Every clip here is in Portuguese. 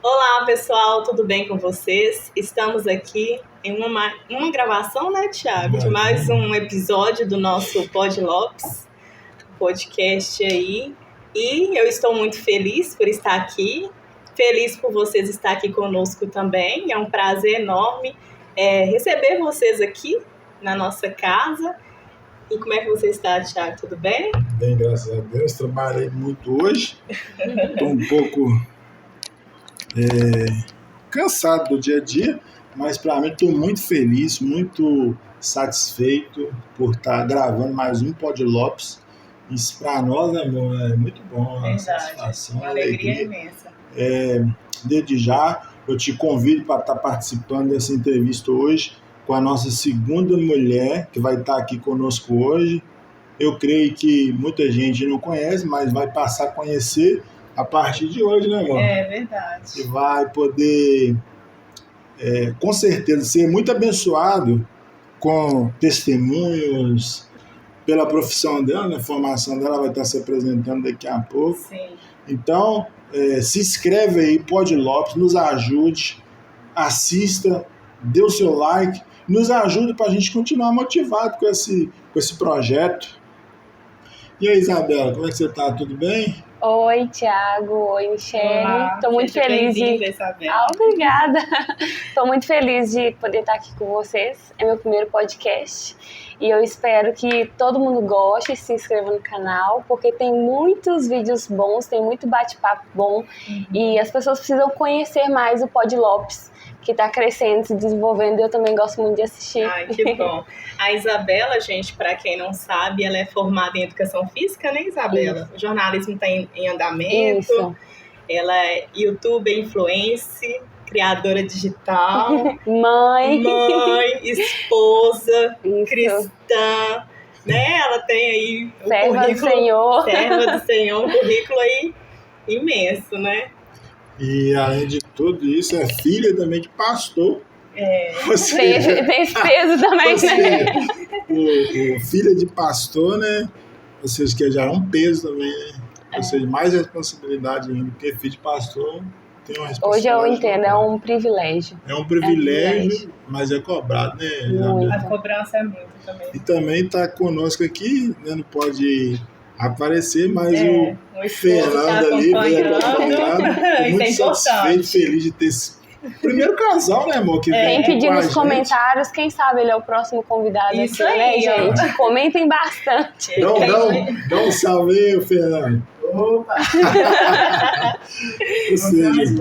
Olá, pessoal, tudo bem com vocês? Estamos aqui em uma gravação, né, Thiago, de mais um episódio do nosso Pod Lopes, podcast aí. E eu estou muito feliz por estar aqui, feliz por vocês estar aqui conosco também. É um prazer enorme receber vocês aqui na nossa casa. E como é que você está, Thiago? Tudo bem? Bem, graças a Deus. Trabalhei muito hoje. Estou um pouco cansado do dia a dia, mas para mim estou muito feliz, muito satisfeito por estar gravando mais um Pod Lopes. Isso para nós, amor, é muito bom. Verdade, satisfação, uma alegria imensa. Desde já, eu te convido para estar participando dessa entrevista hoje com a nossa segunda mulher, que vai estar aqui conosco hoje. Eu creio que muita gente não conhece, mas vai passar a conhecer a partir de hoje, né, amor? É verdade. E vai poder, com certeza, ser muito abençoado com testemunhos pela profissão dela, né? A formação dela vai estar se apresentando daqui a pouco. Sim. Então, se inscreve aí, Pod Lopes, nos ajude, assista, dê o seu like, nos ajude para a gente continuar motivado com esse projeto. E aí, Isabela, como é que você está? Tudo bem? Oi, Thiago. Oi, Michele. Estou muito feliz obrigada. Estou muito feliz de poder estar aqui com vocês. É meu primeiro podcast. E eu espero que todo mundo goste e se inscreva no canal, porque tem muitos vídeos bons, tem muito bate-papo bom. E as pessoas precisam conhecer mais o Pod Lopes, que está crescendo, se desenvolvendo, e eu também gosto muito de assistir. Ai, que bom. A Isabela, gente, para quem não sabe, ela é formada em Educação Física, né, Isabela? Isso. O jornalismo está em andamento. Isso. Ela é youtuber, influencer, criadora digital. Mãe, esposa, Isso. cristã, né? Ela tem aí o serva do currículo... Senhor. Serva do Senhor, um currículo aí imenso, né? E, além de tudo isso, é filha também de pastor. Tem esse peso também, né? O filho de pastor, né? Ou seja, que já é um peso também, né? Ou seja, mais responsabilidade ainda, porque filho de pastor tem uma responsabilidade. Hoje eu entendo, é um privilégio. É um privilégio, mas é cobrado, né, Isabela? A cobrança é muito também. E também está conosco aqui, né? Não pode aparecer, mas o Fernando ali veio acompanhado. Muito satisfeito, feliz de ter esse primeiro casal, né, amor? Que Tem vem pedir com a nos gente. comentários, quem sabe ele é o próximo convidado Isso aqui, aí, né, gente? Comentem bastante. Dá um salve aí, Fernando. Opa! Ou seja,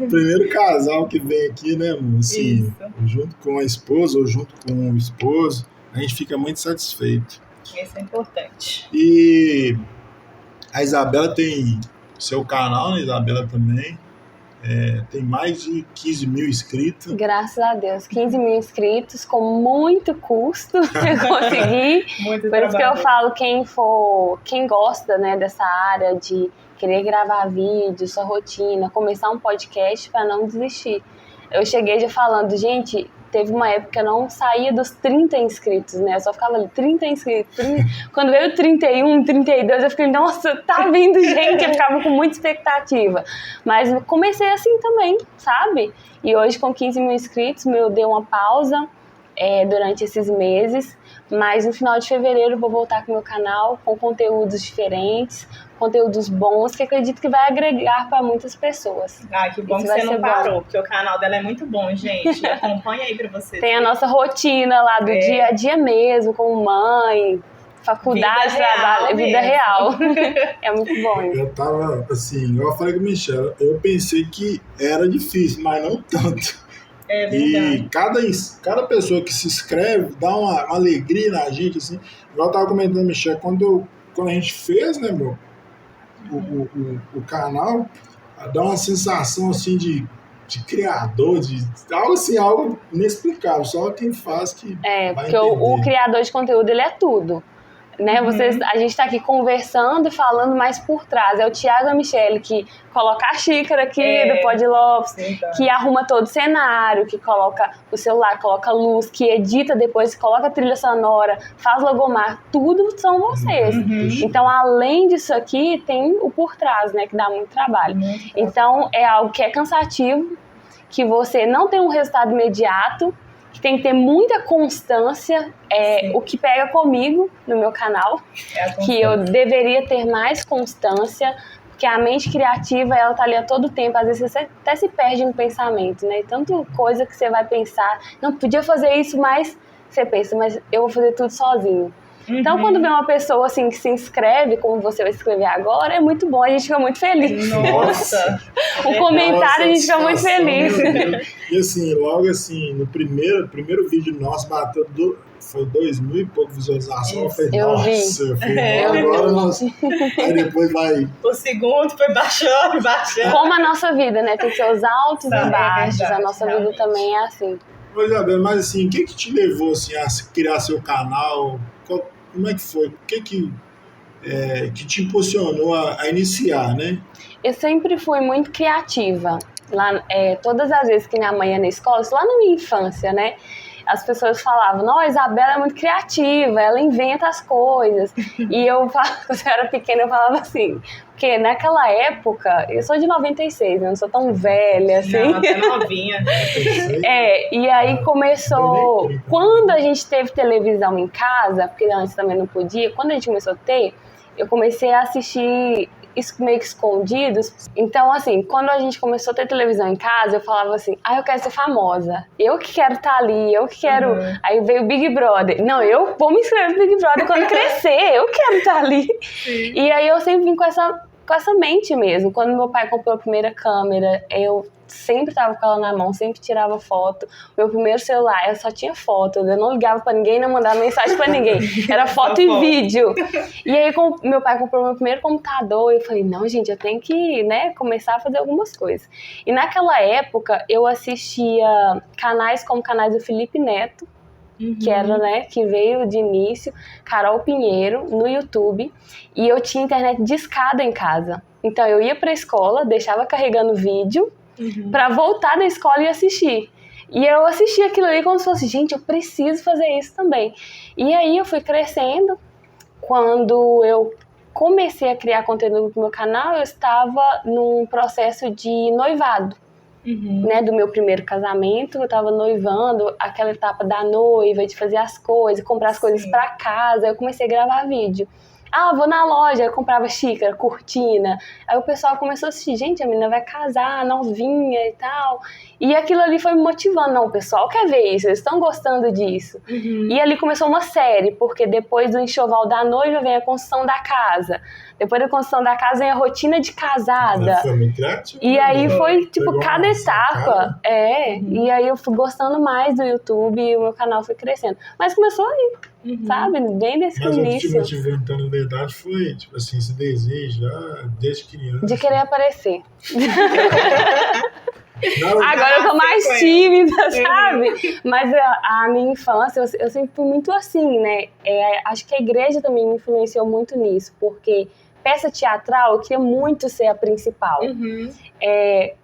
primeiro casal que vem aqui, né, amor? Assim, junto com a esposa ou junto com o esposo, a gente fica muito satisfeito. Isso é importante. E a Isabela tem seu canal, né? Isabela também. Tem mais de 15 mil inscritos. Graças a Deus, 15 mil inscritos, com muito custo eu consegui. Muito Por isso que eu falo, quem gosta, né, dessa área de querer gravar vídeo, sua rotina, começar um podcast para não desistir. Eu cheguei já falando, gente, teve uma época que eu não saía dos 30 inscritos, né? Eu só ficava ali, 30 inscritos. 30... Quando veio 31, 32, eu fiquei, nossa, tá vindo gente. Eu ficava com muita expectativa. Mas comecei assim também, sabe? E hoje, com 15 mil inscritos, eu dei uma pausa durante esses meses. Mas no final de fevereiro eu vou voltar com o meu canal com conteúdos diferentes, conteúdos bons, que acredito que vai agregar para muitas pessoas. Ah, que bom que você não parou, porque o canal dela é muito bom, gente. Acompanha aí para vocês. Tem a nossa rotina lá do dia a dia mesmo, com mãe, faculdade, trabalho, vida real. É muito bom. Eu tava assim, eu falei com a Michelle, eu pensei que era difícil, mas não tanto. É verdade. E cada pessoa que se inscreve dá uma alegria na gente, assim. Eu tava comentando, Michelle, quando a gente fez, né, amor, o canal, dá uma sensação, assim, de criador, de algo assim, algo inexplicável. Só quem faz que vai porque entender. o criador de conteúdo, ele é tudo. né? A gente está aqui conversando e falando mais por trás. É o Thiago e a Michelle que coloca a xícara aqui do Pod Lopes, que arruma todo o cenário, que coloca o celular, coloca luz, que edita depois, coloca a trilha sonora, faz logomarca, tudo são vocês. Então, além disso aqui, tem o por trás, né? Que dá muito trabalho. Então, é algo que é cansativo, que você não tem um resultado imediato, que tem que ter muita constância, o que pega comigo no meu canal, que eu deveria ter mais constância, porque a mente criativa, ela tá ali a todo tempo, às vezes você até se perde no pensamento, né? Tanto coisa que você vai pensar, não, podia fazer isso, mas você pensa, mas eu vou fazer tudo sozinho. Então, quando vem uma pessoa assim que se inscreve, como você vai escrever agora, é muito bom, a gente fica muito feliz. Nossa! O comentário, a gente fica muito feliz. E assim, logo assim, no primeiro vídeo nosso bateu foi 2.000 e pouco visualizações. Eu falei, agora nós. Aí depois vai. O segundo foi baixando. Como a nossa vida, né? Tem seus altos e baixos. A nossa vida também é assim. Ô, Isabela, mas assim, o que te levou assim, a criar seu canal? Como é que foi? O que te impulsionou a iniciar, né? Eu sempre fui muito criativa. Lá, todas as vezes que minha mãe ia na escola, isso lá na minha infância, né? As pessoas falavam, não, a Isabela é muito criativa, ela inventa as coisas. E eu, quando eu era pequena, eu falava assim, porque naquela época, eu sou de 96, né? Não sou tão velha assim. Não, até novinha. E aí começou, quando a gente teve televisão em casa, porque antes também não podia, quando a gente começou a ter, eu comecei a assistir meio que escondidos. Então, assim, quando a gente começou a ter televisão em casa, eu falava assim, eu quero ser famosa. Eu que quero estar ali, eu que quero... Aí veio o Big Brother. Não, eu vou me inscrever no Big Brother quando crescer, eu quero estar ali. Sim. E aí eu sempre vim com essa mente mesmo. Quando meu pai comprou a primeira câmera, eu sempre tava com ela na mão, sempre tirava foto. Meu primeiro celular, eu só tinha foto, eu não ligava pra ninguém, não mandava mensagem pra ninguém. Era foto e vídeo. E aí meu pai comprou meu primeiro computador e eu falei, não, gente, eu tenho que, né, começar a fazer algumas coisas. E naquela época, eu assistia canais como canais do Felipe Neto, que era, né, que veio de início, Carol Pinheiro, no YouTube, e eu tinha internet discada em casa. Então eu ia pra escola, deixava carregando vídeo, pra voltar da escola e assistir. E eu assistia aquilo ali como se fosse, gente, eu preciso fazer isso também. E aí eu fui crescendo. Quando eu comecei a criar conteúdo pro meu canal, eu estava num processo de noivado. Né, do meu primeiro casamento, eu tava noivando, aquela etapa da noiva, de fazer as coisas, comprar as coisas pra casa, eu comecei a gravar vídeo. Vou na loja, eu comprava xícara, cortina. Aí o pessoal começou a assistir, gente, a menina vai casar, novinha e tal. E aquilo ali foi me motivando. Não, o pessoal quer ver isso, eles estão gostando disso. E ali começou uma série, porque depois do enxoval da noiva vem a construção da casa. Depois da construção da casa vem a rotina de casada. Foi muito criativo, e aí foi, tipo, cada etapa. E aí eu fui gostando mais do YouTube e o meu canal foi crescendo. Mas começou aí. Sabe? Bem desse início. Mas o que te motivou, então, na verdade, foi, tipo assim, esse desejo já desde criança. De querer aparecer. Agora eu tô mais tímida, sabe? Mas a minha infância, eu sempre fui muito assim, né? Acho que a igreja também me influenciou muito nisso, porque peça teatral, eu queria muito ser a principal.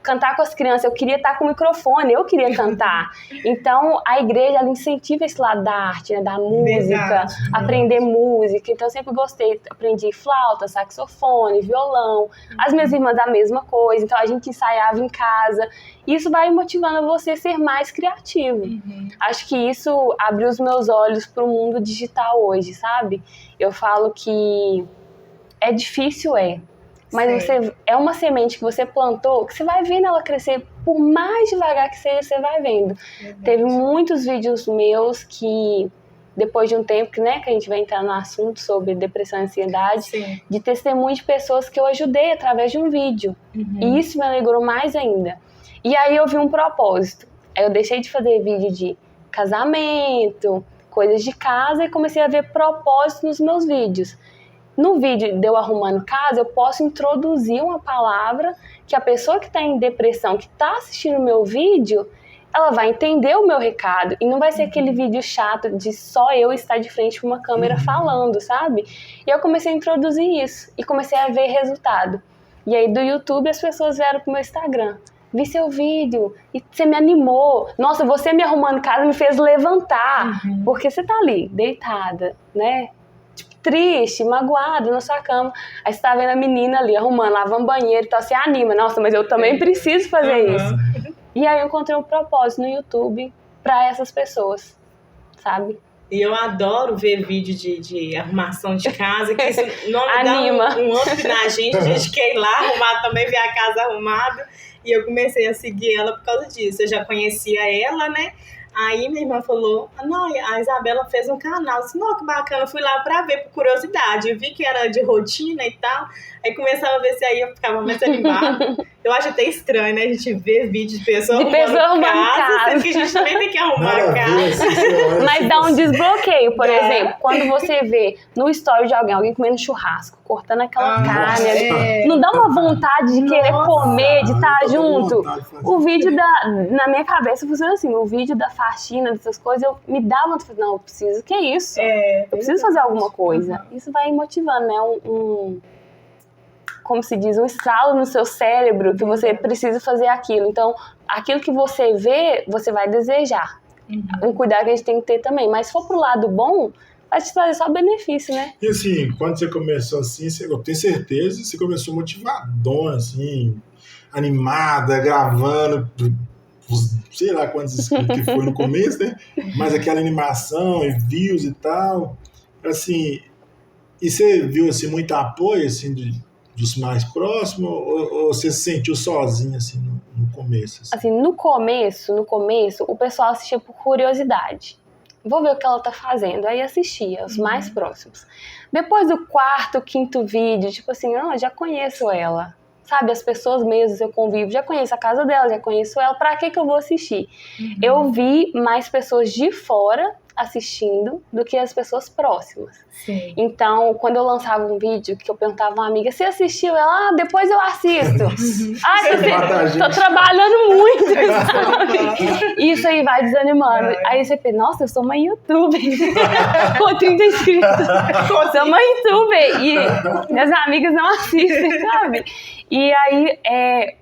Cantar com as crianças, eu queria estar com o microfone, eu queria cantar. Então, a igreja, ela incentiva esse lado da arte, né, da música, aprender música. Então, eu sempre gostei, aprendi flauta, saxofone, violão. As minhas irmãs, a mesma coisa. Então, a gente ensaiava em casa. Isso vai motivando você a ser mais criativo. Acho que isso abriu os meus olhos para o mundo digital hoje, sabe? Eu falo que é difícil, mas é uma semente que você plantou, que você vai vendo ela crescer, por mais devagar que seja, você vai vendo. Teve muitos vídeos meus que, depois de um tempo, né, que a gente vai entrar no assunto sobre depressão e ansiedade, de testemunho de pessoas que eu ajudei através de um vídeo. E isso me alegrou mais ainda. E aí eu vi um propósito. Aí eu deixei de fazer vídeo de casamento, coisas de casa, e comecei a ver propósito nos meus vídeos. No vídeo de eu arrumando casa, eu posso introduzir uma palavra que a pessoa que está em depressão, que está assistindo o meu vídeo, ela vai entender o meu recado e não vai ser aquele vídeo chato de só eu estar de frente com uma câmera falando, sabe? E eu comecei a introduzir isso e comecei a ver resultado. E aí do YouTube as pessoas vieram pro meu Instagram. Vi seu vídeo e você me animou. Nossa, você me arrumando casa me fez levantar. Porque você tá ali, deitada, né? Tipo, triste, magoada na sua cama. Aí você tá vendo a menina ali arrumando, lavando banheiro e tal. Você anima. Nossa, mas eu também preciso fazer isso. E aí eu encontrei um propósito no YouTube pra essas pessoas, sabe? E eu adoro ver vídeo de arrumação de casa, que isso não Anima. dá um up na gente. A gente quer ir lá arrumar também, ver a casa arrumada. E eu comecei a seguir ela por causa disso. Eu já conhecia ela, né? Aí minha irmã falou, não, a Isabela fez um canal. Eu disse, não, que bacana. Eu fui lá pra ver, por curiosidade. Eu vi que era de rotina e tal. Aí começava a ver se aí eu ficava mais animada. Eu acho até estranho, né? A gente ver vídeo de pessoa arrumando casa. Sendo que a gente também tem que arrumar a casa. Mas dá um desbloqueio, por exemplo. Quando você vê no story de alguém comendo churrasco, cortando aquela carne ali. Não dá uma vontade de querer comer, de estar junto? O vídeo na minha cabeça funciona assim. O vídeo da faxina, dessas coisas, me dá vontade de falar, não, eu preciso, que é isso? Eu preciso fazer alguma coisa. Isso vai motivando, né? Como se diz, um estralo no seu cérebro que você precisa fazer aquilo. Então, aquilo que você vê, você vai desejar. Um cuidado que a gente tem que ter também. Mas se for pro lado bom, vai te trazer só benefício, né? E assim, quando você começou assim, eu tenho certeza que você começou motivadona, assim, animada, gravando, sei lá quantos inscritos que foi no começo, né? Mas aquela animação e views e tal. Assim, e você viu assim, muito apoio assim, dos mais próximos, ou você se sentiu sozinha assim, no começo? Assim, no começo, o pessoal assistia por curiosidade. Vou ver o que ela tá fazendo. Aí assistia, os mais próximos. Depois do 4º, 5º vídeo, tipo assim, eu já conheço ela. Sabe, as pessoas mesmo, eu convivo, já conheço a casa dela, já conheço ela, pra que eu vou assistir? Eu vi mais pessoas de fora assistindo do que as pessoas próximas. Sim. Então, quando eu lançava um vídeo que eu perguntava a uma amiga, você assistiu? Ela, depois eu assisto. Tô trabalhando muito, sabe? Isso aí vai desanimando. Aí você pensa, nossa, eu sou uma youtuber com 30 inscritos. Sou uma youtuber e minhas amigas não assistem, sabe? E aí,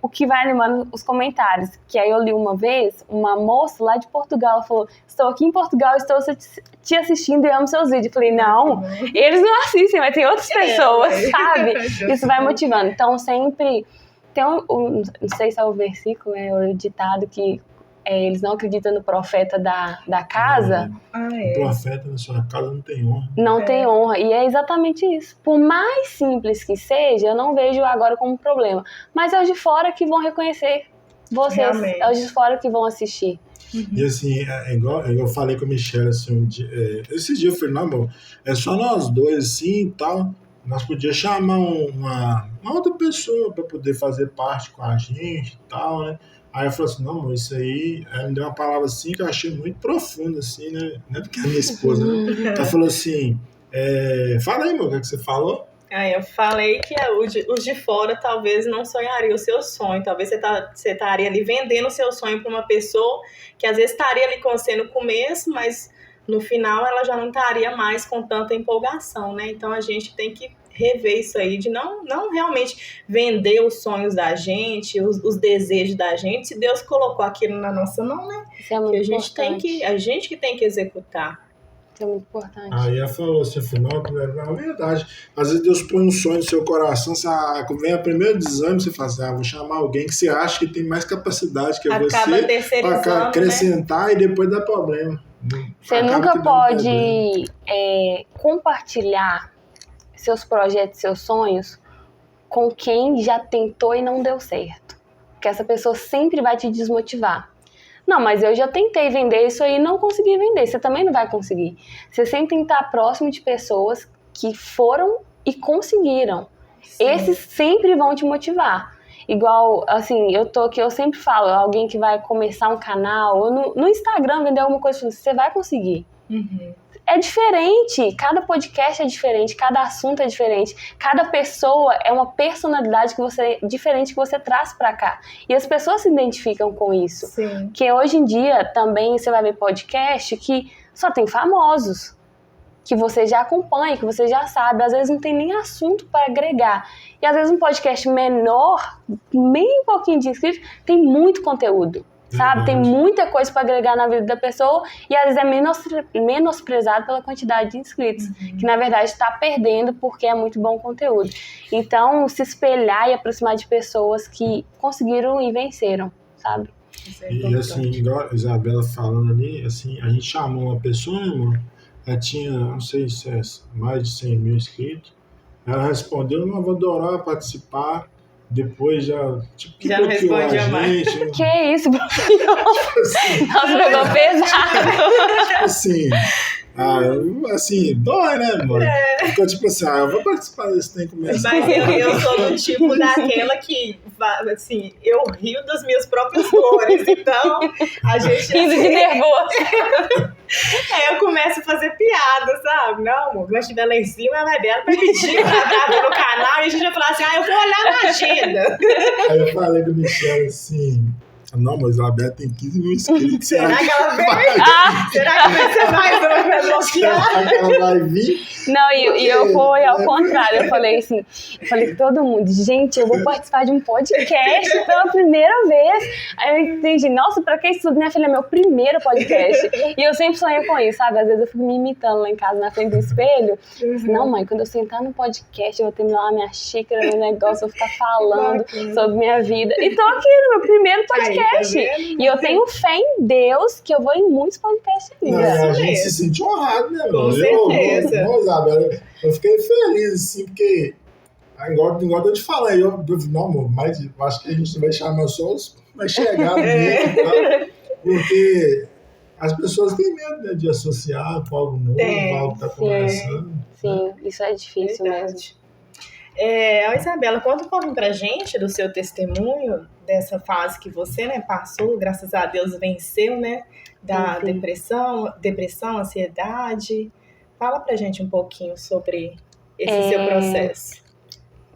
o que vai animando os comentários. Que aí eu li uma vez, uma moça lá de Portugal, ela falou, estou aqui em Portugal, estou te assistindo e amo seus vídeos. Eu falei, não, eles não assistem, mas tem outras pessoas, sabe? Isso vai motivando. Então, sempre tem não sei se é o versículo, o ditado que eles não acreditam no profeta da casa. O profeta na sua casa não tem honra. Não tem honra. E é exatamente isso. Por mais simples que seja, eu não vejo agora como problema. Mas é os de fora que vão reconhecer vocês. Realmente. É os de fora que vão assistir. E assim, igual eu falei com a Michelle assim, esses dias eu falei, não, bom, é só nós dois assim e tal. Nós podíamos chamar uma outra pessoa para poder fazer parte com a gente e tal, né? Aí eu falei assim, não, amor, isso aí, ela me deu uma palavra assim que eu achei muito profunda, assim, né? Não é porque é a minha esposa, né? Ela falou assim, fala aí, meu, o que você falou? Eu falei que os de fora talvez não sonhariam o seu sonho. Talvez você estaria ali vendendo o seu sonho para uma pessoa que às vezes estaria ali com você no começo, mas no final ela já não estaria mais com tanta empolgação, né? Então a gente tem que rever isso aí, de não realmente vender os sonhos da gente, os desejos da gente, se Deus colocou aquilo na nossa mão, né? Isso é muito importante. A gente que tem que executar. Isso é muito importante. Aí ela falou assim, afinal, na verdade, às vezes Deus põe um sonho no seu coração, vem o primeiro desânimo, você fala assim, vou chamar alguém que você acha que tem mais capacidade que você, para acrescentar, né? E depois dá problema. Você nunca pode compartilhar seus projetos, seus sonhos com quem já tentou e não deu certo. Porque essa pessoa sempre vai te desmotivar. Não, mas eu já tentei vender isso aí e não consegui vender. Você também não vai conseguir. Você sempre tem que estar próximo de pessoas que foram e conseguiram. Sim. Esses sempre vão te motivar. Igual, assim, eu tô aqui, eu sempre falo, alguém que vai começar um canal, ou no Instagram vender alguma coisa, você vai conseguir. é diferente, cada podcast é diferente, cada assunto é diferente, cada pessoa é uma personalidade diferente que você traz pra cá. E as pessoas se identificam com isso. Sim. Que hoje em dia também você vai ver podcast que só tem famosos, que você já acompanha, que você já sabe, às vezes não tem nem assunto para agregar. E às vezes um podcast menor, bem pouquinho de inscritos, tem muito conteúdo. Sabe? Tem muita coisa para agregar na vida da pessoa e às vezes é menosprezado pela quantidade de inscritos, que na verdade está perdendo porque é muito bom conteúdo. Então, se espelhar e aproximar de pessoas que conseguiram e venceram, sabe? E assim, igual a Isabela falando ali, assim, a gente chamou uma pessoa, né, amor? Ela tinha, não sei se é mais de 100 mil inscritos. Ela respondeu, não, vou adorar participar. Depois já, tipo, que já não respondia mais. Que isso, Bruno? Nossa, pegou pesado. Tipo assim, dói, né, mano? Ficou tipo assim, eu vou participar desse tem que começar. Mas eu sou do tipo daquela que, assim, eu rio das minhas próprias flores, então a gente... Rindo de nervoso. Eu começo a fazer piada, sabe? Não, amor, quando estiver lá em cima, vai dela pra pedir pra gravar no canal e a gente vai falar assim, eu vou olhar na agenda. Aí eu falei com o Michel assim, não, mas a Isabela tem 15 mil inscritos. Será que ela vem? Será que vai ser mais uma pra bloquear? Será que ela vai vir? Não, e eu fui ao contrário, eu falei assim, com todo mundo, gente, eu vou participar de um podcast pela primeira vez. Aí eu entendi, nossa, pra que isso tudo? Minha filha é meu primeiro podcast. E eu sempre sonhei com isso, sabe? Às vezes eu fico me imitando lá em casa, na frente do espelho. Não, mãe, quando eu sentar no podcast, eu vou terminar lá minha xícara, meu negócio, eu vou ficar falando sobre minha vida. E tô aqui no meu primeiro podcast. E eu tenho fé em Deus que eu vou em muitos podcasts ainda. Não, a gente se sente honrado, né, mano? Com certeza. Eu fiquei feliz, assim, porque igual eu te falei, não, amor, mas eu acho que a gente vai chamar só os mais chegados mesmo, tá? Porque as pessoas têm medo, né, de associar com algo novo, algo que tá começando. Sim, isso é difícil mesmo. Isabela, conta um pouco pra gente do seu testemunho, dessa fase que você, né, passou, graças a Deus venceu, né, da depressão, ansiedade. Fala pra gente um pouquinho sobre esse seu processo.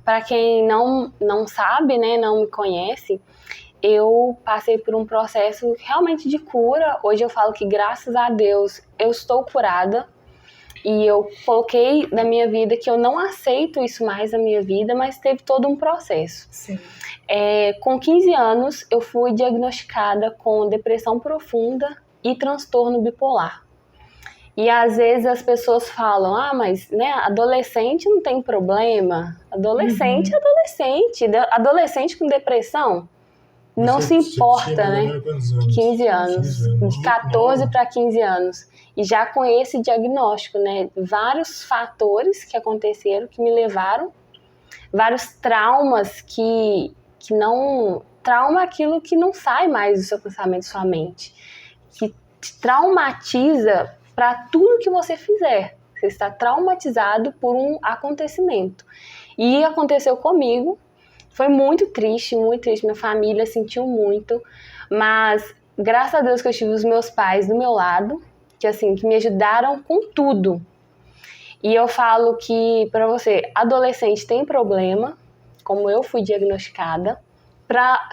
Para quem não sabe, né, não me conhece, eu passei por um processo realmente de cura. Hoje eu falo que, graças a Deus, eu estou curada. E eu coloquei na minha vida que eu não aceito isso mais na minha vida, mas teve todo um processo. Sim. Com 15 anos, eu fui diagnosticada com depressão profunda e transtorno bipolar. E às vezes as pessoas falam, mas né, adolescente não tem problema. Adolescente é adolescente. Adolescente com depressão não se importa, né? 15 anos. De 14 para 15 anos. E já com esse diagnóstico, né? Vários fatores que aconteceram que me levaram, vários traumas que não... Trauma é aquilo que não sai mais do seu pensamento, da sua mente. Que te traumatiza para tudo que você fizer. Você está traumatizado por um acontecimento. E aconteceu comigo. Foi muito triste, muito triste. Minha família sentiu muito. Mas, graças a Deus que eu tive os meus pais do meu lado, que me ajudaram com tudo. E eu falo que, para você, adolescente tem problema, como eu fui diagnosticada.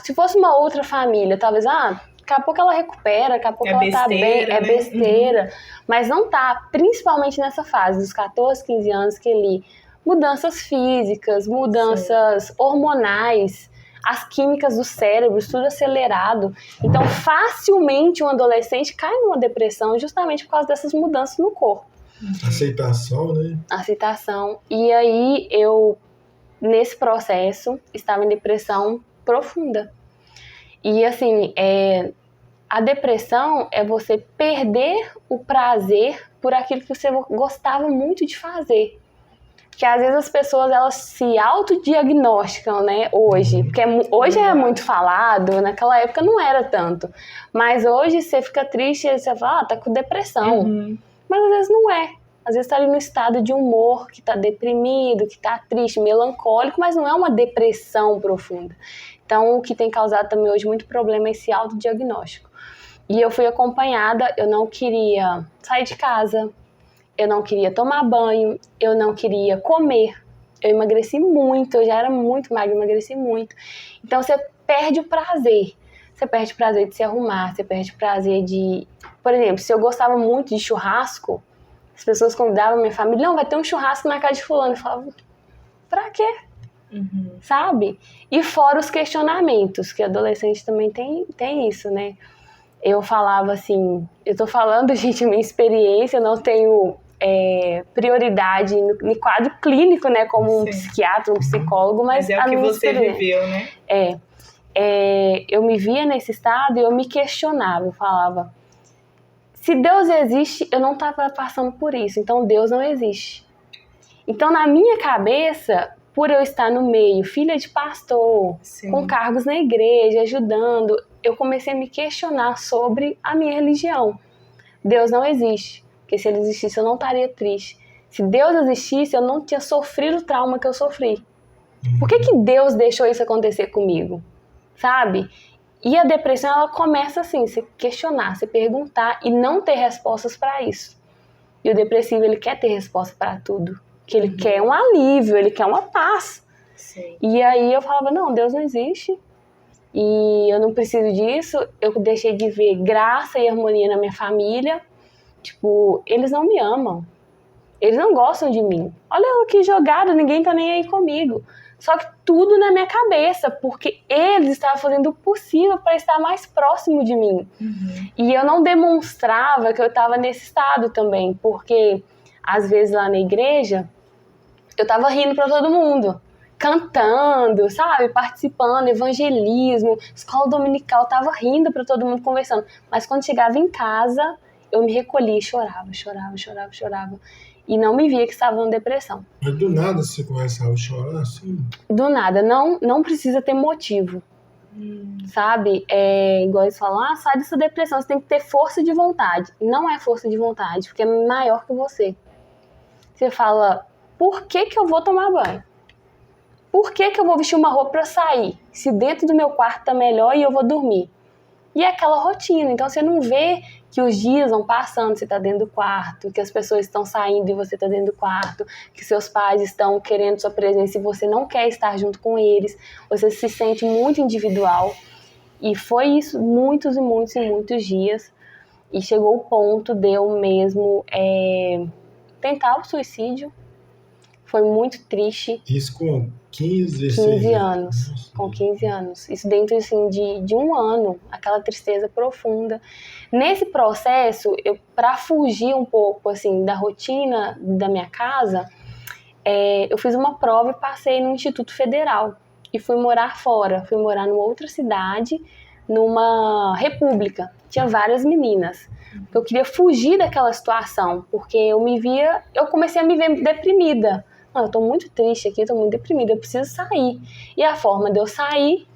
Se fosse uma outra família, talvez, daqui a pouco ela recupera, daqui a pouco ela tá bem, é besteira. Mas não tá, principalmente nessa fase dos 14, 15 anos, que ali, mudanças físicas, mudanças hormonais, as químicas do cérebro, tudo acelerado. Então, facilmente um adolescente cai numa depressão justamente por causa dessas mudanças no corpo. Aceitação, né? Aceitação. E aí, eu, nesse processo, estava em depressão profunda. E, assim, a depressão é você perder o prazer por aquilo que você gostava muito de fazer. Que às vezes as pessoas, elas se autodiagnosticam, né, hoje. Porque hoje é muito falado, naquela época não era tanto. Mas hoje você fica triste e você fala, tá com depressão. Mas às vezes não é. Às vezes tá ali no estado de humor, que tá deprimido, que tá triste, melancólico, mas não é uma depressão profunda. Então, o que tem causado também hoje muito problema é esse autodiagnóstico. E eu fui acompanhada, eu não queria sair de casa. eu não queria tomar banho, eu não queria comer. Eu emagreci muito, eu já era muito magra, emagreci muito. Então você perde o prazer. Você perde o prazer de se arrumar, você perde o prazer de... Por exemplo, se eu gostava muito de churrasco, as pessoas convidavam minha família, não, vai ter um churrasco na casa de fulano. Eu falava, pra quê? Sabe? E fora os questionamentos, que adolescente também tem isso, né? Eu falava assim, eu tô falando, gente, minha experiência, eu não tenho prioridade no quadro clínico, né? Como um psiquiatra, um psicólogo, mas é o que você viveu, né? Eu me via nesse estado e eu me questionava, eu falava, se Deus existe, eu não estava passando por isso, então Deus não existe. Então, na minha cabeça, por eu estar no meio, filha de pastor, com cargos na igreja, ajudando, eu comecei a me questionar sobre a minha religião. Deus não existe, porque se ele existisse eu não estaria triste. Se Deus existisse, eu não tinha sofrido o trauma que eu sofri. Por que Deus deixou isso acontecer comigo? Sabe? E a depressão, ela começa assim, se questionar, se perguntar e não ter respostas para isso. E o depressivo, ele quer ter resposta para tudo. Que ele quer um alívio, ele quer uma paz. Sim. E aí eu falava, não, Deus não existe. E eu não preciso disso. Eu deixei de ver graça e harmonia na minha família. Tipo, eles não me amam. Eles não gostam de mim. Olha eu aqui jogado, ninguém tá nem aí comigo. Só que tudo na minha cabeça, porque eles estavam fazendo o possível para estar mais próximo de mim. E eu não demonstrava que eu estava nesse estado também, porque às vezes lá na igreja, eu tava rindo para todo mundo, cantando, sabe, participando, evangelismo, escola dominical, eu tava rindo para todo mundo, conversando. Mas quando chegava em casa, eu me recolhia e chorava. E não me via que estava em depressão. Mas do nada você começava a chorar assim? Do nada, não precisa ter motivo. Sabe? Igual eles falam, sai dessa depressão, você tem que ter força de vontade. Não é força de vontade, porque é maior que você. Você fala, por que eu vou tomar banho? Por que eu vou vestir uma roupa para sair? Se dentro do meu quarto tá melhor e eu vou dormir. E é aquela rotina, então você não vê que os dias vão passando, você tá dentro do quarto, que as pessoas estão saindo e você tá dentro do quarto, que seus pais estão querendo sua presença e você não quer estar junto com eles, você se sente muito individual. E foi isso muitos dias, e chegou o ponto de eu mesmo tentar o suicídio. Foi muito triste. Isso com 15 anos. Nossa. Com 15 anos. Isso dentro assim, de um ano, aquela tristeza profunda. Nesse processo, para fugir um pouco assim, da rotina da minha casa, eu fiz uma prova e passei no Instituto Federal. E fui morar fora. Fui morar numa outra cidade, numa república. Tinha várias meninas. Eu queria fugir daquela situação, porque eu comecei a me ver deprimida. Eu tô muito triste aqui, tô muito deprimida, eu preciso sair. E a forma de eu sair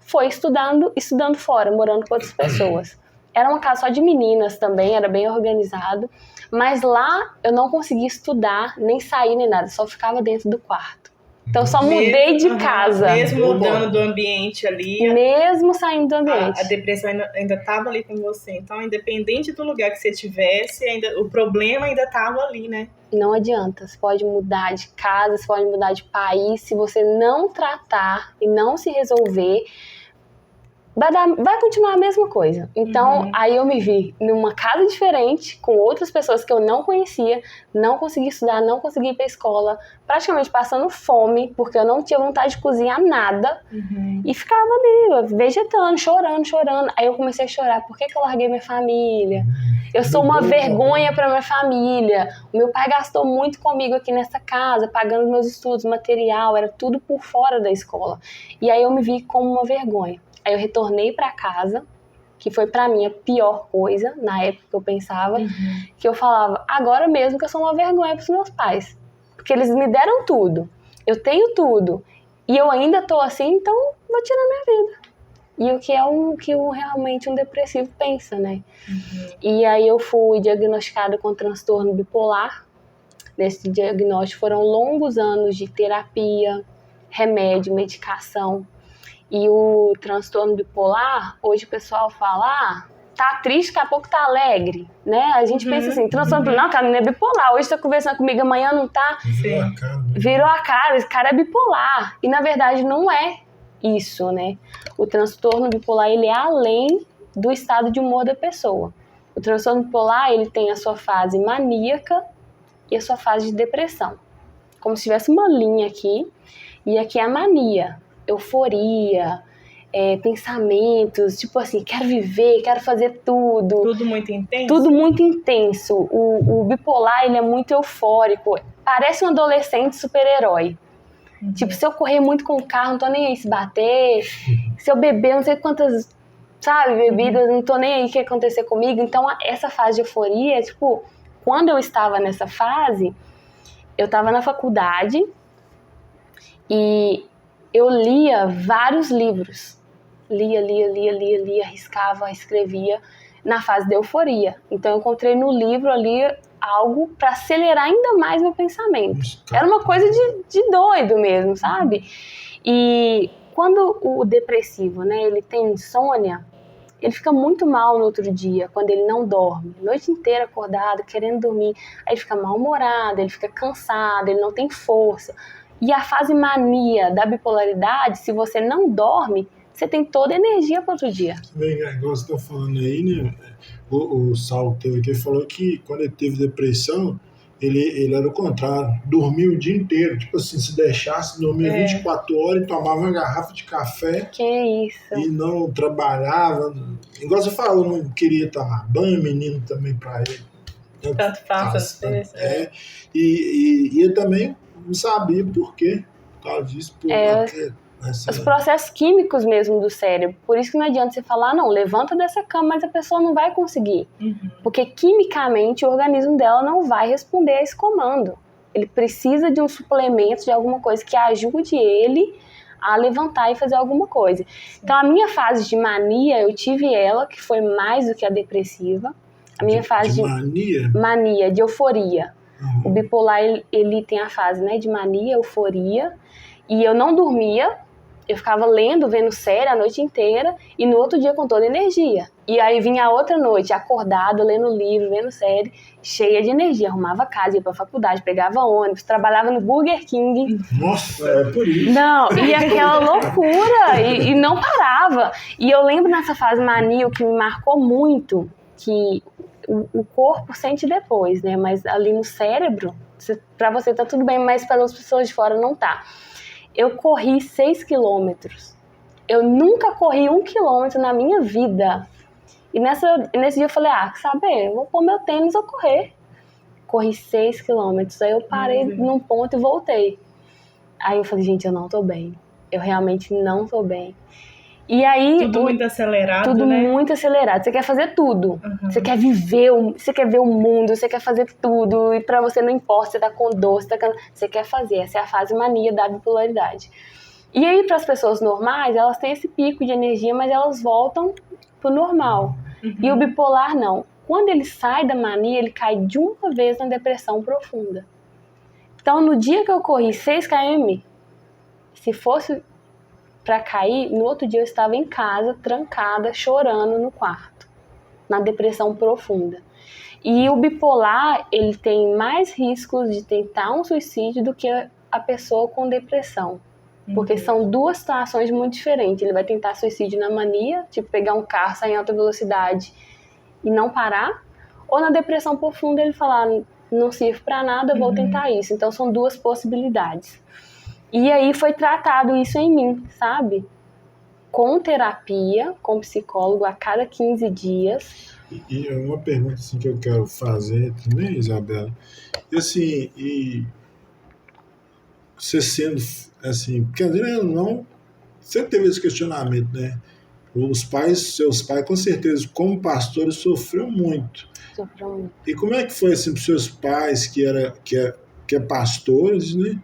foi estudando fora, morando com outras pessoas. Era uma casa só de meninas também, era bem organizado. Mas lá eu não conseguia estudar, nem sair, nem nada, só ficava dentro do quarto. Então eu só mudei de casa. Mesmo mudando do ambiente ali. Mesmo saindo do ambiente. A depressão ainda estava ali com você. Então, independente do lugar que você tivesse, o problema ainda estava ali, né? Não adianta. Você pode mudar de casa, você pode mudar de país. Se você não tratar e não se resolver, vai continuar a mesma coisa. Então, aí eu me vi numa casa diferente, com outras pessoas que eu não conhecia, não consegui estudar, não consegui ir pra escola, praticamente passando fome, porque eu não tinha vontade de cozinhar nada, e ficava ali, vegetando, chorando. Aí eu comecei a chorar, por que eu larguei minha família? Eu sou uma vergonha pra minha família. O meu pai gastou muito comigo aqui nessa casa, pagando meus estudos, material, era tudo por fora da escola. E aí eu me vi como uma vergonha. Aí eu retornei para casa, que foi para mim a pior coisa, na época que eu pensava, que eu falava, agora mesmo que eu sou uma vergonha para os meus pais. Porque eles me deram tudo, eu tenho tudo, e eu ainda tô assim, então vou tirar minha vida. E o que é realmente um depressivo pensa, né? E aí eu fui diagnosticada com transtorno bipolar. Nesse diagnóstico foram longos anos de terapia, remédio, medicação. E o transtorno bipolar, hoje o pessoal fala, tá triste, daqui a pouco tá alegre, né? A gente pensa assim, transtorno bipolar, não, cara, não é bipolar, hoje tá conversando comigo, amanhã não tá. Virou a cara, esse cara é bipolar. E na verdade não é isso, né? O transtorno bipolar, ele é além do estado de humor da pessoa. O transtorno bipolar, ele tem a sua fase maníaca e a sua fase de depressão. Como se tivesse uma linha aqui, e aqui é a mania, euforia, pensamentos, tipo assim, quero viver, quero fazer tudo. Tudo muito intenso? Tudo muito intenso. O bipolar, ele é muito eufórico. Parece um adolescente super-herói. Tipo, se eu correr muito com o carro, não tô nem aí se bater. Se eu beber, não sei quantas, sabe, bebidas, não tô nem aí o que ia acontecer comigo. Então, essa fase de euforia, tipo, quando eu estava nessa fase, eu estava na faculdade e eu lia vários livros. Lia, arriscava, escrevia na fase de euforia. Então eu encontrei no livro ali algo para acelerar ainda mais meu pensamento. Era uma coisa de doido mesmo, sabe? E quando o depressivo, né, ele tem insônia, ele fica muito mal no outro dia, quando ele não dorme. A noite inteira acordado, querendo dormir. Aí ele fica mal-humorado, ele fica cansado, ele não tem força. E a fase mania da bipolaridade, se você não dorme, você tem toda a energia para outro dia. Bem, igual você está falando aí, né? O Saulo teve aqui, falou que quando ele teve depressão, ele era o contrário, dormia o dia inteiro. Tipo assim, se deixasse, dormia 24 horas e tomava uma garrafa de café. Que isso? E não trabalhava. Igual você falou, não queria tomar banho, menino também para ele. Tanto faz. E eu também não sabia por quê. Por causa disso, os processos químicos mesmo do cérebro. Por isso que não adianta você falar, não, levanta dessa cama, mas a pessoa não vai conseguir. Porque quimicamente o organismo dela não vai responder a esse comando. Ele precisa de um suplemento, de alguma coisa que ajude ele a levantar e fazer alguma coisa. Então a minha fase de mania, eu tive ela, que foi mais do que a depressiva. A minha fase de mania? Mania, de euforia. O bipolar, ele tem a fase, né, de mania, euforia. E eu não dormia, eu ficava lendo, vendo série a noite inteira, e no outro dia com toda a energia. E aí vinha a outra noite, acordada, lendo livro, vendo série, cheia de energia. Arrumava casa, ia pra faculdade, pegava ônibus, trabalhava no Burger King. Nossa, é por isso. Não, e aquela loucura, e não parava. E eu lembro nessa fase mania, o que me marcou muito, que o corpo sente depois, né? Mas ali no cérebro, pra você tá tudo bem, mas para as pessoas de fora não tá. Eu corri 6 quilômetros. Eu nunca corri 1 quilômetro na minha vida. E nesse dia eu falei, sabe, eu vou pôr meu tênis e vou correr. Corri 6 quilômetros. Aí eu parei num ponto e voltei. Aí eu falei, gente, eu não tô bem. Eu realmente não tô bem. E aí, tudo muito acelerado, tudo, né? muito acelerado. Você quer fazer tudo. Você quer viver, você quer ver o mundo, você quer fazer tudo. E pra você não importa, você tá com dor, você quer fazer. Essa é a fase mania da bipolaridade. E aí, para as pessoas normais, elas têm esse pico de energia, mas elas voltam pro normal. E o bipolar, não. Quando ele sai da mania, ele cai de uma vez na depressão profunda. Então, no dia que eu corri 6 km, se fosse para cair, no outro dia eu estava em casa, trancada, chorando no quarto, na depressão profunda. E o bipolar, ele tem mais riscos de tentar um suicídio do que a pessoa com depressão. Porque são duas situações muito diferentes. Ele vai tentar suicídio na mania, tipo pegar um carro, sair em alta velocidade e não parar. Ou na depressão profunda ele falar, não sirvo para nada, eu vou tentar isso. Então são duas possibilidades. E aí foi tratado isso em mim, sabe? Com terapia, com psicólogo a cada 15 dias. E uma pergunta assim, que eu quero fazer também, Isabela. E assim, você sendo assim, quer dizer, não, você teve esse questionamento, né? Seus pais, com certeza, como pastores, sofreu muito. Sofreu muito. E como é que foi assim para os seus pais, que é pastores, né?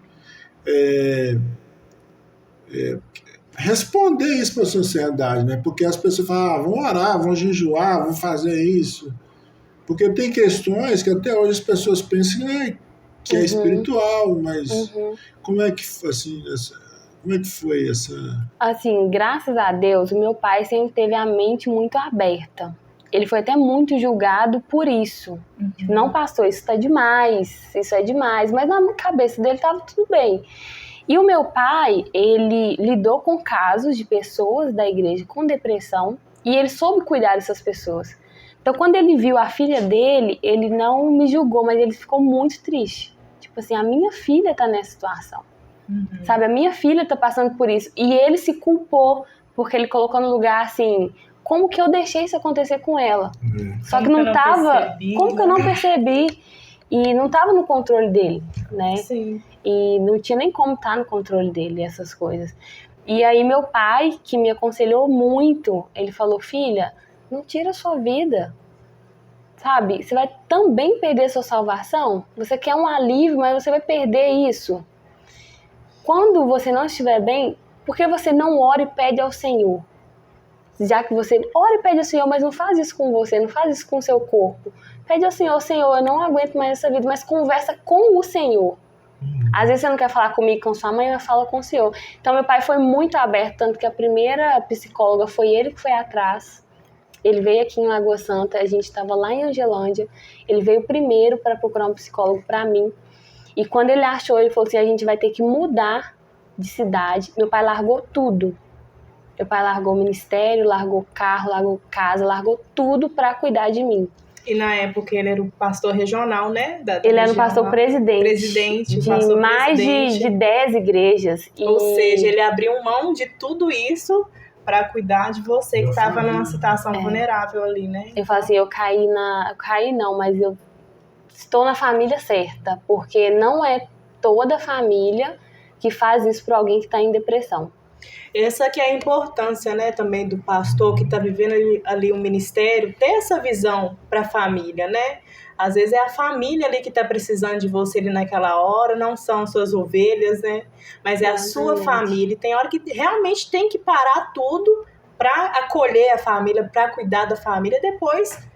Responder isso para a sociedade, né? Porque as pessoas falam, vão orar, vão jejuar, vão fazer isso. Porque tem questões que até hoje as pessoas pensam que é espiritual, mas como é que assim, como é que foi essa... Assim, graças a Deus, o meu pai sempre teve a mente muito aberta. ele foi até muito julgado por isso. Não, pastor, isso é demais, mas na cabeça dele estava tudo bem. E o meu pai, ele lidou com casos de pessoas da igreja com depressão e ele soube cuidar dessas pessoas. Então, quando ele viu a filha dele, ele não me julgou, mas ele ficou muito triste. Tipo assim, a minha filha tá nessa situação. Sabe, a minha filha tá passando por isso. E ele se culpou, porque ele colocou no lugar assim, como que eu deixei isso acontecer com ela? Só que não tava... Como que eu não percebi? E não tava no controle dele, né? Sim. E não tinha nem como estar no controle dele, essas coisas. E aí meu pai, que me aconselhou muito, ele falou, filha, não tira a sua vida, sabe? Você vai também perder sua salvação. Você quer um alívio, mas você vai perder isso. Quando você não estiver bem, por que você não ora e pede ao Senhor? Já que você ora e pede ao Senhor, mas não faz isso com você, não faz isso com o seu corpo. Pede ao Senhor, Senhor, eu não aguento mais essa vida, mas conversa com o Senhor. Às vezes você não quer falar comigo, com sua mãe, mas fala com o Senhor. Então meu pai foi muito aberto, tanto que a primeira psicóloga foi ele que foi atrás. Ele veio aqui em Lagoa Santa, a gente estava lá em Angelândia. Ele veio primeiro para procurar um psicólogo para mim. E quando ele achou, ele falou assim, a gente vai ter que mudar de cidade. Meu pai largou tudo. Meu pai largou o ministério, largou carro, largou casa, largou tudo para cuidar de mim. E na época ele era o pastor regional, né? Ele era o pastor presidente de mais de 10 igrejas. Ou seja, ele abriu mão de tudo isso para cuidar de você que estava numa situação vulnerável ali, né? Eu falo assim, eu caí não, mas eu estou na família certa, porque não é toda família que faz isso para alguém que está em depressão. Essa que é a importância, né, também do pastor que está vivendo ali o ministério, ter essa visão para a família, né? Às vezes é a família ali que está precisando de você ali naquela hora, não são suas ovelhas, né? Mas é a sua família. E tem hora que realmente tem que parar tudo para acolher a família, para cuidar da família, depois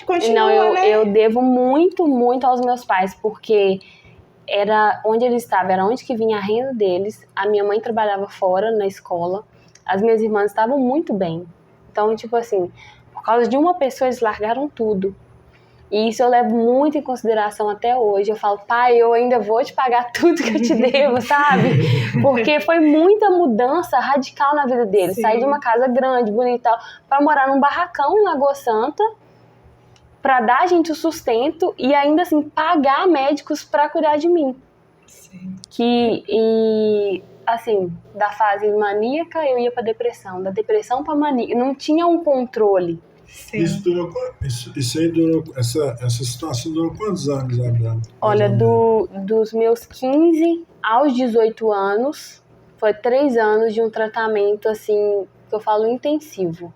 continua, não, né? Eu devo muito, muito aos meus pais, porque era onde eles estavam, era onde que vinha a renda deles. A minha mãe trabalhava fora, na escola. As minhas irmãs estavam muito bem. Então, tipo assim, por causa de uma pessoa, eles largaram tudo. E isso eu levo muito em consideração até hoje. Eu falo, pai, eu ainda vou te pagar tudo que eu te devo, sabe? Porque foi muita mudança radical na vida deles. Sim. Sair de uma casa grande, bonita e tal, pra morar num barracão em Lagoa Santa, para dar a gente o sustento e ainda assim pagar médicos para cuidar de mim. Sim. E assim, da fase maníaca eu ia para depressão, da depressão para mania, não tinha um controle. Sim. Essa situação durou quantos anos, Gabriela? Olha, dos meus 15 aos 18 anos, foi 3 anos de um tratamento assim, que eu falo intensivo.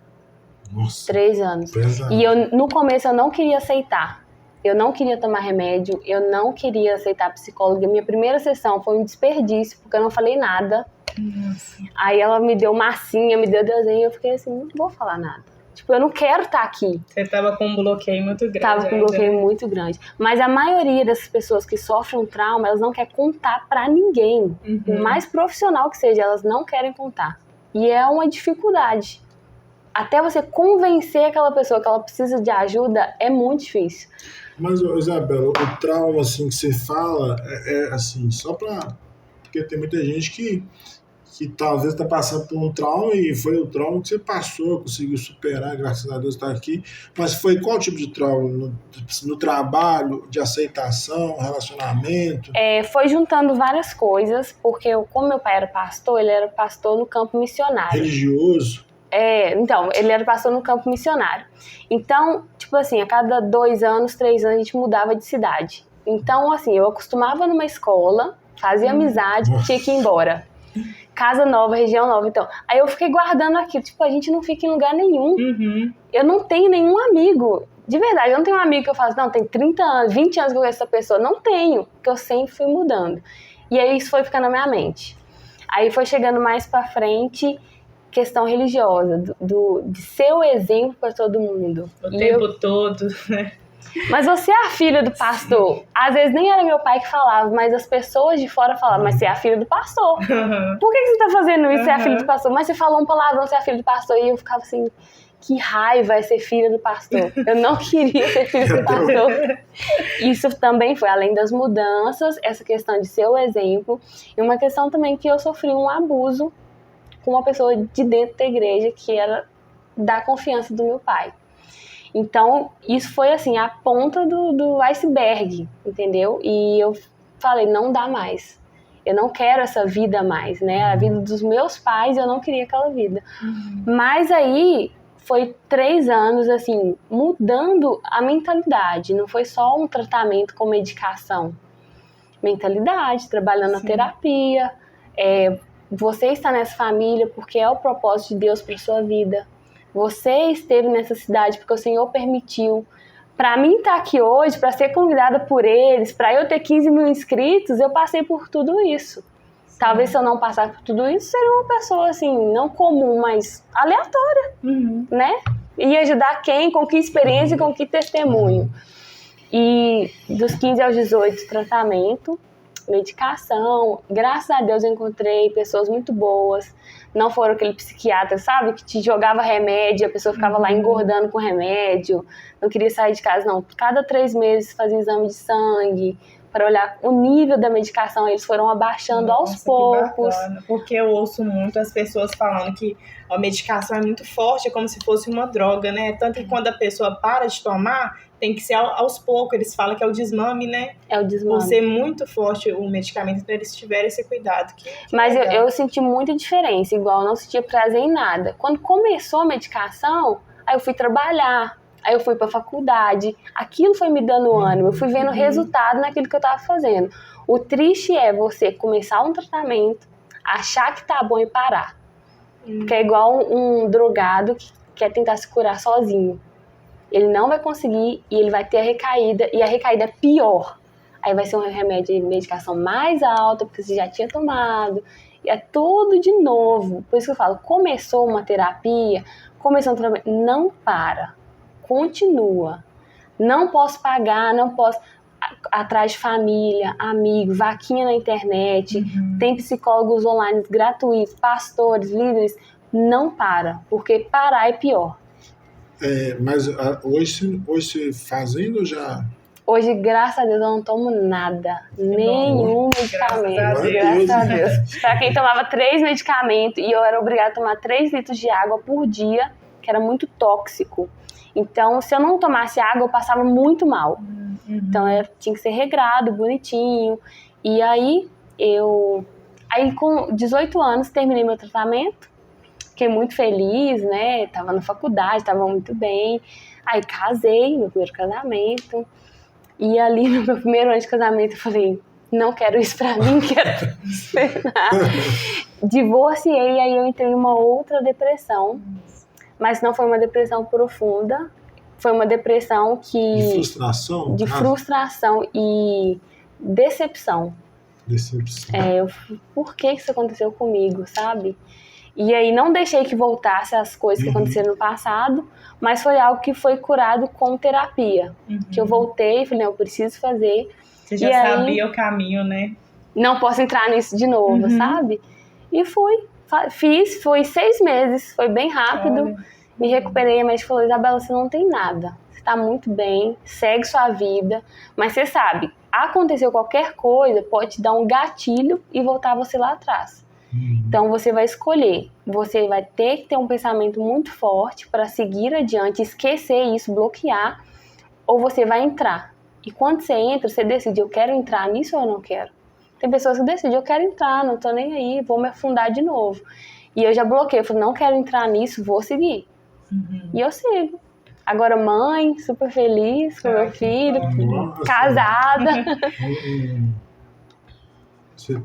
Nossa, 3 anos. Pesado. E no começo eu não queria aceitar. Eu não queria tomar remédio, eu não queria aceitar psicóloga. Minha primeira sessão foi um desperdício, porque eu não falei nada. Nossa. Aí ela me deu massinha, me deu desenho, e eu fiquei assim, não vou falar nada. Tipo, eu não quero estar aqui. Você tava com um bloqueio muito grande. Tava com um bloqueio muito grande. Mas a maioria dessas pessoas que sofrem um trauma, elas não querem contar pra ninguém. Por mais profissional que seja, elas não querem contar. E é uma dificuldade. Até você convencer aquela pessoa que ela precisa de ajuda é muito difícil. Mas, Isabela, o trauma assim, que você fala é assim, só pra... Porque tem muita gente que talvez está passando por um trauma e foi o trauma que você passou, conseguiu superar, graças a Deus está aqui. Mas foi qual tipo de trauma? No trabalho, de aceitação, relacionamento? Foi juntando várias coisas, porque como meu pai era pastor, ele era pastor no campo missionário. Religioso? Então, ele era pastor no campo missionário. Então, tipo assim, a cada 2 anos, 3 anos, a gente mudava de cidade. Então, assim, eu acostumava numa escola, fazia amizade, tinha que ir embora. Casa nova, região nova, então. Aí eu fiquei guardando aquilo, tipo, a gente não fica em lugar nenhum. Eu não tenho nenhum amigo. De verdade, eu não tenho um amigo que eu falo, não, tem 30 anos, 20 anos que eu conheço essa pessoa. Não tenho, porque eu sempre fui mudando. E aí isso foi ficando na minha mente. Aí foi chegando mais pra frente... questão religiosa, de ser o exemplo para todo mundo. O tempo todo, né? Mas você é a filha do pastor. Às vezes nem era meu pai que falava, mas as pessoas de fora falavam, mas você é a filha do pastor. Por que você tá fazendo isso? Você é a filha do pastor. Mas você falou um palavrão, você é a filha do pastor. E eu ficava assim, que raiva é ser filha do pastor. Eu não queria ser filha do pastor. Isso também foi, além das mudanças, essa questão de ser o exemplo, e uma questão também que eu sofri um abuso com uma pessoa de dentro da igreja, que era da confiança do meu pai. Então, isso foi assim, a ponta do iceberg, entendeu? E eu falei, não dá mais. Eu não quero essa vida mais, né? A vida dos meus pais, eu não queria aquela vida. Mas aí, foi 3 anos, assim, mudando a mentalidade. Não foi só um tratamento com medicação. Mentalidade, trabalhando na terapia. Você está nessa família porque é o propósito de Deus para sua vida. Você esteve nessa cidade porque o Senhor permitiu. Para mim estar aqui hoje, para ser convidada por eles, para eu ter 15 mil inscritos, eu passei por tudo isso. Talvez se eu não passar por tudo isso, seria uma pessoa assim, não comum, mas aleatória, né? E ajudar quem, com que experiência e com que testemunho. E dos 15 aos 18, tratamento, medicação. Graças a Deus eu encontrei pessoas muito boas. Não foram aquele psiquiatra, sabe? Que te jogava remédio, a pessoa ficava lá engordando com remédio. Não queria sair de casa, não. Cada 3 meses fazia exame de sangue para olhar o nível da medicação. Eles foram abaixando aos poucos. Porque eu ouço muito as pessoas falando que a medicação é muito forte, é como se fosse uma droga, né? Tanto que quando a pessoa para de tomar, tem que ser aos poucos. Eles falam que é o desmame, né? É o desmame. Por ser muito forte o medicamento, para eles tiverem esse cuidado. Mas eu senti muita diferença, igual eu não sentia prazer em nada. Quando começou a medicação, aí eu fui trabalhar, aí eu fui pra faculdade. Aquilo foi me dando ânimo, eu fui vendo resultado naquilo que eu tava fazendo. O triste é você começar um tratamento, achar que tá bom e parar. Porque é igual um drogado que quer tentar se curar sozinho. Ele não vai conseguir e ele vai ter a recaída, e a recaída é pior. Aí vai ser um remédio de medicação mais alta, porque você já tinha tomado, e é tudo de novo. Por isso que eu falo, começou uma terapia, começou um tratamento, não para, continua. Não posso pagar, não posso... Atrás de família, amigo, vaquinha na internet, tem psicólogos online gratuitos, pastores, líderes, não para, porque parar é pior. Mas hoje você fazendo já? Hoje, graças a Deus, eu não tomo nada. Nenhum medicamento. Graças a Deus. Pra quem tomava 3 medicamentos e eu era obrigada a tomar 3 litros de água por dia, que era muito tóxico. Então, se eu não tomasse água, eu passava muito mal. Então, tinha que ser regrado, bonitinho. E aí, com 18 anos, terminei meu tratamento. Fiquei muito feliz, né? Tava na faculdade, tava muito bem. Aí, casei, meu primeiro casamento. E ali, no meu primeiro ano de casamento, eu falei, não quero isso pra mim, quero isso nada. Divorciei, aí eu entrei numa outra depressão. Mas não foi uma depressão profunda. Foi uma depressão que... De frustração? De frustração e decepção. Por que isso aconteceu comigo, sabe? E aí não deixei que voltasse as coisas que aconteceram no passado, mas foi algo que foi curado com terapia. Que eu voltei e falei, eu preciso fazer. Você já sabia o caminho, né? Não posso entrar nisso de novo, sabe? E fiz, foi 6 meses, foi bem rápido. Me recuperei, a médica falou, Isabela, você não tem nada. Você tá muito bem, segue sua vida. Mas você sabe, aconteceu qualquer coisa, pode te dar um gatilho e voltar você lá atrás. Então você vai escolher. Você vai ter que ter um pensamento muito forte para seguir adiante, esquecer isso, bloquear. Ou você vai entrar. E quando você entra, você decide, eu quero entrar nisso ou eu não quero? Tem pessoas que decidem, eu quero entrar, não tô nem aí, vou me afundar de novo. E eu já bloqueei, eu falei, não quero entrar nisso, vou seguir. E eu sigo. Agora mãe, super feliz com meu filho, casada.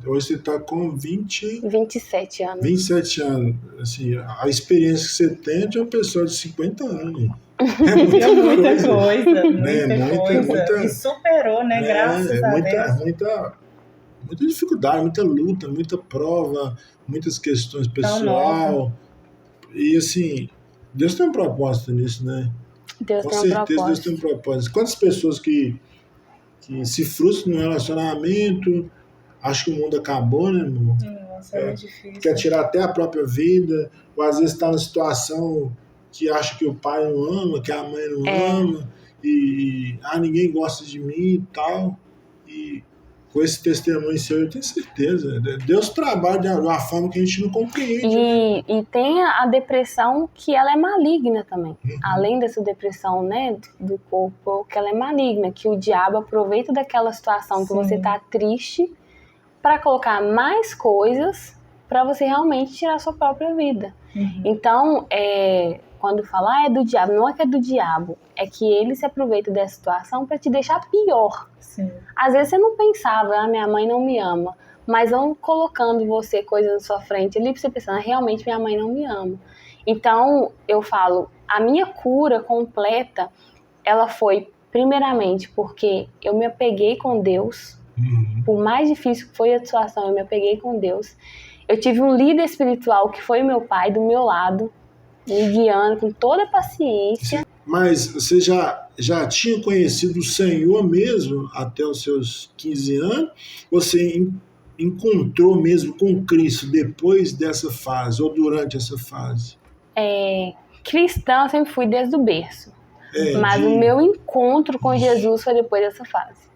Hoje você está com 27 anos. 27 anos. Assim, a experiência que você tem é de uma pessoa de 50 anos. É muita coisa. E superou, né? Graças a Deus. Muita dificuldade, muita luta, muita prova, muitas questões pessoal. E assim... Deus tem um propósito nisso, né? Com certeza Deus tem um propósito. Quantas pessoas que se frustram no relacionamento, acham que o mundo acabou, né, irmão? Nossa, é difícil. Quer tirar até a própria vida, ou às vezes está numa situação que acha que o pai não ama, que a mãe não ama, e ninguém gosta de mim e tal. E com esse testemunho seu, eu tenho certeza, Deus trabalha de uma forma que a gente não compreende. E tem a depressão, que ela é maligna também. Além dessa depressão, né, do corpo, que ela é maligna, que o diabo aproveita daquela situação que você tá triste para colocar mais coisas para você realmente tirar a sua própria vida. Então, quando falar é do diabo, não é que é do diabo, é que ele se aproveita dessa situação para te deixar pior. Sim. Às vezes você não pensava, minha mãe não me ama, mas vão colocando você coisas na sua frente ali pra você pensar, realmente minha mãe não me ama. Então, eu falo, a minha cura completa, ela foi primeiramente porque eu me apeguei com Deus. Por mais difícil que foi a situação, eu me apeguei com Deus. Eu tive um líder espiritual que foi meu pai, do meu lado, me guiando com toda a paciência. Mas você já tinha conhecido o Senhor mesmo até os seus 15 anos? Você encontrou mesmo com Cristo depois dessa fase ou durante essa fase? Cristã eu sempre fui desde o berço. Mas o meu encontro com Jesus foi depois dessa fase.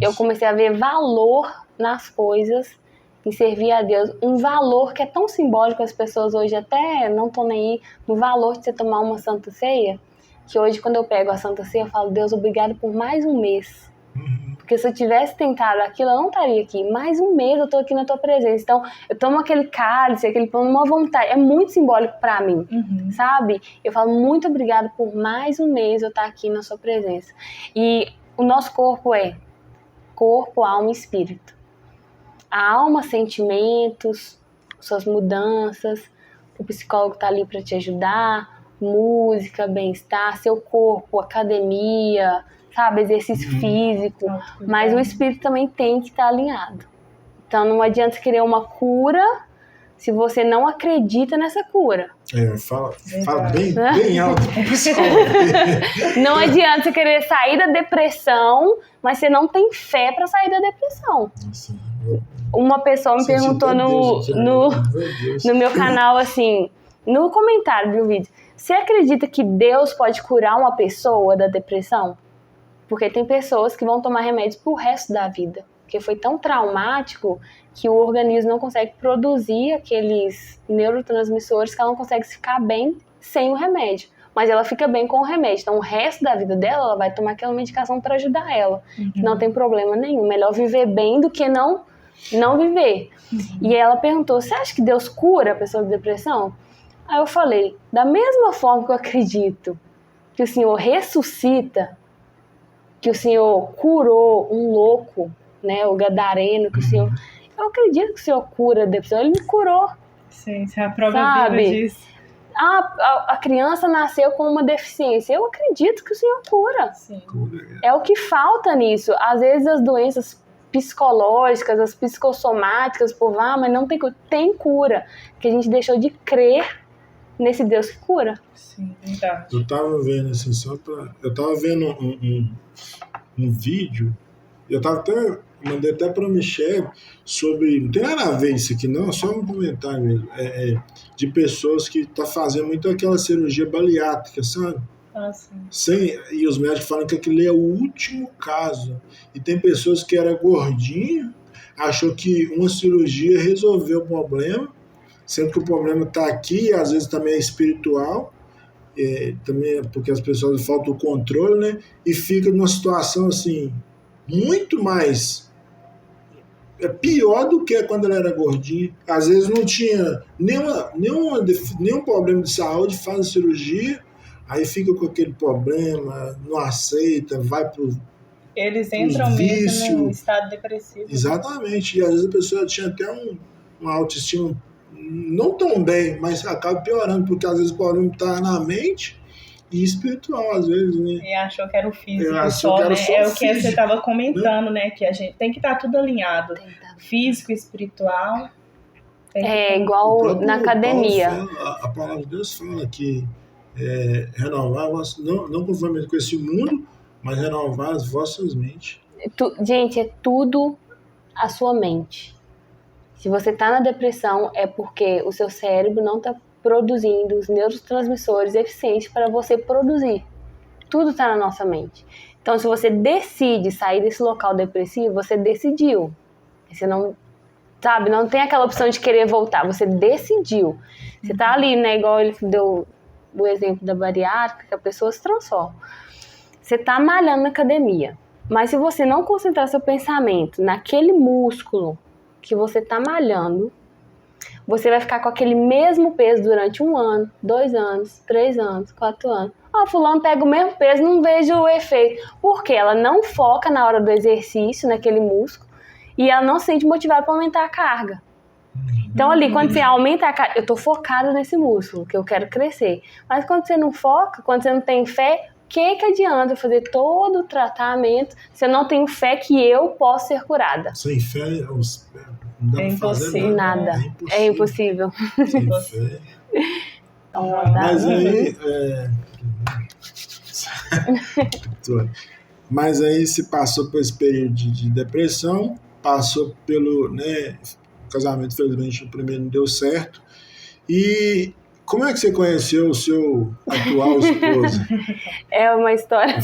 Eu comecei a ver valor nas coisas, em servir a Deus. Um valor que é tão simbólico, as pessoas hoje até não estão nem aí, no valor de você tomar uma Santa Ceia, que hoje quando eu pego a Santa Ceia, eu falo, Deus, obrigado por mais um mês. Porque se eu tivesse tentado aquilo, eu não estaria aqui. Mais um mês eu tô aqui na tua presença. Então, eu tomo aquele cálice, aquele pão, uma vontade. É muito simbólico pra mim, sabe? Eu falo, muito obrigado por mais um mês eu estar aqui na sua presença. E o nosso corpo é corpo, alma e espírito. A alma, sentimentos, suas mudanças. O psicólogo tá ali pra te ajudar. Música, bem-estar. Seu corpo, academia, sabe, exercício físico, mas o espírito também tem que estar alinhado. Então não adianta querer uma cura se você não acredita nessa cura. Fala bem alto pro psicólogo. Não adianta você querer sair da depressão, mas você não tem fé para sair da depressão. Nossa, uma pessoa me perguntou no meu canal, assim, no comentário do vídeo, você acredita que Deus pode curar uma pessoa da depressão? Porque tem pessoas que vão tomar remédios pro resto da vida. Porque foi tão traumático que o organismo não consegue produzir aqueles neurotransmissores que ela não consegue ficar bem sem o remédio. Mas ela fica bem com o remédio. Então, o resto da vida dela, ela vai tomar aquela medicação para ajudar ela. Não tem problema nenhum. Melhor viver bem do que não viver. E ela perguntou, você acha que Deus cura a pessoa de depressão? Aí eu falei, da mesma forma que eu acredito que o Senhor ressuscita, que o Senhor curou um louco, né, o gadareno, que o Senhor... Eu acredito que o Senhor cura a depressão. Ele me curou. Sim, você é a prova viva disso. A criança nasceu com uma deficiência. Eu acredito que o Senhor cura. Sim. É o que falta nisso. Às vezes as doenças psicológicas, as psicossomáticas, o povo, mas não tem cura. Tem cura. Porque a gente deixou de crer nesse Deus que cura. Sim, verdade. Eu tava vendo assim, eu tava vendo um vídeo, mandei até pra Michelle sobre, não tem nada a ver isso aqui não, é só um comentário mesmo, de pessoas que tá fazendo muito aquela cirurgia bariátrica, sabe? E os médicos falam que aquilo é o último caso. E tem pessoas que eram gordinhas, achou que uma cirurgia resolveu o problema, sendo que o problema está aqui, e às vezes também é espiritual, também é porque as pessoas faltam o controle, né? E fica numa situação assim, muito mais pior do que quando ela era gordinha. Às vezes não tinha nenhum problema de saúde, faz a cirurgia, aí fica com aquele problema, não aceita, vai pro eles entram mesmo no estado depressivo. Exatamente, e às vezes a pessoa tinha até uma autoestima não tão bem, mas acaba piorando, porque às vezes o problema está na mente e espiritual, às vezes, né? E achou que era o físico só, né? É o que você estava comentando, né? Que a gente tem que estar tudo alinhado. Físico, espiritual. Igual na academia. A palavra de Deus fala que renovar, não conforme com esse mundo, mas renovar as vossas mentes. Gente, é tudo a sua mente. Se você está na depressão, é porque o seu cérebro não está produzindo os neurotransmissores eficientes para você produzir. Tudo está na nossa mente. Então, se você decide sair desse local depressivo, você decidiu. Você não, sabe, não tem aquela opção de querer voltar. Você decidiu. Você tá ali, né? Igual ele deu o exemplo da bariátrica, que a pessoa se transforma. Você tá malhando na academia. Mas se você não concentrar seu pensamento naquele músculo que você tá malhando, você vai ficar com aquele mesmo peso durante 1 ano, 2 anos, 3 anos, 4 anos. Fulano pega o mesmo peso, não vejo o efeito. Porque ela não foca na hora do exercício, naquele músculo, e ela não se sente motivada para aumentar a carga. Então ali, quando você aumenta a carga, eu tô focada nesse músculo, que eu quero crescer. Mas quando você não foca, quando você não tem fé, o que adianta fazer todo o tratamento se eu não tenho fé que eu posso ser curada? Sem fé, não dá pra fazer nada. É impossível. Sem fé. Mas aí... Mas aí se passou por esse período de depressão, passou pelo, né, o casamento, felizmente o primeiro não deu certo. E como é que você conheceu o seu atual esposo? É uma história.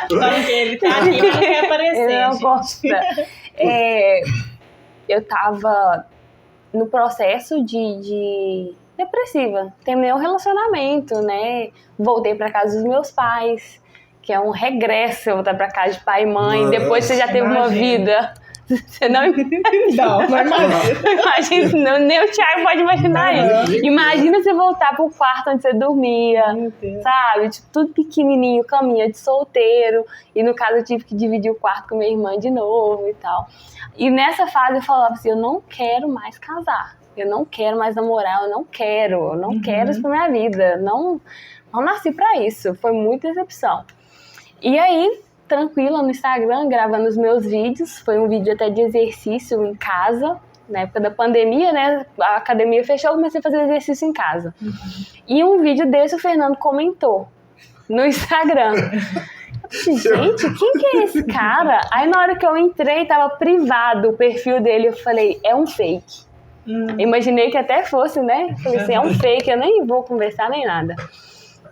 Porque ele tá aqui, mas não quer aparecer. Ele não gosta. Eu tava no processo de depressiva. Terminei um relacionamento, né? Voltei pra casa dos meus pais, que é um regresso, voltar pra casa de pai e mãe. Depois você já teve uma vida. Você não imagina, nem o Thiago pode imaginar isso. Imagina você voltar pro quarto onde você dormia, sabe? Tipo, tudo pequenininho, caminha de solteiro. E no caso eu tive que dividir o quarto com minha irmã de novo e tal. E nessa fase eu falava assim, eu não quero mais casar. Eu não quero mais namorar, eu não quero isso pra minha vida. Não nasci pra isso. Foi muita decepção. E aí, tranquila no Instagram, gravando os meus vídeos. Foi um vídeo até de exercício em casa. Na época da pandemia, né? A academia fechou, eu comecei a fazer exercício em casa. E um vídeo desse o Fernando comentou no Instagram. Gente, quem que é esse cara? Aí na hora que eu entrei, tava privado o perfil dele. Eu falei, é um fake. Imaginei que até fosse, né? Falei assim, é um fake, eu nem vou conversar nem nada.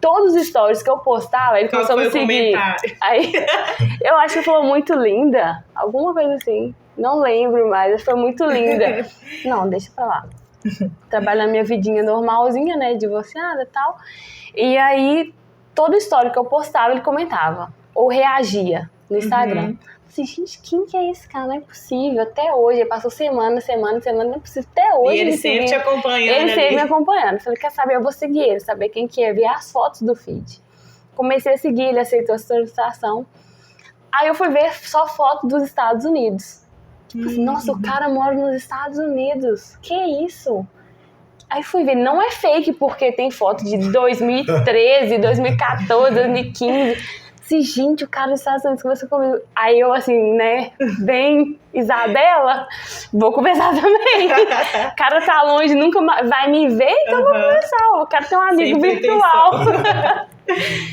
Todos os stories que eu postava, ele começou a me seguir. Aí, eu acho que falou muito linda. Alguma coisa assim. Não lembro mais, foi muito linda. Não, deixa pra lá. Trabalhando minha vidinha normalzinha, né? Divorciada e tal. E aí, toda história que eu postava, ele comentava. Ou reagia no Instagram. Assim, gente, quem que é esse cara? Não é possível. Até hoje, ele passou semana, não é possível. Até hoje. E ele sempre te acompanhando. Ele sempre me acompanhando. Falei, quer saber? Eu vou seguir ele, saber quem que é, ver as fotos do feed. Comecei a seguir, ele aceitou a solicitação. Aí eu fui ver só foto dos Estados Unidos. Tipo assim, nossa, o cara mora nos Estados Unidos. Que isso? Aí fui ver, não é fake, porque tem foto de 2013, 2014, 2015. Assim, gente, o cara dos Estados Unidos conversou comigo. Aí eu, assim, né, bem Isabela, vou conversar também. O cara tá longe, nunca vai me ver, então vou conversar. O cara tem um amigo sempre virtual.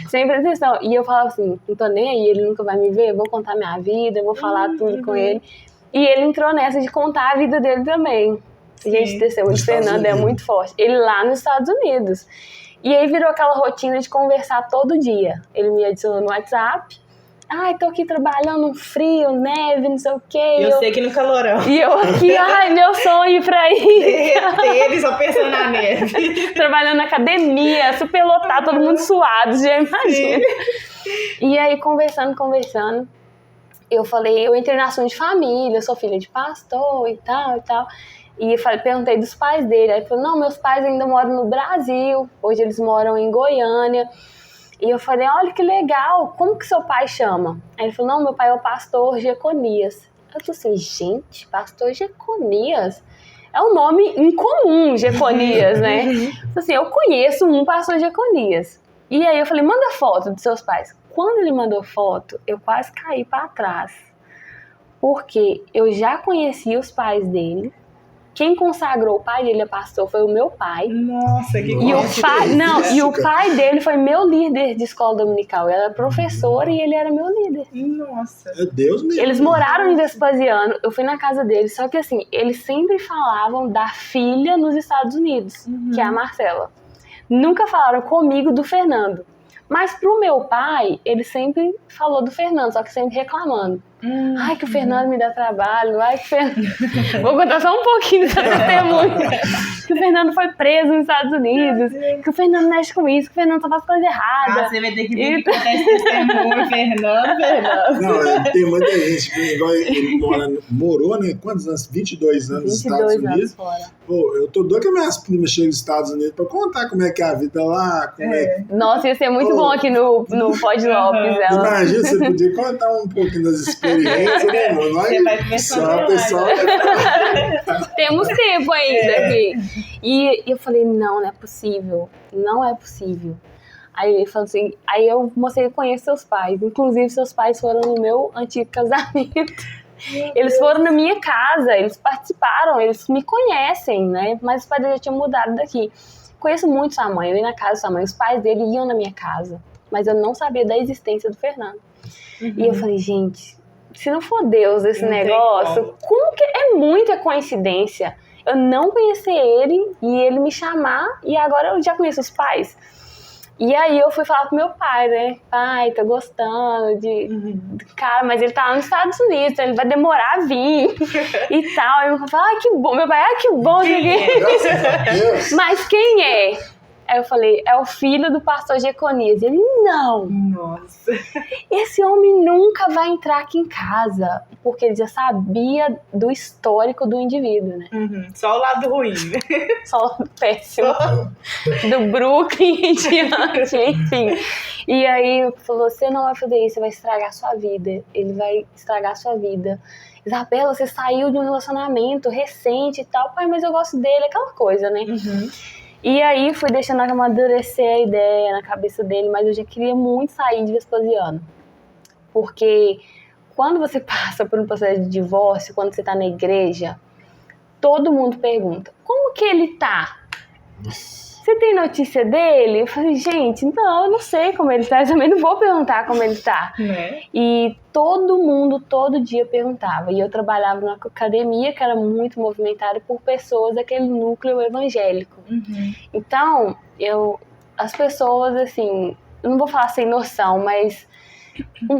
Sempre atenção. E eu falava assim, não tô nem aí, ele nunca vai me ver, eu vou contar minha vida, eu vou falar tudo com ele. E ele entrou nessa de contar a vida dele também. Gente, testemunho de Fernando é muito forte. Ele lá nos Estados Unidos. E aí virou aquela rotina de conversar todo dia. Ele me adicionou no WhatsApp. Ai, tô aqui trabalhando no frio, neve, não sei o quê. Eu sei que no calorão. E eu aqui, ai, meu sonho pra ir. Eles só pensando na neve. Trabalhando na academia, super lotado, todo mundo suado, já imagina. E aí, conversando. Eu falei, eu entrei na assunto de família, eu sou filha de pastor e tal. E perguntei dos pais dele. Aí ele falou, não, meus pais ainda moram no Brasil. Hoje eles moram em Goiânia. E eu falei, olha que legal, como que seu pai chama? Aí ele falou, não, meu pai é o pastor Jeconias. Eu falei assim, gente, pastor Jeconias? É um nome incomum, Jeconias, né? Eu falei assim, eu conheço um pastor Jeconias. E aí eu falei, manda foto dos seus pais. Quando ele mandou foto, eu quase caí para trás. Porque eu já conhecia os pais dele. quem consagrou o pai dele a pastor foi o meu pai. Nossa, que E o pai dele foi meu líder de escola dominical. Eu era professora e ele era meu líder. Nossa. É Deus mesmo. Eles moraram em Vespasiano, eu fui na casa deles, só que assim, eles sempre falavam da filha nos Estados Unidos, que é a Marcela. Nunca falaram comigo do Fernando. Mas pro meu pai, ele sempre falou do Fernando, só que sempre reclamando. Ai, que o Fernando me dá trabalho. Ai, que Fernando... Vou contar só um pouquinho dessa testemunha. Que o Fernando foi preso nos Estados Unidos. Que o Fernando mexe com isso. Que o Fernando só faz coisa errada. Você vai ter que vir contar esse testemunho, Fernando. Não, tem muita gente, igual ele morou, né? Quantos anos? 22 anos nos Estados Unidos. Fora. Pô, eu tô doido que minhas primas chegam nos Estados Unidos pra contar como é que é a vida lá. Nossa, ia ser muito bom aqui no Pod Lopes. Imagina, você podia contar um pouquinho das experiências, né, mano? Você vai começar pessoal. Temos tempo ainda aqui. E eu falei, não é possível. Não é possível. Aí ele falou assim, aí eu mostrei, conheço seus pais. Inclusive, seus pais foram no meu antigo casamento. Eles foram na minha casa, eles participaram, eles me conhecem, né? Mas os pais dele já tinham mudado daqui. Conheço muito sua mãe, eu ia na casa da sua mãe, os pais dele iam na minha casa. Mas eu não sabia da existência do Fernando. E eu falei, gente, se não for Deus esse negócio, como que é muita coincidência eu não conhecer ele e ele me chamar e agora eu já conheço os pais. E aí eu fui falar pro meu pai, né? Pai, tô gostando de... Cara, mas ele tá lá nos Estados Unidos, ele vai demorar a vir e tal. Aí eu falei, que bom. Meu pai, que bom. Mas quem é? Aí eu falei, é o filho do pastor Jeconias. Ele, não. Nossa. Esse homem nunca vai entrar aqui em casa, porque ele já sabia do histórico do indivíduo, né? Só o lado ruim, né? Só o lado péssimo. Do Brooklyn em diante, enfim. E aí falou, você não vai fazer isso, você vai estragar a sua vida. Ele vai estragar a sua vida. Isabela, você saiu de um relacionamento recente e tal. Pai, mas eu gosto dele, aquela coisa, né? E aí fui deixando amadurecer a ideia na cabeça dele, mas eu já queria muito sair de Vespasiano. Porque quando você passa por um processo de divórcio, quando você tá na igreja, todo mundo pergunta, como que ele tá? Você tem notícia dele? Eu falei, gente, não, eu não sei como ele tá, eu também não vou perguntar como ele tá. E todo mundo, todo dia perguntava. E eu trabalhava numa academia que era muito movimentada por pessoas daquele núcleo evangélico. Então, as pessoas, assim, eu não vou falar sem noção, mas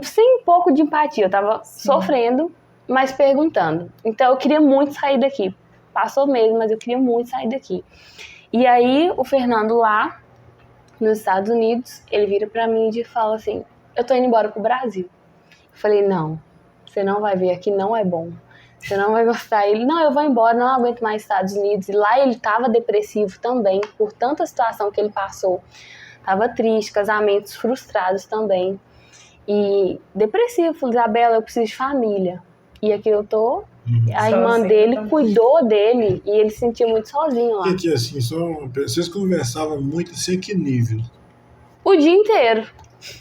sem um pouco de empatia. Eu tava sofrendo, mas perguntando. Então, eu queria muito sair daqui. Passou mesmo, mas eu queria muito sair daqui. E aí, o Fernando lá, nos Estados Unidos, ele vira pra mim e fala assim, eu tô indo embora pro Brasil. Eu falei, não, você não vai vir aqui, não é bom. Você não vai gostar. Ele, não, eu vou embora, não aguento mais Estados Unidos. E lá ele tava depressivo também, por tanta situação que ele passou. Tava triste, casamentos frustrados também. E depressivo, falei, Isabela, eu preciso de família. E aqui eu tô... A irmã dele cuidou dele e ele se sentia muito sozinho lá. E que assim, vocês conversavam muito assim, que nível? O dia inteiro.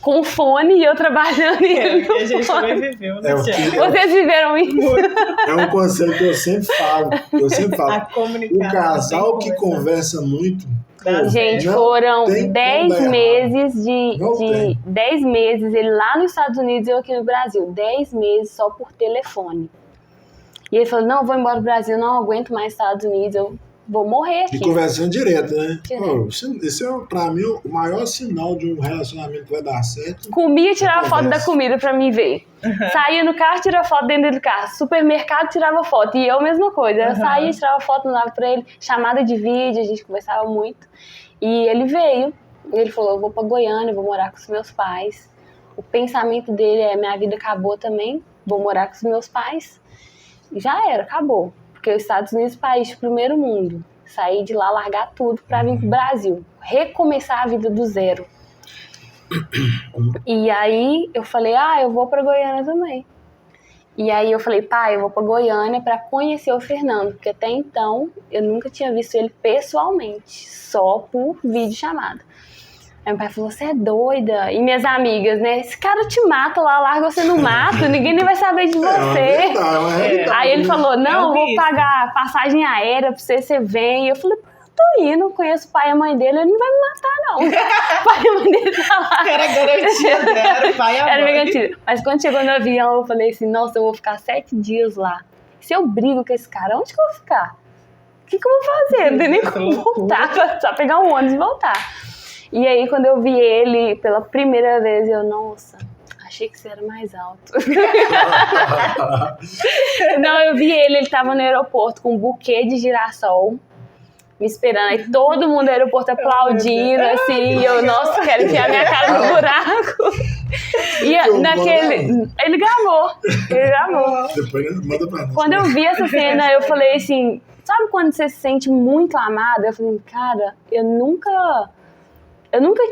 Com o fone e eu trabalhando. Que a gente também viveu, né? Vocês viveram isso? É um conselho que eu sempre falo. A comunicação. O casal que conversa muito. Gente, foram 10 meses de 10 meses, ele lá nos Estados Unidos e eu aqui no Brasil. 10 meses só por telefone. E ele falou, não, eu vou embora do Brasil, não aguento mais Estados Unidos, eu vou morrer aqui. E conversando direto, né? Esse é, pra mim, o maior sinal de um relacionamento que vai dar certo. Comia e tirava foto da comida pra mim ver. Saía no carro, tirava foto dentro do carro. Supermercado, tirava foto. E eu, mesma coisa. Eu saía, tirava foto, mandava pra ele. Chamada de vídeo, a gente conversava muito. E ele veio. E ele falou, eu vou pra Goiânia, vou morar com os meus pais. O pensamento dele é, minha vida acabou também, vou morar com os meus pais. Já era, acabou. Porque os Estados Unidos é um país de primeiro mundo. Sair de lá, largar tudo pra vir pro Brasil. Recomeçar a vida do zero. E aí eu falei, eu vou pra Goiânia também. E aí eu falei, pai, eu vou pra Goiânia pra conhecer o Fernando. Porque até então eu nunca tinha visto ele pessoalmente. Só por videochamada. Aí meu pai falou, você é doida? E minhas amigas, né? Esse cara te mata lá, larga você no mato, ninguém nem vai saber de você. Aí ele falou, não, vou pagar passagem aérea pra você vem. E eu falei, eu tô indo, conheço o pai e a mãe dele, ele não vai me matar, não. O pai e a mãe dele tá lá. Era garantido, era o pai e a mãe. Era garantido. Mas quando chegou no avião, eu falei assim, nossa, eu vou ficar 7 dias lá. Se eu brigo com esse cara, onde que eu vou ficar? O que eu vou fazer? Não tem nem como voltar, só pegar um ônibus e voltar. E aí, quando eu vi ele pela primeira vez, eu, nossa, achei que você era mais alto. Não, eu vi ele tava no aeroporto com um buquê de girassol, me esperando. Aí todo mundo no aeroporto aplaudindo, assim, e eu, nossa, quero enfiar minha cara no buraco. E naquele... Ele gravou. Depois manda pra nós. Quando eu vi essa cena, eu falei assim, sabe quando você se sente muito amada? Eu falei, cara, eu nunca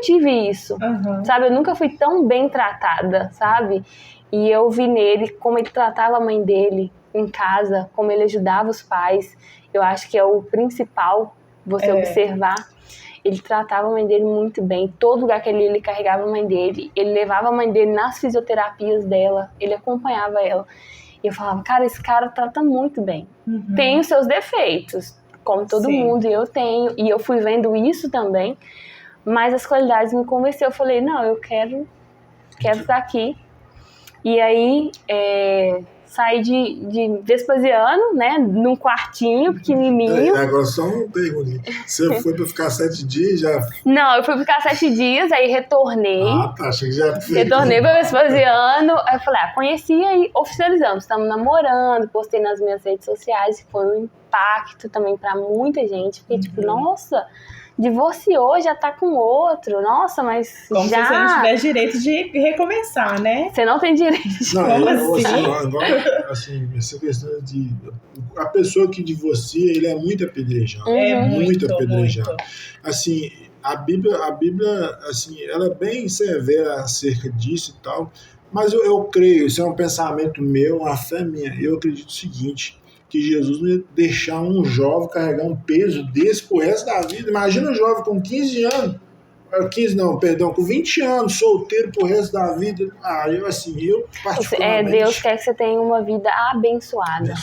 tive isso, sabe? Eu nunca fui tão bem tratada, sabe? E eu vi nele como ele tratava a mãe dele em casa, como ele ajudava os pais. Eu acho que é o principal você observar. Ele tratava a mãe dele muito bem. Todo lugar que ele carregava a mãe dele. Ele levava a mãe dele nas fisioterapias dela. Ele acompanhava ela. E eu falava, cara, esse cara trata muito bem. Tem os seus defeitos, como todo mundo, e eu tenho. E eu fui vendo isso também. Mas as qualidades me convenceu. Eu falei, não, eu quero estar aqui. E aí, saí de Vespasiano, né, num quartinho pequenininho. Agora só uma pergunta. Você foi pra ficar 7 dias já? Não, eu fui ficar 7 dias, aí retornei. Ah, tá, achei que já... Retornei pra Vespasiano. Aí eu falei, conheci e oficializamos. Estamos namorando, postei nas minhas redes sociais, que foi um impacto também pra muita gente. Porque, tipo, nossa... divorciou, já tá com outro. Nossa, mas como já... se você não tivesse direito de recomeçar, né? Você não tem direito. Não, assim, essa questão de... A pessoa que divorcia, ele é muito apedrejado. Muito apedrejado. Muito. Assim, a Bíblia, assim, ela é bem severa acerca disso e tal, mas eu creio, isso é um pensamento meu, uma fé minha, eu acredito o seguinte... que Jesus não ia deixar um jovem carregar um peso desse pro resto da vida. Imagina um jovem com 15 anos, com 20 anos, solteiro pro resto da vida. Eu particularmente... Deus quer que você tenha uma vida abençoada.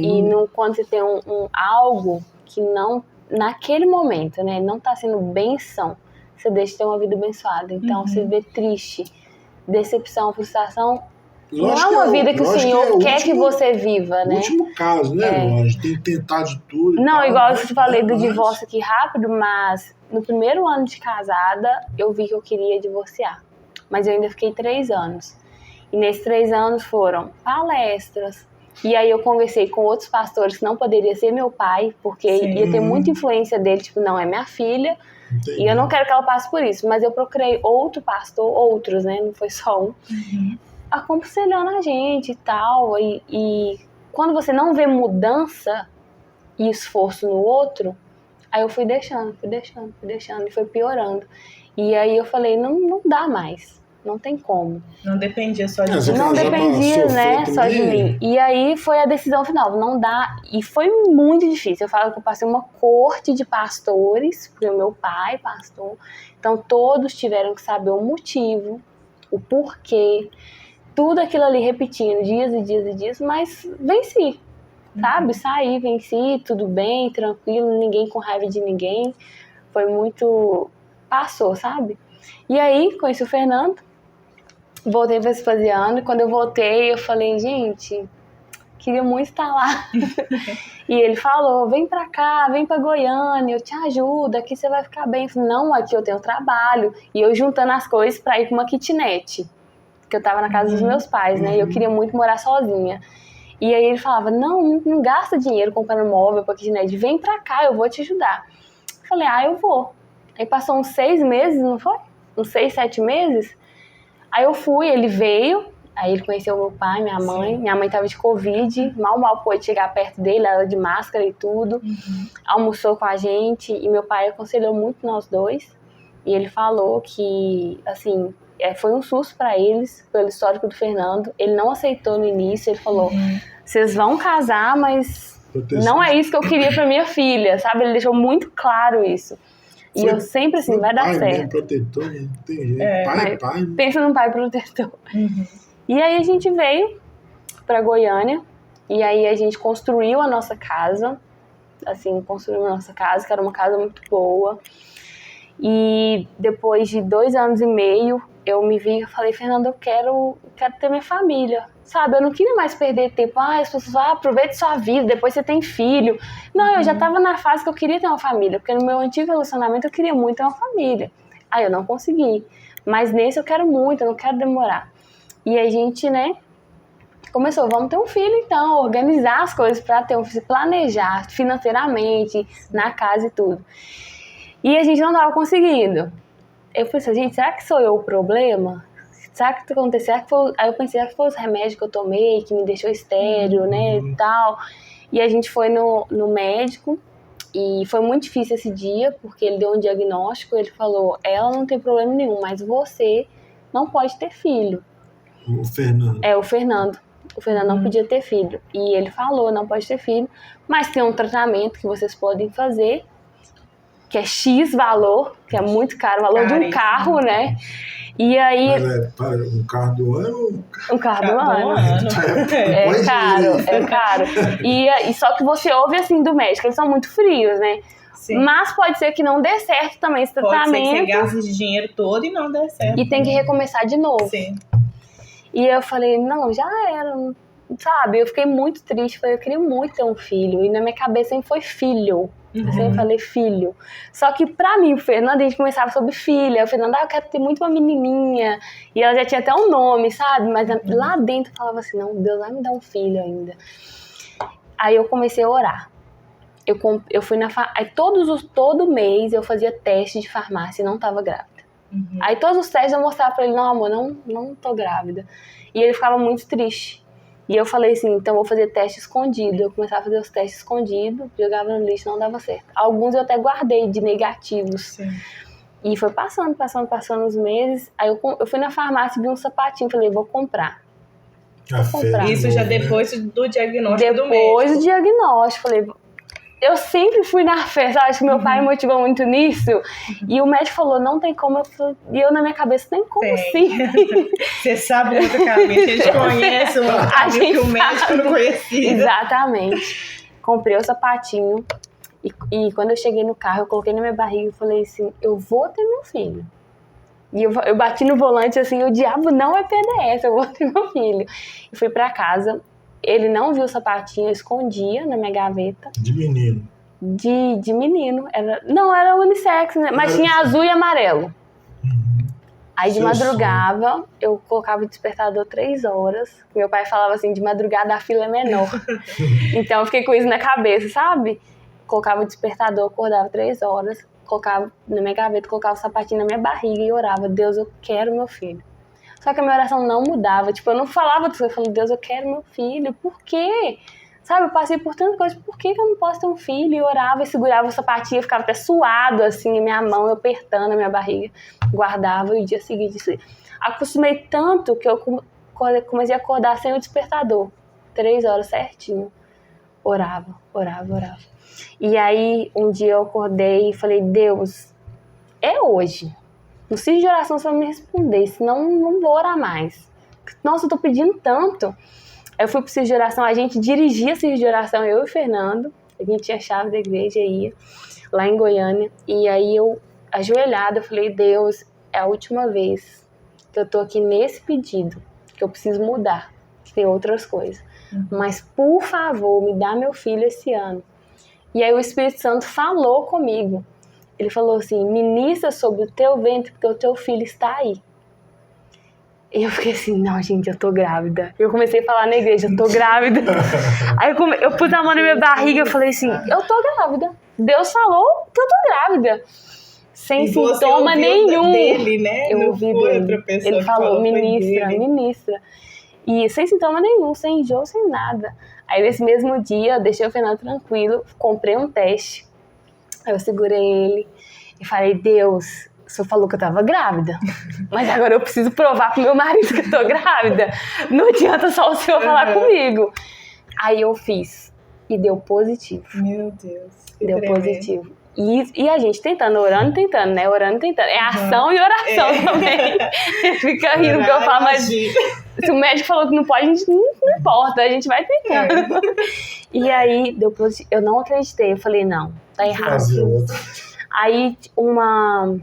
E quando você tem algo que não, naquele momento, né, não tá sendo benção, você deixa de ter uma vida abençoada. Então, você vê triste, decepção, frustração... Não é uma vida que o Senhor quer que você viva, né? O último caso, né, lógico? Tem que tentar de tudo. Não, igual eu te falei do divórcio aqui rápido, mas no primeiro ano de casada, eu vi que eu queria divorciar. Mas eu ainda fiquei 3 anos. E nesses 3 anos foram palestras. E aí eu conversei com outros pastores que não poderia ser meu pai, porque ia ter muita influência dele, tipo, não, é minha filha. Entendi. E eu não quero que ela passe por isso. Mas eu procurei outros, né? Não foi só um. Aconselhando a gente e tal, e quando você não vê mudança e esforço no outro, aí eu fui deixando, e foi piorando. E aí eu falei, não dá mais, não tem como. Não dependia só de mim. Não dependia, né, só de mim. E aí foi a decisão final, não dá, e foi muito difícil. Eu falo que eu passei uma corte de pastores, porque o meu pai pastor, então todos tiveram que saber o motivo, o porquê, tudo aquilo ali repetindo, dias e dias e dias, mas venci, sabe? Saí, venci, tudo bem, tranquilo, ninguém com raiva de ninguém. Foi muito... Passou, sabe? E aí, conheci o Fernando, voltei para Vespasiano, e quando eu voltei, eu falei, gente, queria muito estar lá. E ele falou, vem pra cá, vem pra Goiânia, eu te ajudo, aqui você vai ficar bem. Eu falei, não, aqui eu tenho trabalho. E eu juntando as coisas pra ir pra uma kitnet, que eu tava na casa dos meus pais, né? E eu queria muito morar sozinha. E aí ele falava, não gasta dinheiro comprando móvel pra kitnet, vem pra cá, eu vou te ajudar. Eu falei, eu vou. Aí passou uns 6 meses, não foi? Uns 6, 7 meses. Aí eu fui, ele veio, aí ele conheceu meu pai, minha mãe. Minha mãe tava de Covid, mal pôde chegar perto dele, ela de máscara e tudo. Almoçou com a gente e meu pai aconselhou muito nós dois. E ele falou que, assim... foi um susto para eles, pelo histórico do Fernando. Ele não aceitou no início, ele falou, vocês vão casar, mas não é isso que eu queria para minha filha, sabe? Ele deixou muito claro isso. E eu sempre assim, vai dar certo. Pai, protetor, né? Não tem jeito. Pai. Pensa num pai protetor. E aí a gente veio pra Goiânia, e aí a gente construiu a nossa casa, que era uma casa muito boa. E depois de 2 anos e meio, eu me vi e falei, Fernanda, eu quero ter minha família, sabe? Eu não queria mais perder tempo. As pessoas falam, aproveite sua vida, depois você tem filho. Não, eu já estava na fase que eu queria ter uma família, porque no meu antigo relacionamento eu queria muito ter uma família. Aí eu não consegui. Mas nesse eu quero muito, eu não quero demorar. E a gente, né, começou, vamos ter um filho então, organizar as coisas para ter um filho, planejar financeiramente, na casa e tudo. E a gente não estava conseguindo. Eu pensei, gente, será que sou eu o problema? Será que aconteceu? Aí eu pensei, será que foi os remédios que eu tomei, que me deixou estéril, né, e tal. E a gente foi no médico, e foi muito difícil esse dia, porque ele deu um diagnóstico, ele falou, ela não tem problema nenhum, mas você não pode ter filho. O Fernando. O Fernando. O Fernando não podia ter filho. E ele falou, não pode ter filho, mas tem um tratamento que vocês podem fazer, que é X valor, que é muito caro, o valor de um carro, né? E aí... Mas um carro do ano? Um carro do ano. É caro. E só que você ouve assim do médico, eles são muito frios, né? Sim. Mas pode ser que não dê certo também esse tratamento. Pode ser que você gaste de dinheiro todo e não dê certo. E tem que recomeçar de novo. Sim. E eu falei, não, já era, sabe? Eu fiquei muito triste, eu queria muito ter um filho. E na minha cabeça sempre foi filho. Eu sempre falei filho. Só que pra mim, o Fernando, a gente começava sobre filha. O Fernando, eu quero ter muito uma menininha. E ela já tinha até um nome, sabe? Mas lá dentro eu falava assim, não, Deus vai me dar um filho ainda. Aí eu comecei a orar. Eu fui na farmácia. Todo mês eu fazia teste de farmácia e não tava grávida. Aí todos os testes eu mostrava pra ele, não, amor, não tô grávida. E ele ficava muito triste. E eu falei assim, então eu vou fazer teste escondido. Eu começava a fazer os testes escondidos, jogava no lixo, não dava certo. Alguns eu até guardei de negativos. Sim. E foi passando os meses. Aí eu fui na farmácia e vi um sapatinho, falei, vou comprar. Isso já depois do diagnóstico do médico. Depois do diagnóstico, falei... Eu sempre fui na fé, sabe? Acho que meu pai me motivou muito nisso. E o médico falou, não tem como. E eu na minha cabeça, tem como assim? Você sabe muito caminho, a gente conhece um caminho que o médico não conhecia. Exatamente. Comprei o sapatinho. E quando eu cheguei no carro, eu coloquei na minha barriga e falei assim, eu vou ter meu filho. E eu bati no volante assim, o diabo não vai perder essa, eu vou ter meu filho. E fui pra casa. Ele não viu o sapatinho, eu escondia na minha gaveta. De menino? De menino. Era unissex, né? Mas tinha azul e amarelo. Aí de madrugada, eu colocava o despertador 3 horas. Meu pai falava assim, de madrugada a fila é menor. Então eu fiquei com isso na cabeça, sabe? Colocava o despertador, acordava 3 horas, colocava na minha gaveta, colocava o sapatinho na minha barriga e orava, Deus, eu quero meu filho. Só que a minha oração não mudava. Tipo, eu não falava disso. Eu falei, Deus, eu quero meu filho. Por quê? Sabe, eu passei por tanta coisa. Por que eu não posso ter um filho? E orava e segurava o sapatinho. Eu ficava até suado, assim, em minha mão, eu apertando a minha barriga. Guardava e o dia seguinte. Acostumei tanto que eu comecei a acordar sem o despertador. 3 horas certinho. Orava. E aí, um dia eu acordei e falei, Deus, é hoje. No círculo de oração você vai me responder, senão não vou orar mais. Nossa, eu tô pedindo tanto. Eu fui pro círculo de oração, a gente dirigia o círculo de oração, eu e o Fernando. A gente tinha a chave da igreja e ia lá em Goiânia. E aí eu, ajoelhada, eu falei, Deus, é a última vez que eu tô aqui nesse pedido, que eu preciso mudar, que tem outras coisas. Mas, por favor, me dá meu filho esse ano. E aí o Espírito Santo falou comigo. Ele falou assim, ministra sobre o teu ventre, porque o teu filho está aí. E eu fiquei assim, não, gente, eu tô grávida. Eu comecei a falar na igreja, eu tô grávida. Aí eu pus a mão na minha barriga e falei assim, eu tô grávida. Deus falou que eu tô grávida. Sem sintoma nenhum. Dele, né? Eu ouvi dele. Ele falou, ministra. E sem sintoma nenhum, sem enjoo, sem nada. Aí nesse mesmo dia, eu deixei o Fernando tranquilo, comprei um teste. Aí eu segurei ele e falei, Deus, o senhor falou que eu tava grávida, mas agora eu preciso provar pro meu marido que eu tô grávida. Não adianta só o senhor falar comigo. Aí eu fiz e deu positivo. Meu Deus. Deu positivo. E a gente tentando, orando, né? Orando, tentando. É ação e oração também. Fica rindo que eu falo, mas se o médico falou que não pode, a gente não importa, a gente vai tentando. E aí, depois, eu não acreditei. Eu falei, não, tá errado. Aí, uma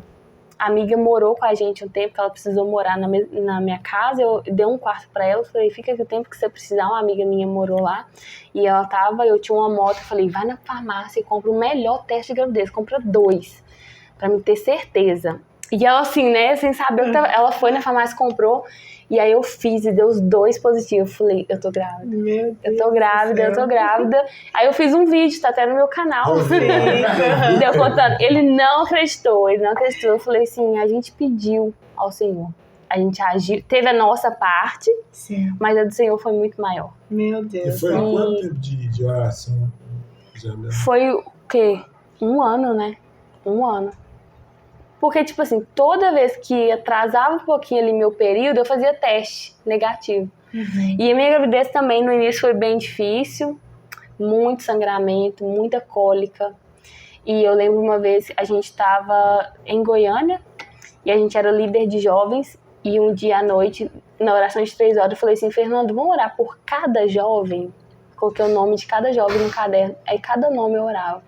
amiga morou com a gente um tempo, que ela precisou morar na minha casa. Eu dei um quarto pra ela, falei, fica aqui o tempo que você precisar. Uma amiga minha morou lá. E ela eu tinha uma moto, eu falei, vai na farmácia e compra o melhor teste de gravidez, compra 2, pra me ter certeza. E ela assim, né, sem saber o que ela foi na farmácia, comprou, e aí eu fiz e deu os 2 positivos. Eu falei, eu tô grávida. Meu Deus, eu tô grávida. Aí eu fiz um vídeo, tá até no meu canal. Deu contando. Ele não acreditou. Eu falei assim, a gente pediu ao Senhor. A gente agiu, teve a nossa parte, sim, mas a do Senhor foi muito maior. Meu Deus. E foi quanto tempo de oração? Foi o quê? 1 ano, né? 1 ano. Porque, tipo assim, toda vez que atrasava um pouquinho ali meu período, eu fazia teste negativo. E a minha gravidez também, no início, foi bem difícil. Muito sangramento, muita cólica. E eu lembro uma vez, a gente estava em Goiânia, e a gente era líder de jovens. E um dia à noite, na oração de 3 horas, eu falei assim, Fernando, vamos orar por cada jovem? Coloquei o nome de cada jovem no caderno. Aí cada nome eu orava.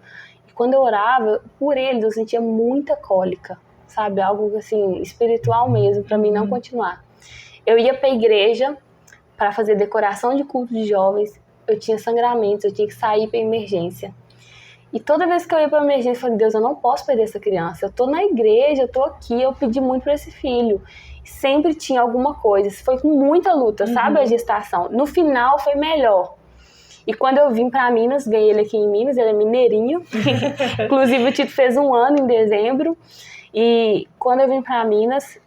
E quando eu orava, por eles, eu sentia muita cólica, sabe? Algo assim, espiritual mesmo, pra mim não continuar. Eu ia pra igreja pra fazer decoração de culto de jovens. Eu tinha sangramentos, eu tinha que sair pra emergência. E toda vez que eu ia pra emergência, eu falei, Deus, eu não posso perder essa criança. Eu tô na igreja, eu tô aqui, eu pedi muito pra esse filho. Sempre tinha alguma coisa. Foi com muita luta, sabe, a gestação. No final foi melhor. E quando eu vim pra Minas, ganhei ele aqui em Minas, ele é mineirinho. Inclusive o Tito fez 1 ano em dezembro. E quando eu vim pra Minas,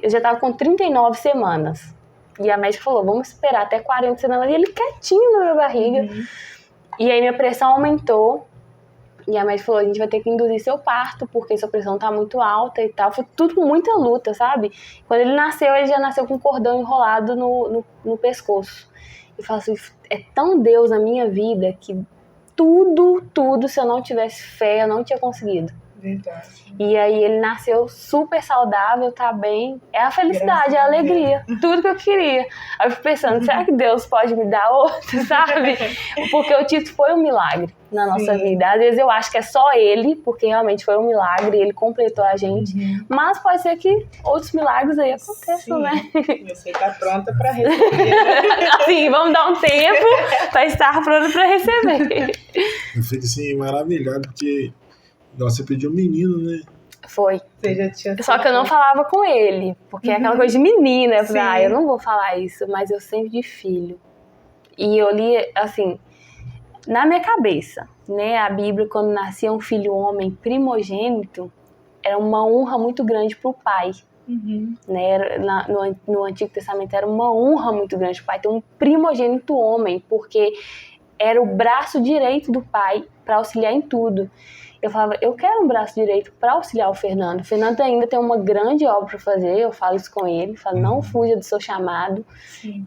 eu já tava com 39 semanas. E a médica falou, vamos esperar até 40 semanas. E ele quietinho na minha barriga. E aí minha pressão aumentou. E a médica falou, a gente vai ter que induzir seu parto, porque sua pressão tá muito alta e tal. Foi tudo com muita luta, sabe? Quando ele já nasceu com um cordão enrolado no pescoço. E falou assim, é tão Deus na minha vida que tudo, se eu não tivesse fé, eu não tinha conseguido. Verdade. E aí ele nasceu super saudável, tá bem. É a felicidade, é a alegria, tudo que eu queria. Aí eu fico pensando, será que Deus pode me dar outro, sabe? Porque o Tito foi um milagre na nossa vida. Às vezes eu acho que é só ele, porque realmente foi um milagre, ele completou a gente. Mas pode ser que outros milagres aí aconteçam, né? Você tá pronta pra receber. Assim, vamos dar um tempo pra estar pronta pra receber. Eu fico assim, maravilhado, porque você pediu um menino, né? Foi. Você já tinha... Só que eu não falava com ele, porque é aquela coisa de menina. Eu falei, eu não vou falar isso, mas eu sempre de filho. E eu li, assim, na minha cabeça, né? A Bíblia, quando nascia um filho homem primogênito, era uma honra muito grande pro pai. Né? No Antigo Testamento era uma honra muito grande pro pai ter um primogênito homem, porque era o braço direito do pai para auxiliar em tudo. Eu falava, eu quero um braço direito para auxiliar o Fernando. O Fernando ainda tem uma grande obra para fazer, eu falo isso com ele, falo, não fuja do seu chamado.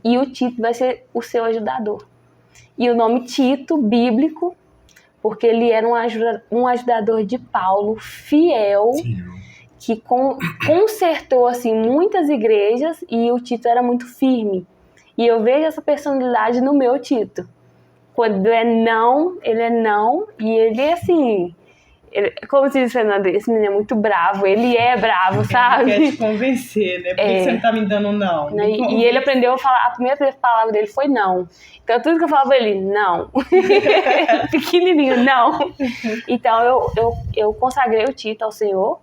E o Tito vai ser o seu ajudador. E o nome Tito, bíblico, porque ele era um ajudador de Paulo, fiel, que consertou assim, muitas igrejas, e o Tito era muito firme. E eu vejo essa personalidade no meu Tito. Quando é não, ele é não, e ele é assim... como se diz, Fernando, esse menino é muito bravo, ele é bravo, sabe? Ele quer te convencer, né? Por que você não tá me dando não? E ele aprendeu a falar, a primeira palavra dele foi não. Então tudo que eu falava pra ele, não. Pequenininho, não. Então eu consagrei o Tito ao Senhor,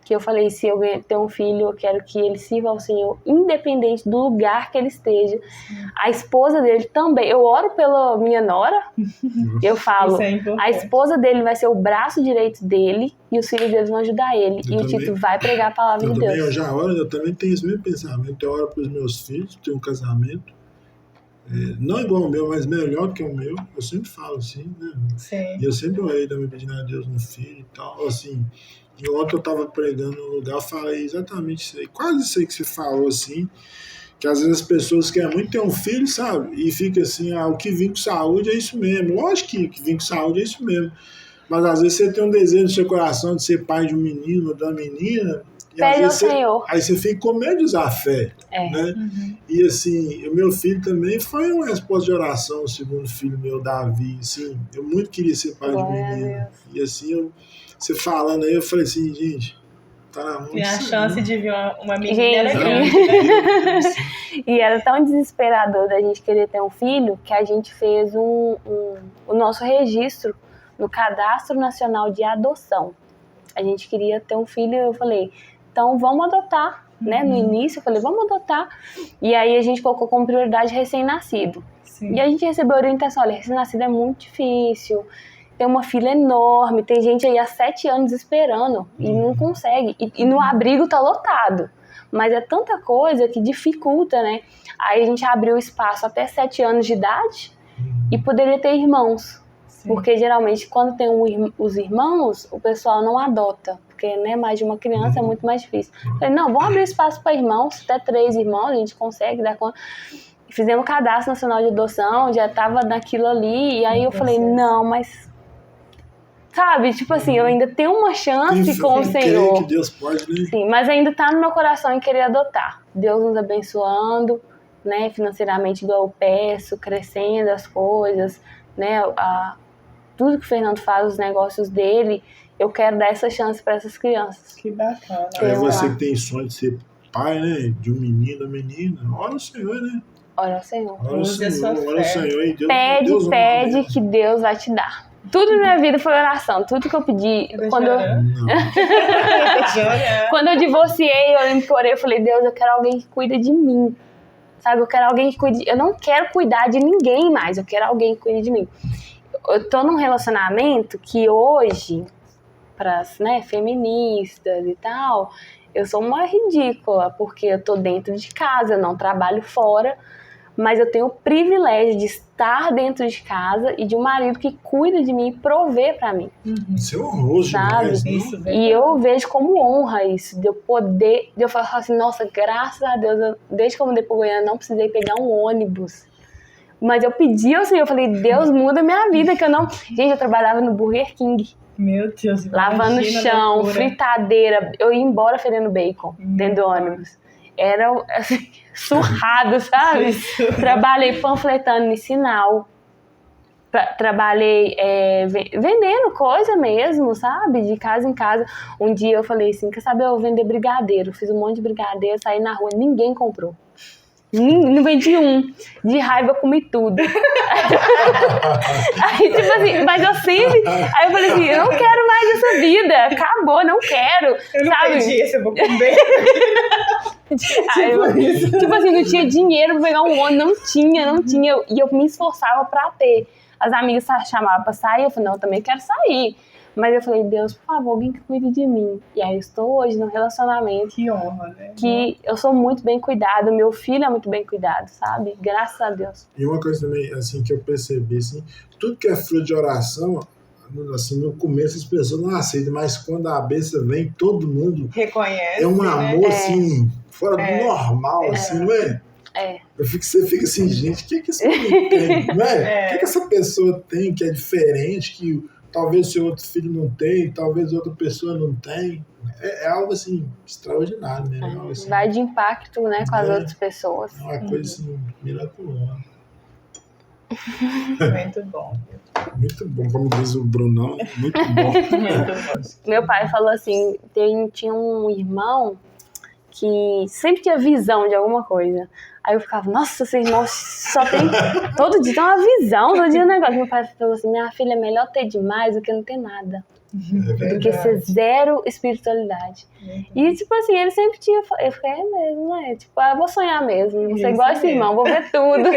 que eu falei, se eu ter um filho, eu quero que ele sirva ao Senhor, independente do lugar que ele esteja. A esposa dele também, eu oro pela minha nora, eu falo, a esposa dele vai ser o braço direito dele, e os filhos deles vão ajudar ele, e o Tito vai pregar a palavra de Deus. Eu já oro, eu também tenho esse mesmo pensamento, eu oro para os meus filhos, tenho um casamento, não igual o meu, mas melhor do que o meu, eu sempre falo assim, né? E eu sempre orei também pedindo a Deus no filho e tal, assim... E ontem eu estava pregando no lugar, eu falei exatamente isso aí, quase isso aí que você falou, assim, que às vezes as pessoas querem muito ter um filho, sabe? E fica assim, o que vem com saúde é isso mesmo. Lógico que vem com saúde é isso mesmo. Mas às vezes você tem um desejo no seu coração de ser pai de um menino ou de uma menina. E às Pede ao vezes Senhor. aí você fica com medo de usar a fé. Né? E assim, o meu filho também foi uma resposta de oração, o segundo filho meu, Davi. Assim, eu muito queria ser pai de menino. E assim, você falando aí, eu falei assim, gente, tá na mão. E a chance de vir uma menina Gente, era grande. E era tão desesperador da gente querer ter um filho que a gente fez o nosso registro no Cadastro Nacional de Adoção. A gente queria ter um filho, eu falei, então vamos adotar, né? No início eu falei, vamos adotar. E aí a gente colocou como prioridade recém-nascido. E a gente recebeu a orientação, olha, recém-nascido é muito difícil, tem uma fila enorme, tem gente aí há 7 anos esperando e não consegue. E no abrigo tá lotado. Mas é tanta coisa que dificulta, né? Aí a gente abriu espaço até 7 anos de idade e poderia ter irmãos. Sim. Porque geralmente quando tem os irmãos, o pessoal não adota. Porque né, mais de uma criança é muito mais difícil. Falei, não, vamos abrir espaço para irmãos, até 3 irmãos, a gente consegue dar conta. Fizemos cadastro nacional de adoção, já tava naquilo ali. E aí eu falei, não, mas... Sabe, tipo assim, eu ainda tenho uma chance com o Senhor. Que Deus pode, né? Sim, mas ainda tá no meu coração em querer adotar. Deus nos abençoando, né, financeiramente igual eu peço, crescendo as coisas, né, tudo que o Fernando faz, os negócios dele, eu quero dar essa chance para essas crianças. Que bacana. Aí você que tem sonho de ser pai, né, de um menino ou menina, ora o Senhor, né? Ora o Senhor. Ora o Senhor e Deus. Pede que Deus vai te dar. Tudo na minha vida foi oração. Tudo que eu pedi. Quando eu divorciei, eu lembro que eu orei, eu falei, Deus, eu quero alguém que cuida de mim. Sabe, eu quero alguém que cuide. Eu não quero cuidar de ninguém mais. Eu quero alguém que cuide de mim. Eu tô num relacionamento que hoje, pras, né, feministas e tal, eu sou uma ridícula, porque eu tô dentro de casa, eu não trabalho fora. Mas eu tenho o privilégio de estar dentro de casa e de um marido que cuida de mim e provê pra mim. Isso é honroso, sabe? Demais, isso, e eu vejo como honra isso, de eu poder, de eu falar assim, nossa, graças a Deus, desde que eu mudei pro Goiânia, não precisei pegar um ônibus. Mas eu pedi ao Senhor, eu falei, Deus, muda minha vida, que eu não... Gente, eu trabalhava no Burger King. Meu Deus, lavando o chão, loucura. Fritadeira, eu ia embora fedendo bacon dentro do ônibus. Era assim, surrado, sabe? Trabalhei panfletando em sinal. Trabalhei vendendo coisa mesmo, sabe? De casa em casa. Um dia eu falei assim, quer saber, eu vou vender brigadeiro. Fiz um monte de brigadeiro, saí na rua, ninguém comprou. Não vendi um. De raiva eu comi tudo. Aí, tipo assim, mas eu sempre... Aí eu falei assim, eu não quero mais essa vida. Acabou, não quero. Eu não vendi esse, eu vou comer. Tipo assim, não tinha dinheiro pra pegar um ônibus. Não tinha. E eu me esforçava pra ter. As amigas chamavam pra sair. Eu falei, não, eu também quero sair. Mas eu falei, Deus, por favor, alguém que cuide de mim. E aí eu estou hoje num relacionamento. Que honra, né? Que eu sou muito bem cuidado, meu filho é muito bem cuidado, sabe? Graças a Deus. E uma coisa também, assim, que eu percebi, assim, tudo que é fruto de oração, assim, no começo as pessoas não aceitam, mas quando a bênção vem, todo mundo reconhece. É um amor, assim, fora do normal, assim, não é? Você fica assim, gente, o que esse menino tem, não é? O que essa pessoa tem que é diferente, que talvez o seu outro filho não tem, talvez outra pessoa não tem. É algo, assim, extraordinário mesmo. Algo, assim, vai de impacto, né, com as outras pessoas. É uma coisa, assim, miraculosa. Muito bom. Muito bom, como diz o Brunão, muito bom. Meu pai falou assim, tinha um irmão que sempre tinha visão de alguma coisa. Aí eu ficava, nossa, esse irmão só tem... Todo dia tem uma visão, todo dia um negócio. Meu pai falou assim, minha filha, é melhor ter demais do que não ter nada. Do que ser zero espiritualidade. E, tipo assim, ele sempre tinha... Eu falei, é mesmo, né? Tipo, eu vou sonhar mesmo. Vou ser igual esse irmão, vou ver tudo.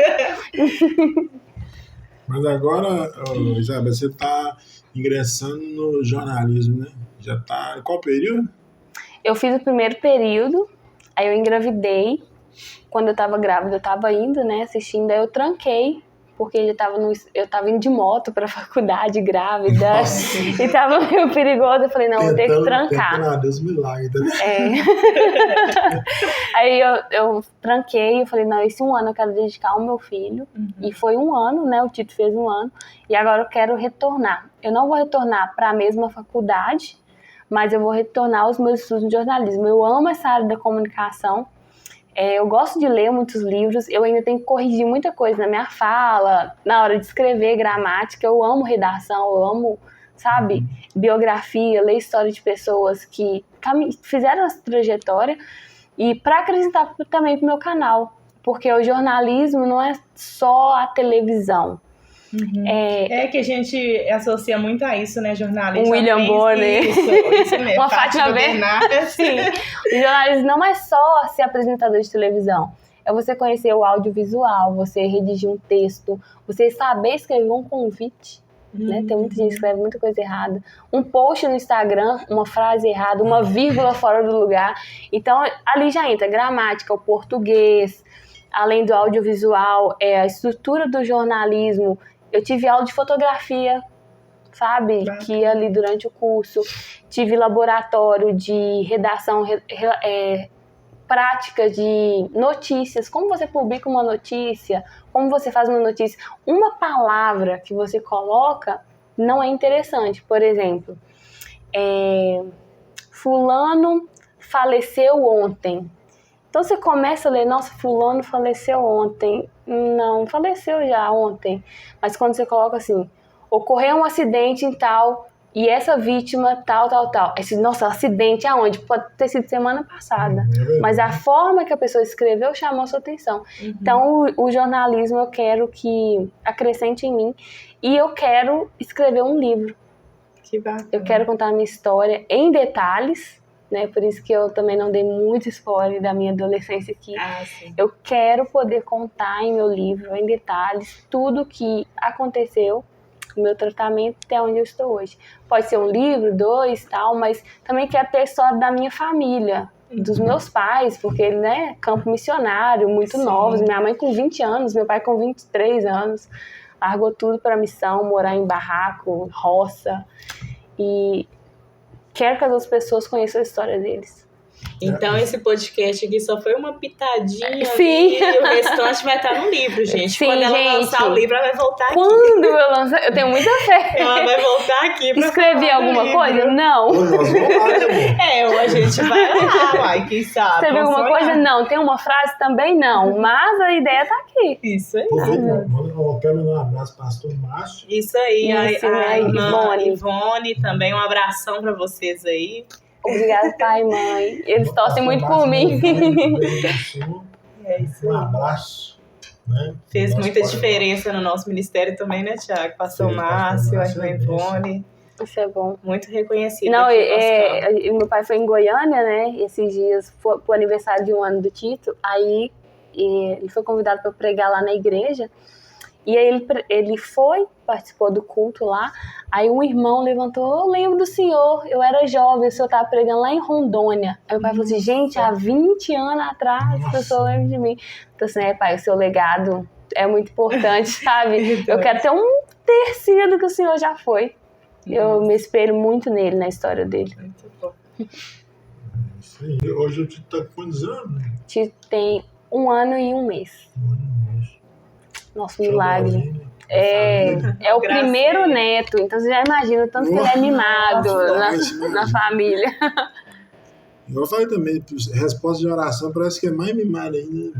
Mas agora, Isabel, você está ingressando no jornalismo, né? Já está... Qual período? Eu fiz o primeiro período, aí eu engravidei. Quando eu tava grávida, eu tava indo, né, assistindo, aí eu tranquei porque eu tava indo de moto pra faculdade, grávida, e tava meio perigoso. Eu falei, não, vou ter que trancar. Deus milagre. Aí eu tranquei, eu falei, não, esse 1 ano eu quero dedicar ao meu filho. E foi 1 ano, né? O Tito fez 1 ano. E agora eu quero retornar. Eu não vou retornar para a mesma faculdade, mas eu vou retornar aos meus estudos de jornalismo. Eu amo essa área da comunicação. Eu gosto de ler muitos livros. Eu ainda tenho que corrigir muita coisa na minha fala, na hora de escrever, gramática. Eu amo redação, eu amo, sabe, biografia, ler história de pessoas que fizeram essa trajetória. E para acrescentar também pro meu canal, porque o jornalismo não é só a televisão. É que a gente associa muito a isso, né, jornalismo. William Bonner. Isso mesmo. Uma Fátima Bernardes. Sim. O jornalismo não é só ser apresentador de televisão. É você conhecer o audiovisual, você redigir um texto, você saber escrever um convite. Né? Tem muita gente que escreve muita coisa errada. Um post no Instagram, uma frase errada, uma vírgula fora do lugar. Então, ali já entra gramática, o português, além do audiovisual, a estrutura do jornalismo. Eu tive aula de fotografia, sabe? Que ia ali durante o curso. Tive laboratório de redação, prática de notícias. Como você publica uma notícia? Como você faz uma notícia? Uma palavra que você coloca não é interessante. Por exemplo, fulano faleceu ontem. Então você começa a ler, nossa, fulano faleceu ontem. Não, faleceu já ontem. Mas quando você coloca assim, ocorreu um acidente em tal, e essa vítima tal. Esse, nossa, acidente aonde? Pode ter sido semana passada. Mas a forma que a pessoa escreveu chamou a sua atenção. Então o jornalismo eu quero que acrescente em mim. E eu quero escrever um livro. Que bacana. Eu quero contar a minha história em detalhes. Né? Por isso que eu também não dei muito spoiler da minha adolescência aqui. Eu quero poder contar em meu livro, em detalhes, tudo que aconteceu, o meu tratamento até onde eu estou hoje. Pode ser um livro, 2, tal, mas também quero ter a história da minha família, dos meus pais, porque, né, campo missionário, muito novos. Minha mãe com 20 anos, meu pai com 23 anos, largou tudo para a missão, morar em barraco, roça, e quero que as outras pessoas conheçam a história deles. Então esse podcast aqui só foi uma pitadinha. Sim. E o restante vai estar no livro, gente. Sim, quando ela gente, lançar o livro, ela vai voltar aqui. Quando eu lançar, eu tenho muita fé. Ela vai voltar aqui pra escrever alguma coisa? Não. Nós vamos lá, a gente vai lá, uai, quem sabe. Escrever alguma coisa? Não. Tem uma frase? Também não. Mas a ideia tá aqui. Isso aí. Eu quero mandar um abraço para o pastor Márcio. Isso aí. Isso, a irmã Ivone também. Um abração pra vocês aí. Obrigada, pai e mãe. Eles torcem muito por mim. Um abraço. Né? Fez muita diferença no nosso ministério também, né, Tiago? Pastor Márcio, a irmã Ivone. Isso é bom. Muito reconhecido. Não, meu pai foi em Goiânia, né? Esses dias, pro aniversário de 1 ano do Tito. Aí ele foi convidado para pregar lá na igreja. E aí ele foi, participou do culto lá. Aí um irmão levantou, eu lembro do senhor, eu era jovem, o senhor estava pregando lá em Rondônia. Aí o pai falou assim, gente, há 20 anos atrás, o senhor lembra de mim. Então assim, pai, o seu legado é muito importante, sabe? Eu quero ter um tercinho do que o senhor já foi. Eu me espelho muito nele, na história dele. Muito bom. Sim. Hoje o Tito está com quantos anos? Tito tem 1 ano e 1 mês. Nosso milagre. É o primeiro neto, então você já imagina o tanto que ele é mimado na família. Eu falei também, resposta de oração parece que é mais mimada ainda.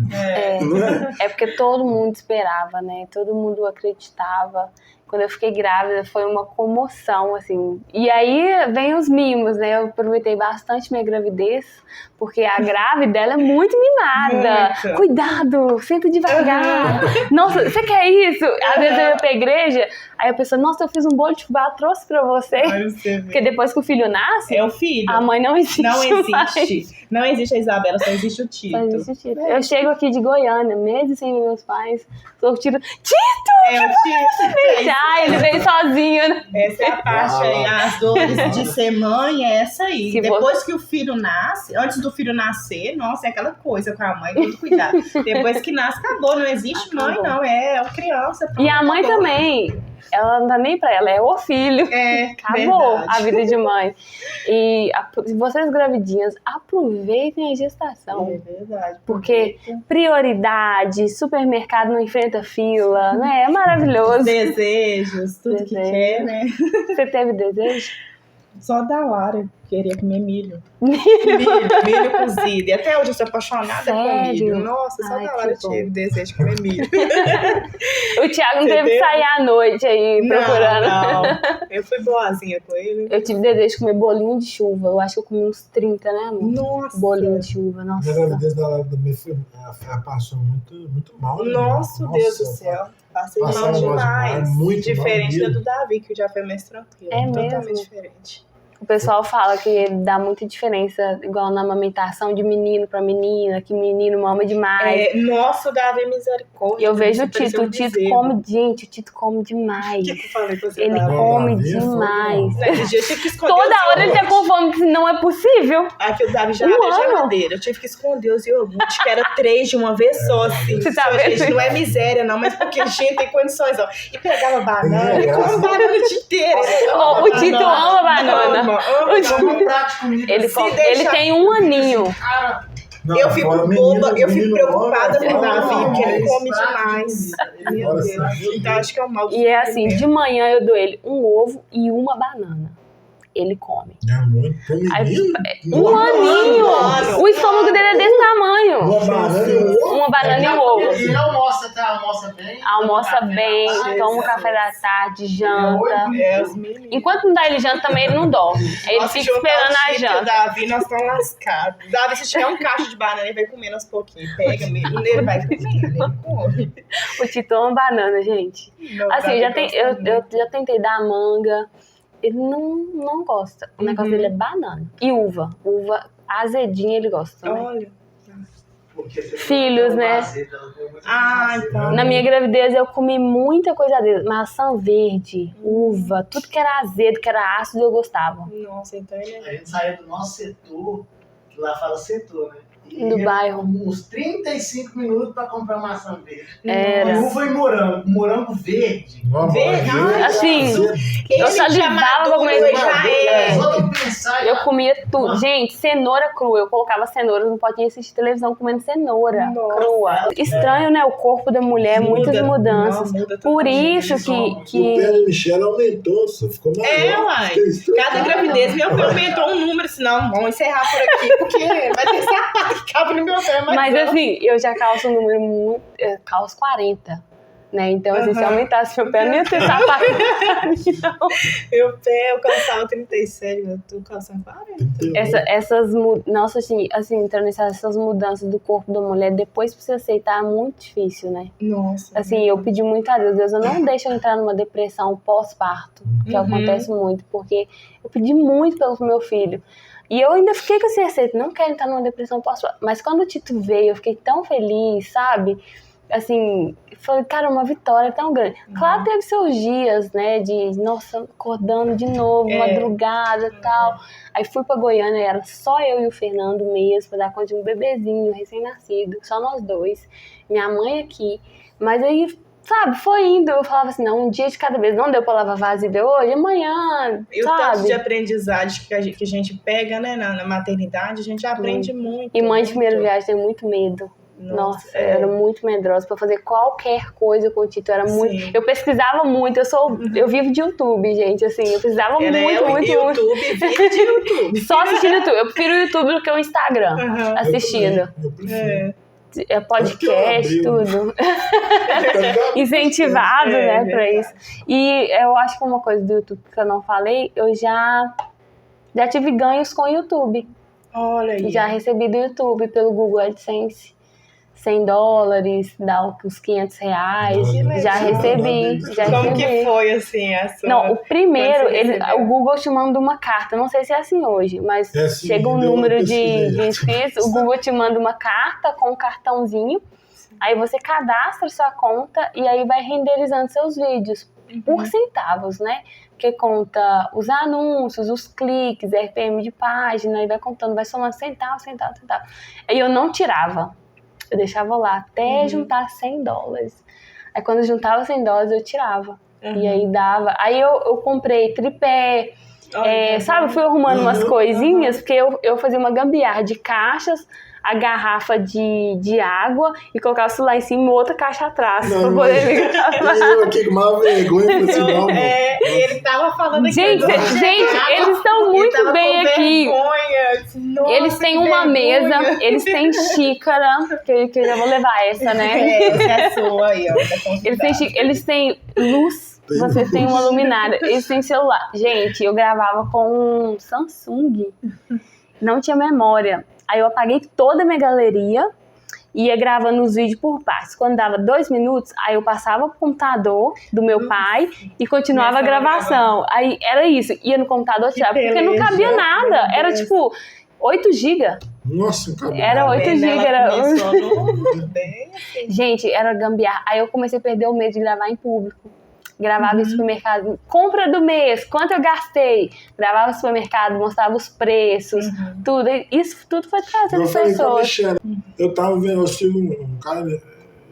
É porque todo mundo esperava, né? Todo mundo acreditava. Quando eu fiquei grávida foi uma comoção, assim. E aí vem os mimos, né? Eu aproveitei bastante minha gravidez, porque a grávida, ela é muito mimada. Muito. Cuidado, senta devagar. Nossa, você quer isso? Às vezes eu ia pra igreja, aí a pessoa, nossa, eu fiz um bolo de fubá, trouxe pra você. Porque depois que o filho nasce, é o filho. A mãe não existe. Não existe. Mais. Não existe a Isabela, só existe o Só Tito. existe o Tito. Eu chego aqui de Goiânia, meses sem ver meus pais, sou o Tito. Tito! É o Tito. Ah, ele veio sozinho, né? Essa é a parte aí, as dores de ser mãe, é essa aí. Se Depois que o filho nasce, antes do filho nascer, nossa, é aquela coisa com a mãe, todo cuidado. Depois que nasce, acabou, não existe mãe, não, é a criança. E a mãe acabou. também, ela não dá nem pra ela, é o filho. É, Acabou verdade. a vida de mãe. E vocês gravidinhas, aproveitem a gestação. É verdade. Porque prioridade, supermercado não enfrenta fila, né? É maravilhoso. Desejos, tudo que Desejo. quer, né? Você teve desejo? Só da Lara queria comer milho. Milho cozido. E até hoje eu sou apaixonada Sério? com milho. Nossa, só Ai, da Lara que bom. tive desejo de comer milho. O Thiago não Você teve que teve? sair à noite aí procurando. Não. Eu fui boazinha com ele. Eu tive desejo de comer bolinho de chuva. Eu acho que eu comi uns 30, né, amor? Nossa. Bolinho de chuva, Na nossa. gravidez da Lara também ela passou muito mal. né? Nossa, Deus do céu. Passei mal Passaram demais. muito Diferente mal da do Davi, que já foi mais tranquilo. É Totalmente mesmo? diferente. O pessoal fala que dá muita diferença, igual na amamentação de menino pra menina, que menino mama demais. Nossa, o Davi é misericórdia. E eu vejo o Parecia Tito, um o Tito bezerro. come, gente, o Tito come demais. O que eu falei pra você, Ele Davi? come Davi é demais. foda, Naquele dia eu tive que esconder Toda os hora ele tá com fome, que não é possível. Aqui o Davi já Um abriu a ano. geladeira. Eu tive que esconder os iogurtes, que era 3 de uma vez só, assim. Você tá Só, vendo? gente, não é miséria, não, mas porque a gente tem condições, ó. E pegava banana, É, e comia banana o dia inteiro. O Tito ama banana. Ama. Um prato de comida. Ele, Se come- deixar- ele tem um aninho. Cara, Não, Eu fico agora boba, eu fico menino preocupada come, com o fala, Davi, não, porque ele mas- come prato de demais. comida. Meu Agora Deus. sim. Então acho que é o mal do E é assim, sofrimento. de manhã eu dou ele um ovo e uma banana. Ele come. É muito. Pro Aí, menino, Um uma aninho! ano. O estômago dele é desse tamanho. banana e um ovo. Uma banana e um ovo. Ele almoça, tá? Almoça bem. Almoça toma bem, café da toma um tarde. café da tarde, janta. É, os meninos. Enquanto não dá ele janta também, ele não dorme. Aí ele Nossa, fica juntar esperando o a Tito e o janta. Davi, nós estamos lascados. Davi, se tiver um cacho de banana, ele vai comendo aos pouquinhos. Pega mesmo, ele vai comendo, ele come. O Tito ama banana, gente. Não, Assim, Davi eu gosta já tentei dar manga. Ele não gosta. O negócio dele é banana. E uva. Uva azedinha ele gosta muito. também. Olha. Porque você Filhos, não né? azedo, ela come muito Ah, azedo. então. Na minha gravidez eu comi muita coisa azeda. Maçã verde, uva, tudo que era azedo, que era ácido, eu gostava. Nossa, então ele A gente saiu do nosso setor, que lá fala setor, né? E Do ia bairro. Uns 35 minutos pra comprar maçã verde. Era. Uva e morango. Morango verde. Verdade. Assim, Ele eu salivava pra maduro, comer. ele já é. Só de eu pensar. Eu comia tudo. Gente, cenoura crua. Eu colocava cenoura, não podia assistir televisão comendo cenoura Nossa. crua. Estranho, né? O corpo da mulher, muitas Muda. mudanças. Não, muda Por totalmente. isso O pé que da Michelle aumentou, só ficou maior. É, uai. Fiquei estranho. Cada gravidez meu pé aumentou um número, senão vamos encerrar por aqui, porque vai ter sapato que cabe no meu pé, Mas assim, eu já calço um número muito. Eu calço 40. Né? Então, assim, se Aham. aumentasse meu pé, não ia ter sapato. Não. Meu pé, eu calçava 37, eu tô calçando 40. Nossa, assim, entrando essas mudanças do corpo da mulher, depois pra você aceitar, é muito difícil, né? Nossa. Assim, eu pedi muito a Deus, eu não deixo eu entrar numa depressão pós-parto, que acontece muito, porque eu pedi muito pelo meu filho. E eu ainda fiquei com esse receio, não quero entrar numa depressão pós-parto. Mas quando o Tito veio, eu fiquei tão feliz, sabe? Assim, foi, cara, uma vitória tão grande. Claro, teve seus dias, né, de, nossa, acordando de novo, madrugada e tal. Aí fui pra Goiânia, era só eu e o Fernando mesmo, pra dar conta de um bebezinho recém-nascido, só nós dois. Minha mãe aqui. Mas aí, sabe, foi indo. Eu falava assim, não, um dia de cada vez. Não deu pra lavar vasilha hoje, amanhã, E o tanto de sabe? aprendizagem que a gente pega, né, na maternidade, a gente aprende muito. E mãe de muito. primeira viagem tem muito medo. Nossa, eu era muito medrosa pra fazer qualquer coisa com o Tito. Era muito. Sim. Eu pesquisava muito, eu vivo de YouTube, gente. Assim, eu precisava Ela muito, é o muito. YouTube, vive de YouTube. Só assistindo YouTube. Eu prefiro o YouTube do que o Instagram. Aham. Assistindo. Eu prefiro. É podcast, Porque eu tudo. Incentivado, né, pra verdade. isso. E eu acho que uma coisa do YouTube que eu não falei, eu já tive ganhos com o YouTube. Olha aí. Já recebi do YouTube pelo Google AdSense. $100, dá uns R$500. Já recebi. Como que foi, assim, a sua... Não, o primeiro, Quando você recebeu? o Google te manda uma carta. Não sei se é assim hoje, mas É assim, chega um eu número pesquisei. de inscritos, o Google te manda uma carta com um cartãozinho. Aí você cadastra sua conta e aí vai renderizando seus vídeos por centavos, né? Porque conta os anúncios, os cliques, RPM de página, e vai contando, vai somando centavo. Aí eu não tirava. Eu deixava lá até juntar $100. Aí quando eu juntava $100, eu tirava. E aí dava. Aí eu comprei tripé, sabe? Fui arrumando umas coisinhas, porque eu fazia uma gambiarra de caixas, a garrafa de água e colocava isso lá em cima e outra caixa atrás. Pra poder me gravar. Eu aqui com uma vergonha por sinal, E ele tava falando aqui. Gente, eles estão muito bem aqui. Nossa, Eles têm que uma vergonha. mesa, eles têm xícara, que eu já vou levar essa, né? Essa é a sua aí, ó. Eles têm luz, vocês têm uma luminária, eles têm celular. Gente, eu gravava com um Samsung, não tinha memória. Aí eu apaguei toda a minha galeria e ia gravando os vídeos por partes. Quando dava 2 minutos, aí eu passava pro computador do meu pai e continuava a gravação. Aí era isso, ia no computador, tirava, porque não cabia nada. Era tipo 8 GB. Nossa, um cabelo. Era 8 GB. Bem, assim. Gente, era gambiarra. Aí eu comecei a perder o medo de gravar em público. Gravava em supermercado, compra do mês, quanto eu gastei. Gravava no supermercado, mostrava os preços, tudo. Isso tudo foi trazendo Eu falei com a pessoas. Michelle, eu tava vendo, eu sigo um cara,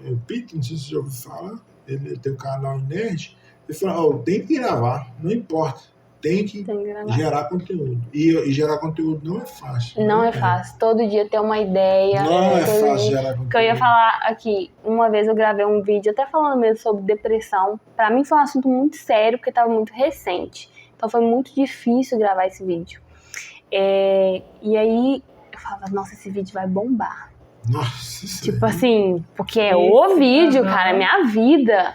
o Pito, não sei se você já ouviu falar, ele tem um canal em Nerd, ele falou, tem que gravar, não importa, tem que gravar. gerar conteúdo. E gerar conteúdo não é fácil. Não é fácil. Todo dia ter uma ideia. Não é todo fácil dia. gerar conteúdo. Que eu ia falar aqui, uma vez eu gravei um vídeo até falando mesmo sobre depressão. Pra mim foi um assunto muito sério, porque tava muito recente. Então foi muito difícil gravar esse vídeo. E aí eu falava, nossa, esse vídeo vai bombar. Nossa, Tipo assim, porque é o vídeo, cara, é minha vida.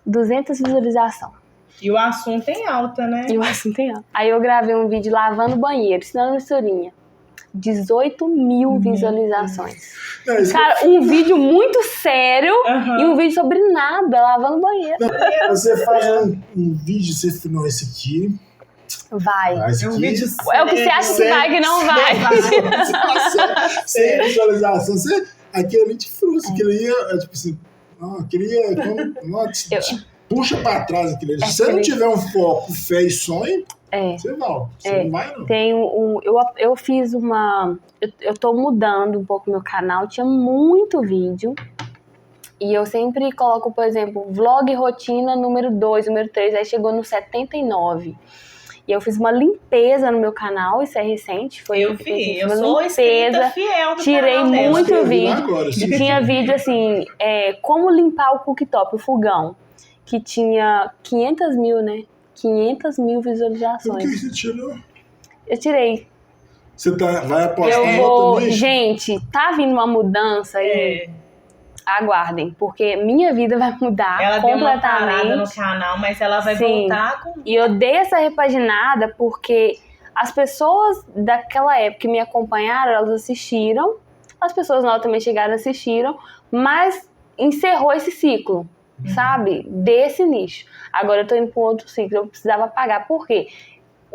200 visualizações. E o assunto em alta, né? E o assunto tem alto. Aí eu gravei um vídeo lavando banheiro, ensinando misturinha. 18 mil visualizações. Não, isso Cara, um vídeo muito sério e um vídeo sobre nada, lavando banheiro. Você faz um vídeo, você filma esse aqui, Vai. esse É um aqui, vídeo É o que você acha que vai que não vai. sem visualização, aquilo ali te frustra, aquilo ali é tipo assim, te puxa pra trás aquilo ali. Se você não tiver um foco, fé e sonho, você volta. Você não vai, não. Eu fiz uma... Eu tô mudando um pouco meu canal. Tinha muito vídeo. E eu sempre coloco, por exemplo, vlog rotina número 2, número 3. Aí chegou no 79. E eu fiz uma limpeza no meu canal. Isso é recente. Eu sou inscrita fiel do tirei canal dela. muito vídeo. Agora, E tinha vídeo assim, como limpar o cooktop, o fogão. Que tinha 500 mil, né? 500 mil Por que visualizações. você tirou? Eu tirei. Você vai apostar Eu em vou... outro nicho? Gente, tá vindo uma mudança aí. Aguardem, porque minha vida vai mudar Ela deu uma parada completamente. no canal, mas ela vai Sim. voltar com... E eu dei essa repaginada porque as pessoas daquela época que me acompanharam, elas assistiram. As pessoas novas também chegaram e assistiram, mas encerrou esse ciclo, sabe? Desse nicho. Agora eu tô indo para um outro ciclo, eu precisava pagar. Por quê?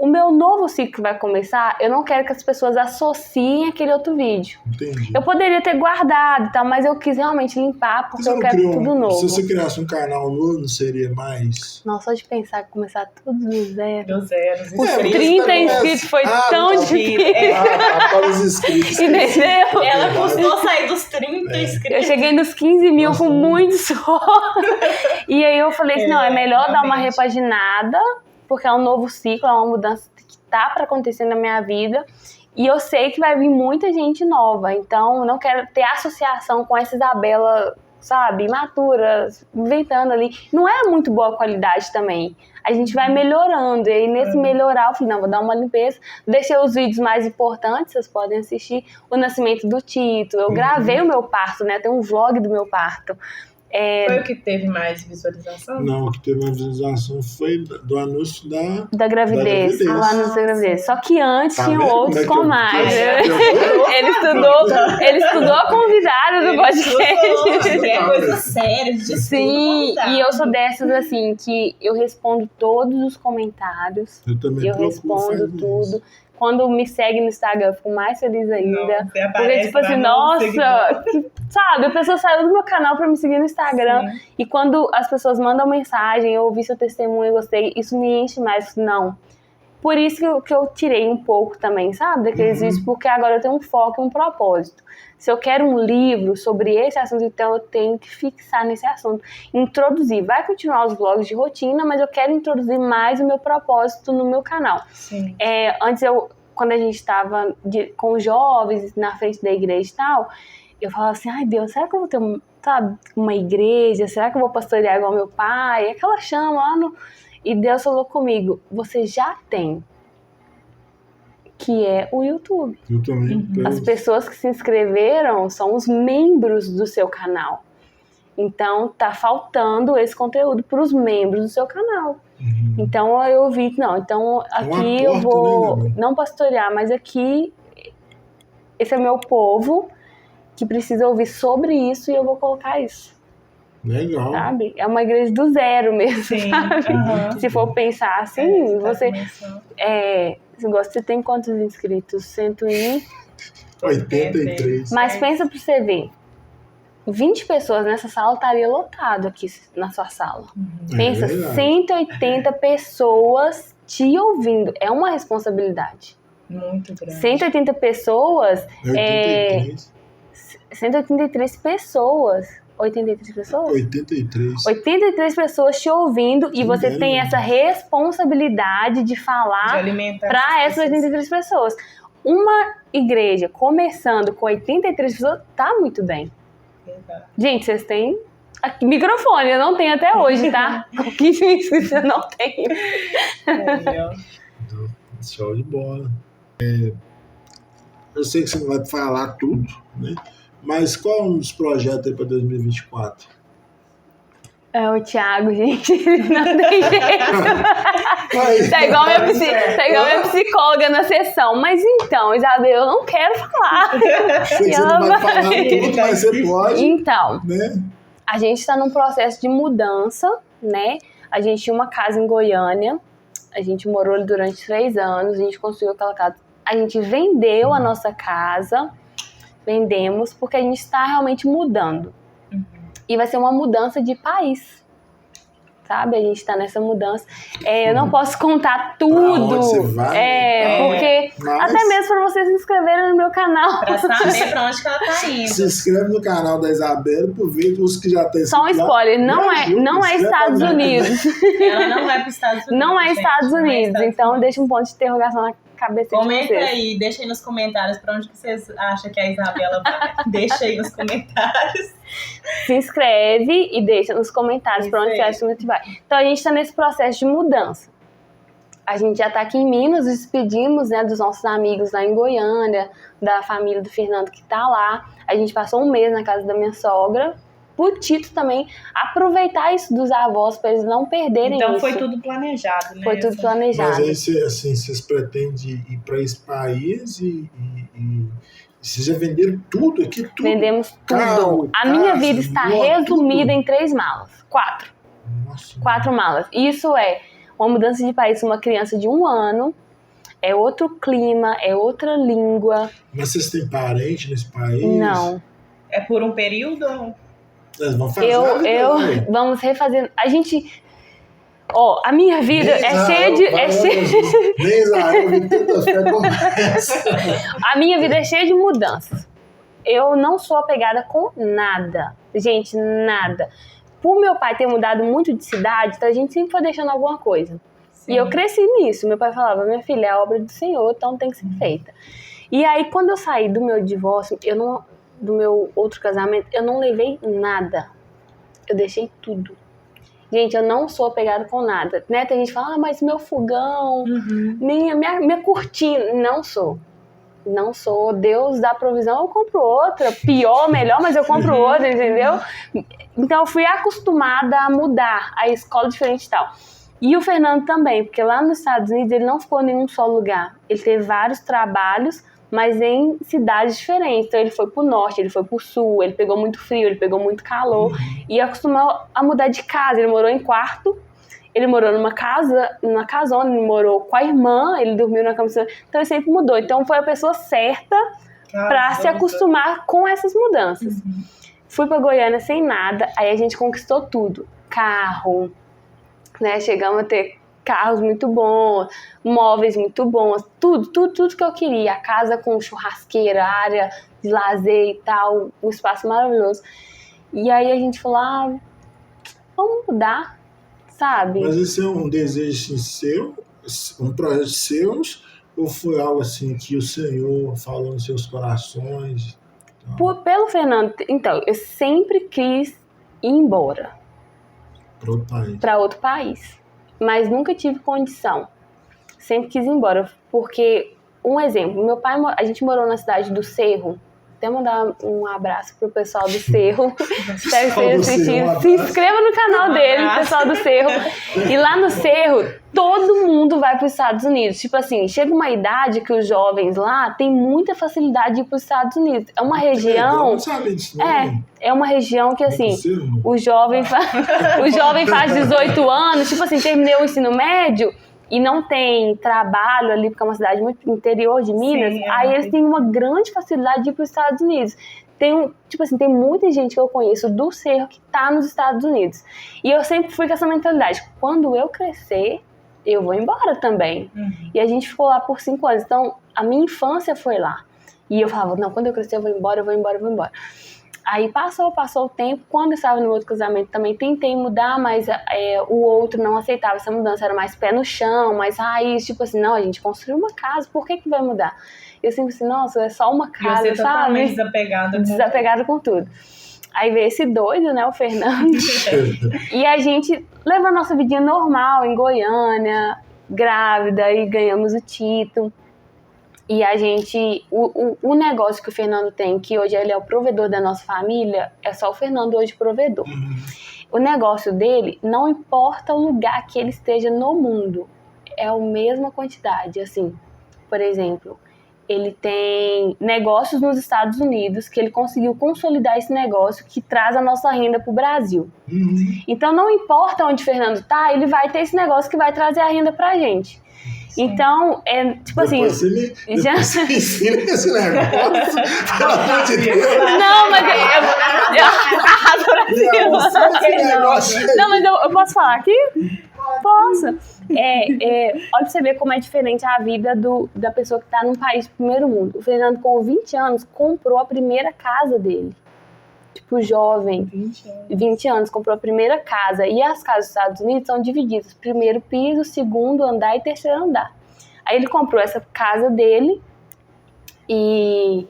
O meu novo ciclo que vai começar, eu não quero que as pessoas associem aquele outro vídeo. Entendi. Eu poderia ter guardado e tal, mas eu quis realmente limpar porque Você eu não quero criou tudo novo. Se você criasse um canal novo, não seria mais... Nossa, só de pensar que começar tudo do zero. Do zero. Os É, 30 você inscritos foi tão tá. difícil. Após os inscritos. Entendeu? Ela custou sair dos 30 Eu inscritos. cheguei nos 15 mil Nossa, com muito suor. E aí eu falei assim, não, é melhor dar uma realmente. repaginada, porque é um novo ciclo, é uma mudança que tá pra acontecer na minha vida. E eu sei que vai vir muita gente nova, então eu não quero ter associação com essa Isabela, sabe, imatura, inventando ali. Não é muito boa a qualidade também. A gente vai melhorando, e aí nesse melhorar eu falei, não, vou dar uma limpeza. Deixei os vídeos mais importantes, vocês podem assistir. O nascimento do Tito, eu gravei o meu parto, né, tem um vlog do meu parto. Foi o que teve mais visualização? Não, o que teve mais visualização foi do anúncio da gravidez. O anúncio da gravidez. Só que antes Tá tinham vendo outros como é com que mais. eu- Ele estudou a convidada do podcast. É coisa séria, de Sim, e eu sou dessas assim, que eu respondo todos os comentários. Eu também Eu procuro respondo fazer tudo. isso. Quando me segue no Instagram, eu fico mais feliz ainda. Você Porque, aparece tipo assim, lá no nossa, seguidor. sabe, a pessoa saiu do meu canal pra me seguir no Instagram. Sim. E quando as pessoas mandam mensagem, eu ouvi seu testemunho, eu gostei, isso me enche mais. Não. Por isso que eu tirei um pouco também, sabe, daqueles vídeos, porque agora eu tenho um foco e um propósito. Se eu quero um livro sobre esse assunto, então eu tenho que fixar nesse assunto. Introduzir. Vai continuar os vlogs de rotina, mas eu quero introduzir mais o meu propósito no meu canal. Sim. Antes, quando a gente estava com jovens na frente da igreja e tal, eu falava assim, ai Deus, será que eu vou ter uma igreja? Será que eu vou pastorear igual meu pai? Aquela chama lá no... E Deus falou comigo, você já tem, que é o YouTube. Eu também. As pessoas que se inscreveram são os membros do seu canal. Então, tá faltando esse conteúdo para os membros do seu canal. Então, eu vi que não. Então, aqui eu vou não pastorear, mas aqui esse é meu povo que precisa ouvir sobre isso e eu vou colocar isso. Legal. Sabe? É uma igreja do zero mesmo, Sim. sabe? Se for pensar assim, você tem quantos inscritos? 83. Mas pensa pra você ver. 20 pessoas nessa sala estaria lotado aqui na sua sala. Pensa, 180 pessoas te ouvindo. É uma responsabilidade. Muito grande. 180 pessoas... 83. 183 pessoas. 83 pessoas? 83. 83 pessoas te ouvindo e você tem essa responsabilidade de falar para essas 83 pessoas. Uma igreja começando com 83 pessoas tá muito bem. Gente, vocês têm aqui, microfone, eu não tenho até hoje, tá? Com 15 inscritos eu não tenho. Show de bola. Eu sei que você não vai falar tudo, né? Mas qual é um dos projetos aí para 2024? É o Thiago, gente. Não tem jeito. Tá igual minha psicóloga na sessão. Mas então, Isabel, eu não quero falar. Você não vai falar tudo, mas você pode. Então, né? A gente está num processo de mudança, né? A gente tinha uma casa em Goiânia. A gente morou ali durante 3 anos. A gente construiu aquela casa. A gente vendeu a nossa casa. Vendemos porque a gente está realmente mudando. E vai ser uma mudança de país. Sabe? A gente está nessa mudança. Eu não posso contar tudo. Você vai, porque até mesmo para vocês se inscreverem no meu canal. Para saber para onde que ela tá indo. Se inscreve no canal da Isabela para ver os que já tem. Só um spoiler, não é Estados Unidos. Ela não vai para os Estados Unidos. Não é Estados Unidos. Então deixa um ponto de interrogação na cabeça Comenta de vocês. aí, deixa aí nos comentários para onde que vocês acham que a Isabela vai. Deixa aí nos comentários. Se inscreve e deixa nos comentários para onde você acha que a gente vai. Então a gente está nesse processo de mudança. A gente já está aqui em Minas, nos despedimos, né, dos nossos amigos lá em Goiânia, da família do Fernando que está lá. A gente passou 1 mês na casa da minha sogra. Por Tito também aproveitar isso dos avós para eles não perderem então, isso. foi tudo planejado, né? Foi tudo planejado. Mas aí, assim, vocês pretendem ir para esse país e vocês já venderam tudo aqui? Tudo? Vendemos tudo. Carro, a minha casa, vida está moto, resumida tudo. em 3 malas. 4. Nossa. 4 malas. Isso é uma mudança de país, uma criança de 1 ano, é outro clima, é outra língua. Mas vocês têm parente nesse país? Não. É por um período? Eles vão fazer vamos refazer. A gente... a minha vida é cheia de... A minha vida é cheia de mudanças. Eu não sou apegada com nada. Gente, nada. Por meu pai ter mudado muito de cidade, então a gente sempre foi deixando alguma coisa. Sim. E eu cresci nisso. Meu pai falava, minha filha, é a obra do Senhor, então tem que ser feita. E aí, quando eu saí do meu divórcio, do meu outro casamento, eu não levei nada. Eu deixei tudo. Gente, eu não sou apegada com nada. Né? Tem gente que fala, mas meu fogão, minha cortina. Não sou. não sou Deus da provisão, eu compro outra, pior, melhor, mas eu compro outra, entendeu? Então eu fui acostumada a mudar, a escola diferente e tal. E o Fernando também, porque lá nos Estados Unidos ele não ficou em nenhum só lugar. Ele teve vários trabalhos, mas em cidades diferentes. Então ele foi pro norte, ele foi pro sul, ele pegou muito frio, ele pegou muito calor. E acostumou a mudar de casa. Ele morou em quarto, ele morou numa casona, ele morou com a irmã, ele dormiu na cama. Então ele sempre mudou. Então foi a pessoa certa para se acostumar com essas mudanças. Fui pra Goiânia sem nada, aí a gente conquistou tudo. Carro, né? Chegamos a ter carros muito bons, móveis muito bons, tudo que eu queria. A casa com churrasqueira, área de lazer e tal, um espaço maravilhoso. E aí a gente falou, vamos mudar, sabe? Mas esse é um desejo assim, seu, um projeto seu, ou foi algo assim que o Senhor falou nos seus corações? Pelo Fernando, então, eu sempre quis ir embora. Para outro país. Mas nunca tive condição. Sempre quis ir embora. Porque, um exemplo, meu pai, a gente morou na cidade do Cerro. Até mandar um abraço pro pessoal do Cerro. Deve ser assistindo. Se inscreva no canal dele, pessoal do Cerro. E lá no Cerro, todo mundo vai para os Estados Unidos. Tipo assim, chega uma idade que os jovens lá têm muita facilidade de ir para os Estados Unidos. É uma região... É uma região que, assim, o jovem faz 18 anos, tipo assim, terminei o ensino médio e não tem trabalho ali, porque é uma cidade muito interior de Minas, aí eles têm uma grande facilidade de ir para os Estados Unidos. Tem muita gente que eu conheço do Cerro que tá nos Estados Unidos. E eu sempre fui com essa mentalidade. Quando eu crescer, eu vou embora também. E a gente ficou lá por 5 anos. Então, a minha infância foi lá. E eu falava, não, quando eu crescer, eu vou embora. Aí passou o tempo. Quando eu estava no outro casamento também tentei mudar, mas o outro não aceitava essa mudança. Era mais pé no chão, mais raiz. Tipo assim, não, a gente construiu uma casa, por que vai mudar? Eu sempre assim, nossa, é só uma casa, e você sabe? Totalmente desapegada com tudo. Aí veio esse doido, né, o Fernando. E a gente levou a nossa vidinha normal em Goiânia, grávida, e ganhamos o título. E a gente, o negócio que o Fernando tem, que hoje ele é o provedor da nossa família, é só o Fernando hoje provedor. O negócio dele, não importa o lugar que ele esteja no mundo, é a mesma quantidade. Assim, por exemplo, ele tem negócios nos Estados Unidos que ele conseguiu consolidar esse negócio que traz a nossa renda para o Brasil. Então, não importa onde o Fernando tá, ele vai ter esse negócio que vai trazer a renda pra gente. Então, é tipo assim. Você me ensina esse negócio. Pelo amor de Deus. Não, mas Não, mas eu posso falar aqui? Posso. Olha pra você ver como é diferente a vida da pessoa que tá num país de primeiro mundo. O Fernando, com 20 anos, comprou a primeira casa dele. Tipo, jovem, 20 anos, comprou a primeira casa. E as casas dos Estados Unidos são divididas: primeiro piso, segundo andar e terceiro andar. Aí ele comprou essa casa dele e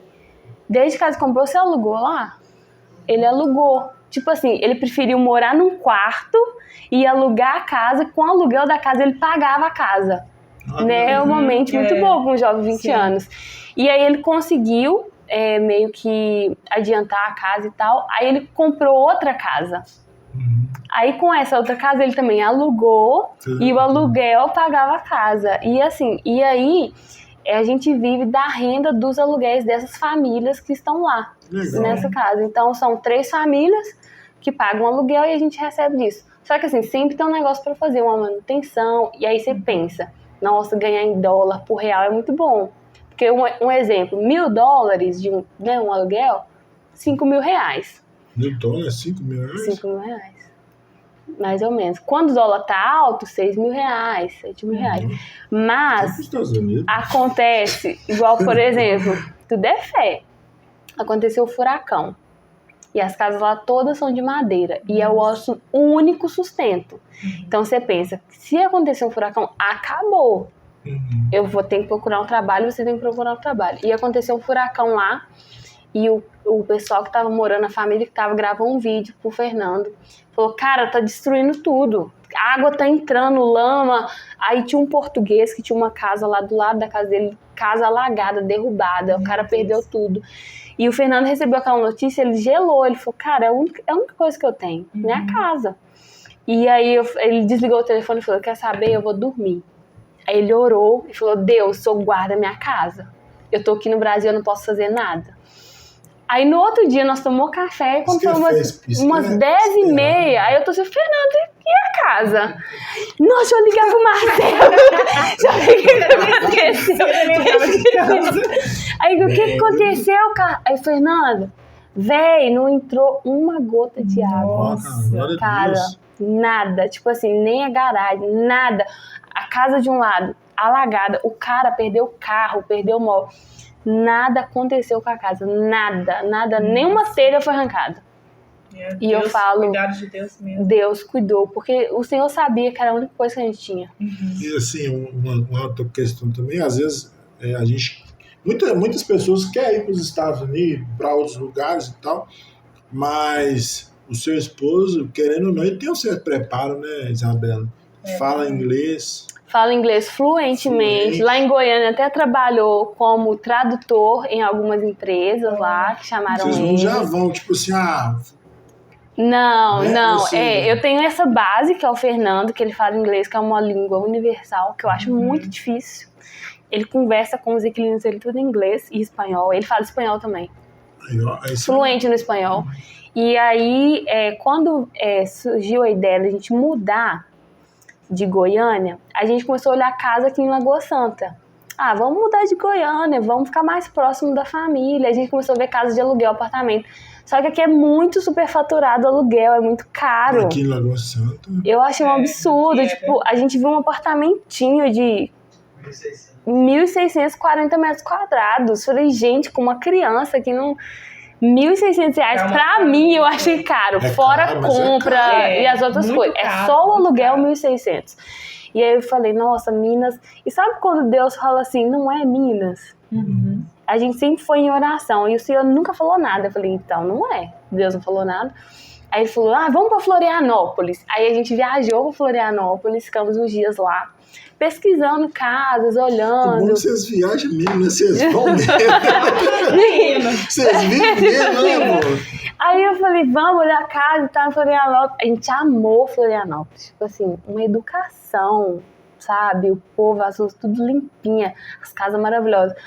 desde que ele comprou, você alugou lá? Ele alugou. Tipo assim, ele preferiu morar num quarto e alugar a casa. Com o aluguel da casa, ele pagava a casa. Né? É uma mente muito boa para um jovem de 20 anos. E aí ele conseguiu meio que adiantar a casa e tal. Aí ele comprou outra casa. Aí com essa outra casa ele também alugou e o aluguel pagava a casa. E assim, e aí a gente vive da renda dos aluguéis dessas famílias que estão lá. Legal. Nessa casa. Então são 3 famílias que pagam aluguel e a gente recebe disso. Só que assim, sempre tem um negócio para fazer, uma manutenção. E aí você pensa, nossa, ganhar em dólar por real é muito bom. Porque um exemplo, $1.000 de um aluguel, R$5.000. $1.000, R$5.000? R$5.000. Mais ou menos. Quando o dólar tá alto, R$6.000, R$7.000. Mas acontece, igual, por exemplo, tudo é fé. Aconteceu o furacão. E as casas lá todas são de madeira. E é o nosso único sustento. Então você pensa, se acontecer um furacão, acabou. Eu vou ter que procurar um trabalho, você tem que procurar um trabalho. E aconteceu um furacão lá. E o pessoal que tava morando, a família que tava, gravou um vídeo pro Fernando. Falou, cara, tá destruindo tudo. A água tá entrando, lama. Aí tinha um português que tinha uma casa lá do lado da casa dele, casa alagada, derrubada. O cara perdeu tudo. E o Fernando recebeu aquela notícia, ele gelou. Ele falou, cara, é a única coisa que eu tenho, minha casa. E aí ele desligou o telefone e falou, quer saber, eu vou dormir. Aí ele orou e falou, Deus, sou guarda minha casa. Eu tô aqui no Brasil, eu não posso fazer nada. Aí no outro dia nós tomamos café, quando foi umas 10h30, aí eu tô assim, Fernando, e a casa? Nossa, deixa eu ligar pro Marcelo. Já liguei pra me esquecer. Aí o que aconteceu, cara? Aí, Fernando, véi, não entrou uma gota de água. Nossa, cara, nada. Tipo assim, nem a garagem, nada. A casa de um lado, alagada. O cara perdeu o carro, perdeu o móvel. Nada aconteceu com a casa, nada, nenhuma telha foi arrancada. E eu falo, cuidado de Deus mesmo. Deus cuidou, porque o Senhor sabia que era a única coisa que a gente tinha. E assim, uma outra questão também, às vezes a gente, muitas pessoas querem ir para os Estados Unidos, para outros lugares e tal, mas o seu esposo, querendo ou não, ele tem um certo preparo, né, Isabela? Fala inglês. Fala inglês fluentemente. Lá em Goiânia até trabalhou como tradutor em algumas empresas lá, que chamaram Vocês ele. não já vão, tipo assim, Não, né? não. Você, eu tenho essa base, que é o Fernando, que ele fala inglês, que é uma língua universal, que eu acho muito difícil. Ele conversa com os inquilinos dele tudo em inglês e espanhol. Ele fala espanhol também. Fluente no espanhol. E aí, quando surgiu a ideia da gente mudar de Goiânia, a gente começou a olhar casa aqui em Lagoa Santa. Vamos mudar de Goiânia, vamos ficar mais próximo da família. A gente começou a ver casa de aluguel, apartamento. Só que aqui é muito superfaturado o aluguel, é muito caro. Aqui em Lagoa Santa. Eu achei um absurdo. Tipo, a gente viu um apartamentinho de 1.640 metros quadrados. Falei, gente, com uma criança aqui não... R$1.600 pra mim eu achei caro, fora caro, compra e as outras coisas. Caro, é só o aluguel caro. 1.600. E aí eu falei, nossa, Minas. E sabe quando Deus fala assim, não é Minas? A gente sempre foi em oração e o Senhor nunca falou nada. Eu falei, então não é. Deus não falou nada. Aí ele falou, vamos pra Florianópolis. Aí a gente viajou pra Florianópolis, ficamos uns dias lá, pesquisando casas, olhando. É bom que vocês viajam mesmo, né? Vocês vão mesmo. Vocês vivem mesmo, né, amor? Aí eu falei, vamos olhar a casa e tal, em Florianópolis. A gente amou Florianópolis. Tipo assim, uma educação, sabe? O povo, as ruas tudo limpinha, as casas maravilhosas.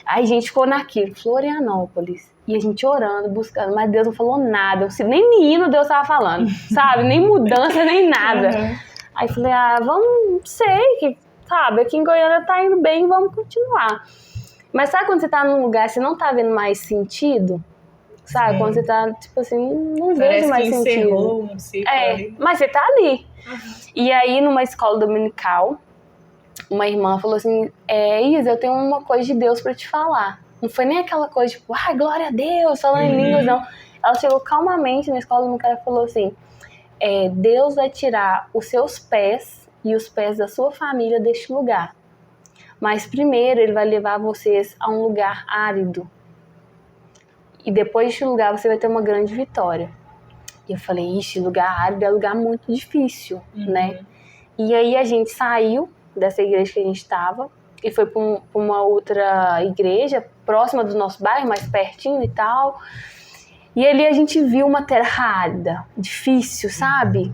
Aí a gente ficou naquilo, Florianópolis. E a gente orando, buscando, mas Deus não falou nada. Nem menino Deus tava falando, sabe? Nem mudança, nem nada. Aí falei, vamos, não sei, sabe? Aqui em Goiânia tá indo bem, vamos continuar. Mas sabe quando você tá num lugar e você não tá vendo mais sentido? Sabe? Quando você tá, tipo assim, não vejo mais sentido. Mas você tá ali. E aí, numa escola dominical, uma irmã falou assim, Isa, eu tenho uma coisa de Deus pra te falar. Não foi nem aquela coisa, tipo, glória a Deus, falando em línguas, não. Ela chegou calmamente na escola dominical e falou assim, Deus vai tirar os seus pés e os pés da sua família deste lugar. Mas primeiro Ele vai levar vocês a um lugar árido. E depois deste lugar você vai ter uma grande vitória. E eu falei, lugar árido é lugar muito difícil, né? E aí a gente saiu dessa igreja que a gente estava e foi para uma outra igreja próxima do nosso bairro, mais pertinho e tal. E ali a gente viu uma terra árida, difícil, sabe?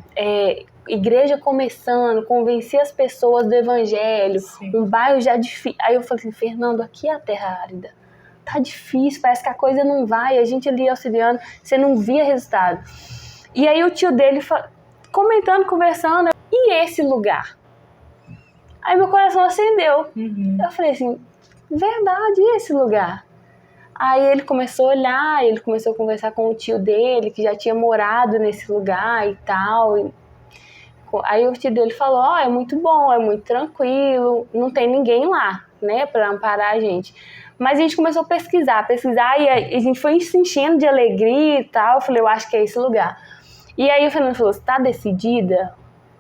Igreja começando, convencer as pessoas do evangelho, um bairro já difícil. Aí eu falei assim, Fernando, aqui é a terra árida. Tá difícil, parece que a coisa não vai, a gente ali auxiliando, você não via resultado. E aí o tio dele comentando, conversando, e esse lugar? Aí meu coração acendeu. Eu falei assim, verdade, e esse lugar? Aí ele começou a olhar, ele começou a conversar com o tio dele, que já tinha morado nesse lugar e tal. Aí o tio dele falou, é muito bom, é muito tranquilo, não tem ninguém lá, né, pra amparar a gente. Mas a gente começou a pesquisar, e a gente foi se enchendo de alegria e tal. Eu falei, eu acho que é esse lugar. E aí o Fernando falou, você tá decidida?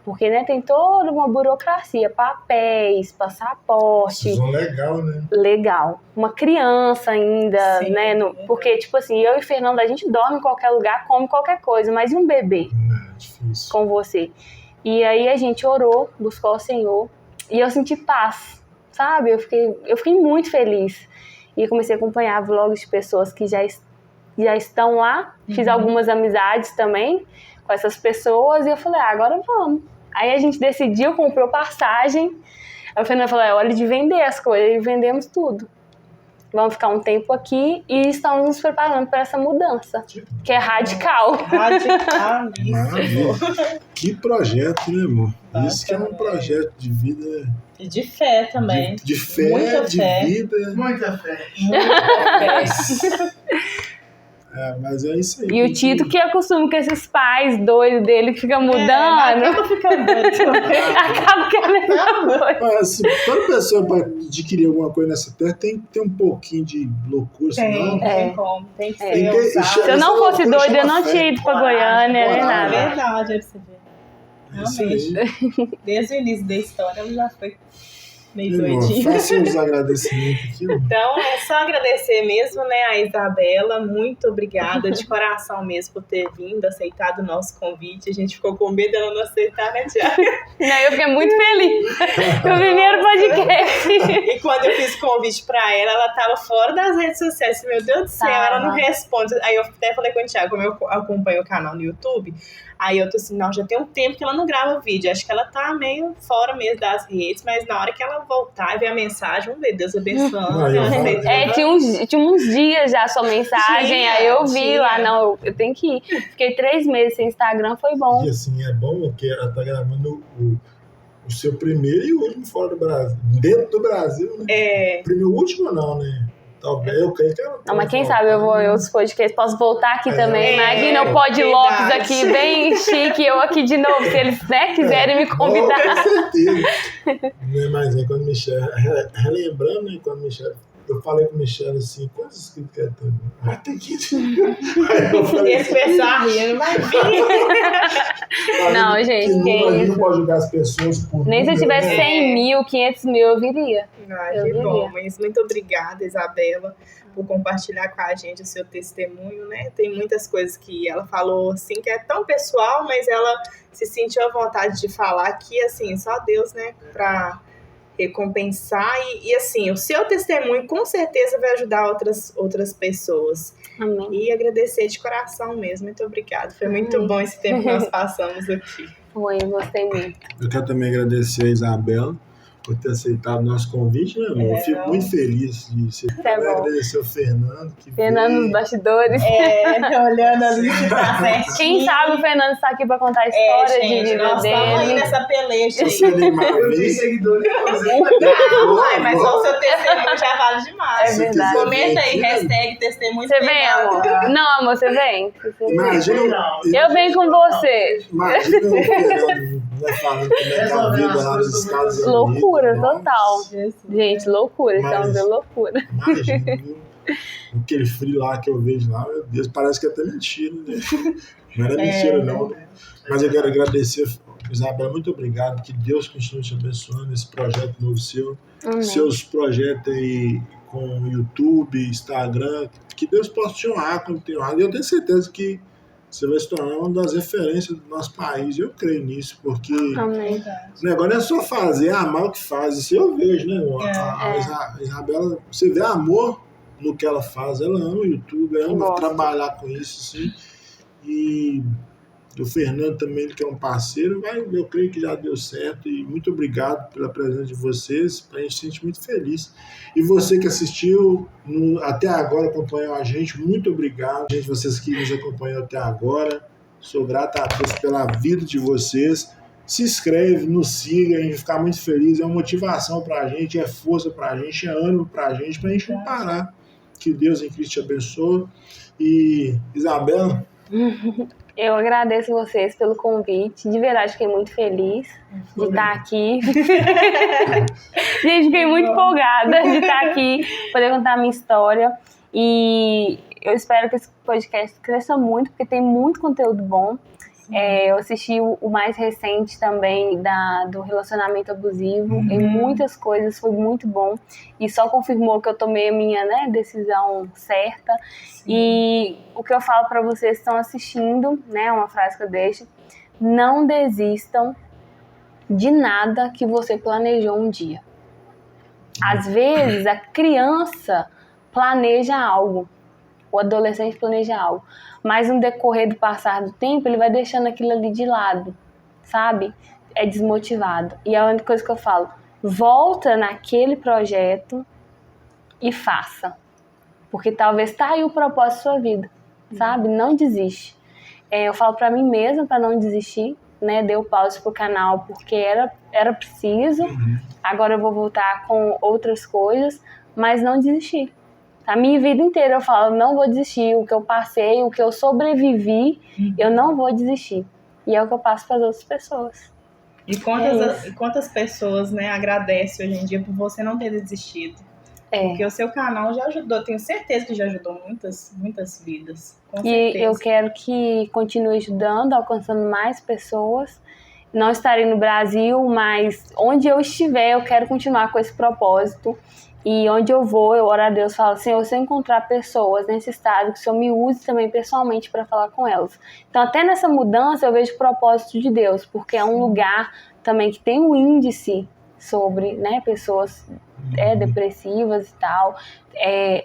Porque, né, tem toda uma burocracia, papéis, passaporte. Decisão legal, né? Legal. Uma criança ainda, Sim, né? Porque, tipo assim, eu e Fernanda, a gente dorme em qualquer lugar, come qualquer coisa, mas e um bebê É difícil. com você? E aí a gente orou, buscou o Senhor, e eu senti paz, sabe? Eu fiquei muito feliz. E eu comecei a acompanhar vlogs de pessoas que já estão lá. Fiz algumas amizades também com essas pessoas, e eu falei, agora vamos. Aí a gente decidiu, comprou passagem. Aí o Fernando falou, é hora de vender as coisas. E vendemos tudo. Vamos ficar um tempo aqui e estamos nos preparando para essa mudança, que é radical. Radicalíssimo. Maravilha. Que projeto, né, amor? Isso que é um projeto de vida. E de fé também. De fé, Muita de fé. vida. Muita fé. Muita fé. Mas é isso aí. E o Tito que acostuma com esses pais doidos dele que ficam mudando. Acaba ficando doido também. Acaba que é a mesma coisa. Mas, toda pessoa para adquirir alguma coisa nessa terra tem que ter um pouquinho de loucura, senão. Tem como. Tem que ser Tem que- ousado. Se eu não fosse Essa doida, eu não chama tinha fé. ido pra Goiânia, nem Coragem. É nada. verdade, aí você vê. É isso aí. Desde o início da história, ela já foi meio Meu irmão, doidinha. faça os agradecimentos aqui, ó. Então, é só agradecer mesmo, né, a Isabela. Muito obrigada de coração mesmo por ter vindo, aceitado o nosso convite. A gente ficou com medo dela não aceitar, né, Tiago? Não, eu fiquei muito feliz. Foi o primeiro podcast. E quando eu fiz o convite pra ela, ela tava fora das redes sociais. Meu Deus do céu, ela não responde. Aí eu até falei com o Thiago, como eu acompanho o canal no YouTube, aí eu tô assim, não, já tem um tempo que ela não grava vídeo. Acho que ela tá meio fora mesmo das redes, mas na hora que ela voltar e ver a mensagem, vamos ver, Deus abençoando. Aí, ó. ela aceita. Tinha uns dias já a sua mensagem, Tinha, aí eu vi tinha. lá, não, eu tenho que ir. Fiquei 3 meses sem Instagram, foi bom. E assim, é bom porque ela tá gravando o seu primeiro e último fora do Brasil. Dentro do Brasil, né? É, Primeiro, último não, né? Talvez, eu creio que ela Não, mas quem sabe eu vou em outros podcasts, posso voltar aqui também. Imagina o Pod verdade. Lopes aqui, bem chique, eu aqui de novo, se eles, né, quiserem me convidar. Com certeza. Né, mas aí quando Michelle, relembrando, né, quando Michelle, eu falei com o Michelle assim, quantos inscritos quer ter? Ah, tem que Aí eu falei esse pessoal a rir, não vai vir. Não, gente, que que a gente isso. não pode julgar as pessoas por Nem se eu número, tivesse né? 100 mil, 500 mil, eu viria. Ai, Eu que viria. bom, mas muito obrigada, Isabela, por compartilhar com a gente o seu testemunho, né? Tem muitas coisas que ela falou, assim, que é tão pessoal, mas ela se sentiu à vontade de falar que, assim, só Deus, né, pra recompensar. E assim, o seu testemunho com certeza vai ajudar outras pessoas. Amém. E agradecer de coração mesmo. Muito obrigada. Foi muito bom esse tempo que nós passamos aqui. Foi, eu gostei muito. Eu quero também agradecer a Isabela por ter aceitado o nosso convite, né, amor? Eu fico muito feliz de você. Tá bom. Agradecer o Fernando. Que Fernando nos veio. bastidores. Olhando ali que tá certinho. Quem sabe o Fernando está aqui para contar a história de vida nós estamos aí dele. nessa peleja aí. Você nem mais Eu tenho vez. seguidores. Não, ai, mas só o seu testemunho já vale demais. É verdade. Comenta aí, hashtag testemunho. Você vem, amor? Não, amor, você vem? Você vem. Imagina, Eu venho com você. imagina o Fernando né, falando como é que é a vida lá nos Estados Unidos. Loucura Nossa, total. Gente, loucura. Estamos vendo loucura. Imagina, viu? Aquele frio lá que eu vejo lá, meu Deus, parece que é até mentira, né? Não era mentira, não. Né? Mas eu quero agradecer, Isabela, muito obrigado. Que Deus continue te abençoando esse projeto novo seu. Amém. Seus projetos aí com YouTube, Instagram, que Deus possa te honrar, continuar. E eu tenho certeza que você vai se tornar uma das referências do nosso país. Eu creio nisso, porque Amém. o negócio não é só fazer, amar o que faz. Isso eu vejo, né? A Isabela, você vê amor no que ela faz. Ela ama o YouTube, ela ama Gosto. trabalhar com isso, sim. E o Fernando também, ele que é um parceiro, eu creio que já deu certo. E muito obrigado pela presença de vocês. A gente se sente muito feliz. E você que assistiu até agora, acompanhou a gente, muito obrigado. Gente, vocês que nos acompanham até agora, sou grato a Deus pela vida de vocês. Se inscreve, nos siga, a gente vai ficar muito feliz. É uma motivação pra gente, é força pra gente, é ânimo pra gente não parar. Que Deus em Cristo te abençoe. E Isabela, Eu agradeço vocês pelo convite. De verdade, fiquei muito feliz de estar aqui. Gente, fiquei muito empolgada de estar aqui, poder contar a minha história. E eu espero que esse podcast cresça muito, porque tem muito conteúdo bom. Eu assisti o mais recente também do relacionamento abusivo. Em muitas coisas foi muito bom. E só confirmou que eu tomei a minha, né, decisão certa. Sim. E o que eu falo para vocês que estão assistindo, né, uma frase que eu deixo: não desistam de nada que você planejou um dia. Às vezes a criança planeja algo, o adolescente planeja algo, mas no decorrer do passar do tempo ele vai deixando aquilo ali de lado, sabe? É desmotivado. E a única coisa que eu falo: volta naquele projeto e faça, porque talvez tá aí o propósito da sua vida, sabe? Não desiste. Eu falo pra mim mesma para não desistir, né? Dei pause pro canal porque era preciso. Agora eu vou voltar com outras coisas, mas não desistir. A minha vida inteira eu falo: não vou desistir. O que eu passei, o que eu sobrevivi, eu não vou desistir. E é o que eu passo para as outras pessoas. E quantas pessoas, né, agradecem hoje em dia por você não ter desistido? Porque o seu canal já ajudou, tenho certeza que já ajudou muitas vidas. Com certeza. E eu quero que continue ajudando, alcançando mais pessoas. Não estarei no Brasil, mas onde eu estiver, eu quero continuar com esse propósito. E onde eu vou, eu oro a Deus, falo: Senhor, se eu encontrar pessoas nesse estado, que o Senhor me use também pessoalmente para falar com elas. Então, até nessa mudança, eu vejo o propósito de Deus, porque é um lugar também que tem um índice sobre, né, pessoas depressivas e tal,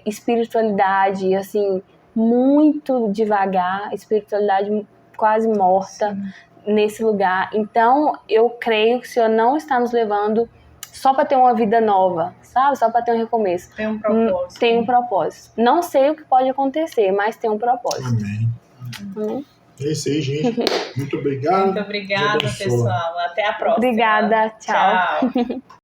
espiritualidade, assim, muito devagar, espiritualidade quase morta. Sim. Nesse lugar. Então, eu creio que o Senhor não está nos levando só para ter uma vida nova, sabe? Só para ter um recomeço. Tem um propósito. Tem um propósito. Não sei o que pode acontecer, mas tem um propósito. Amém. É isso aí, gente. Muito obrigado. Muito obrigada, pessoal. Até a próxima. Obrigada. Tchau.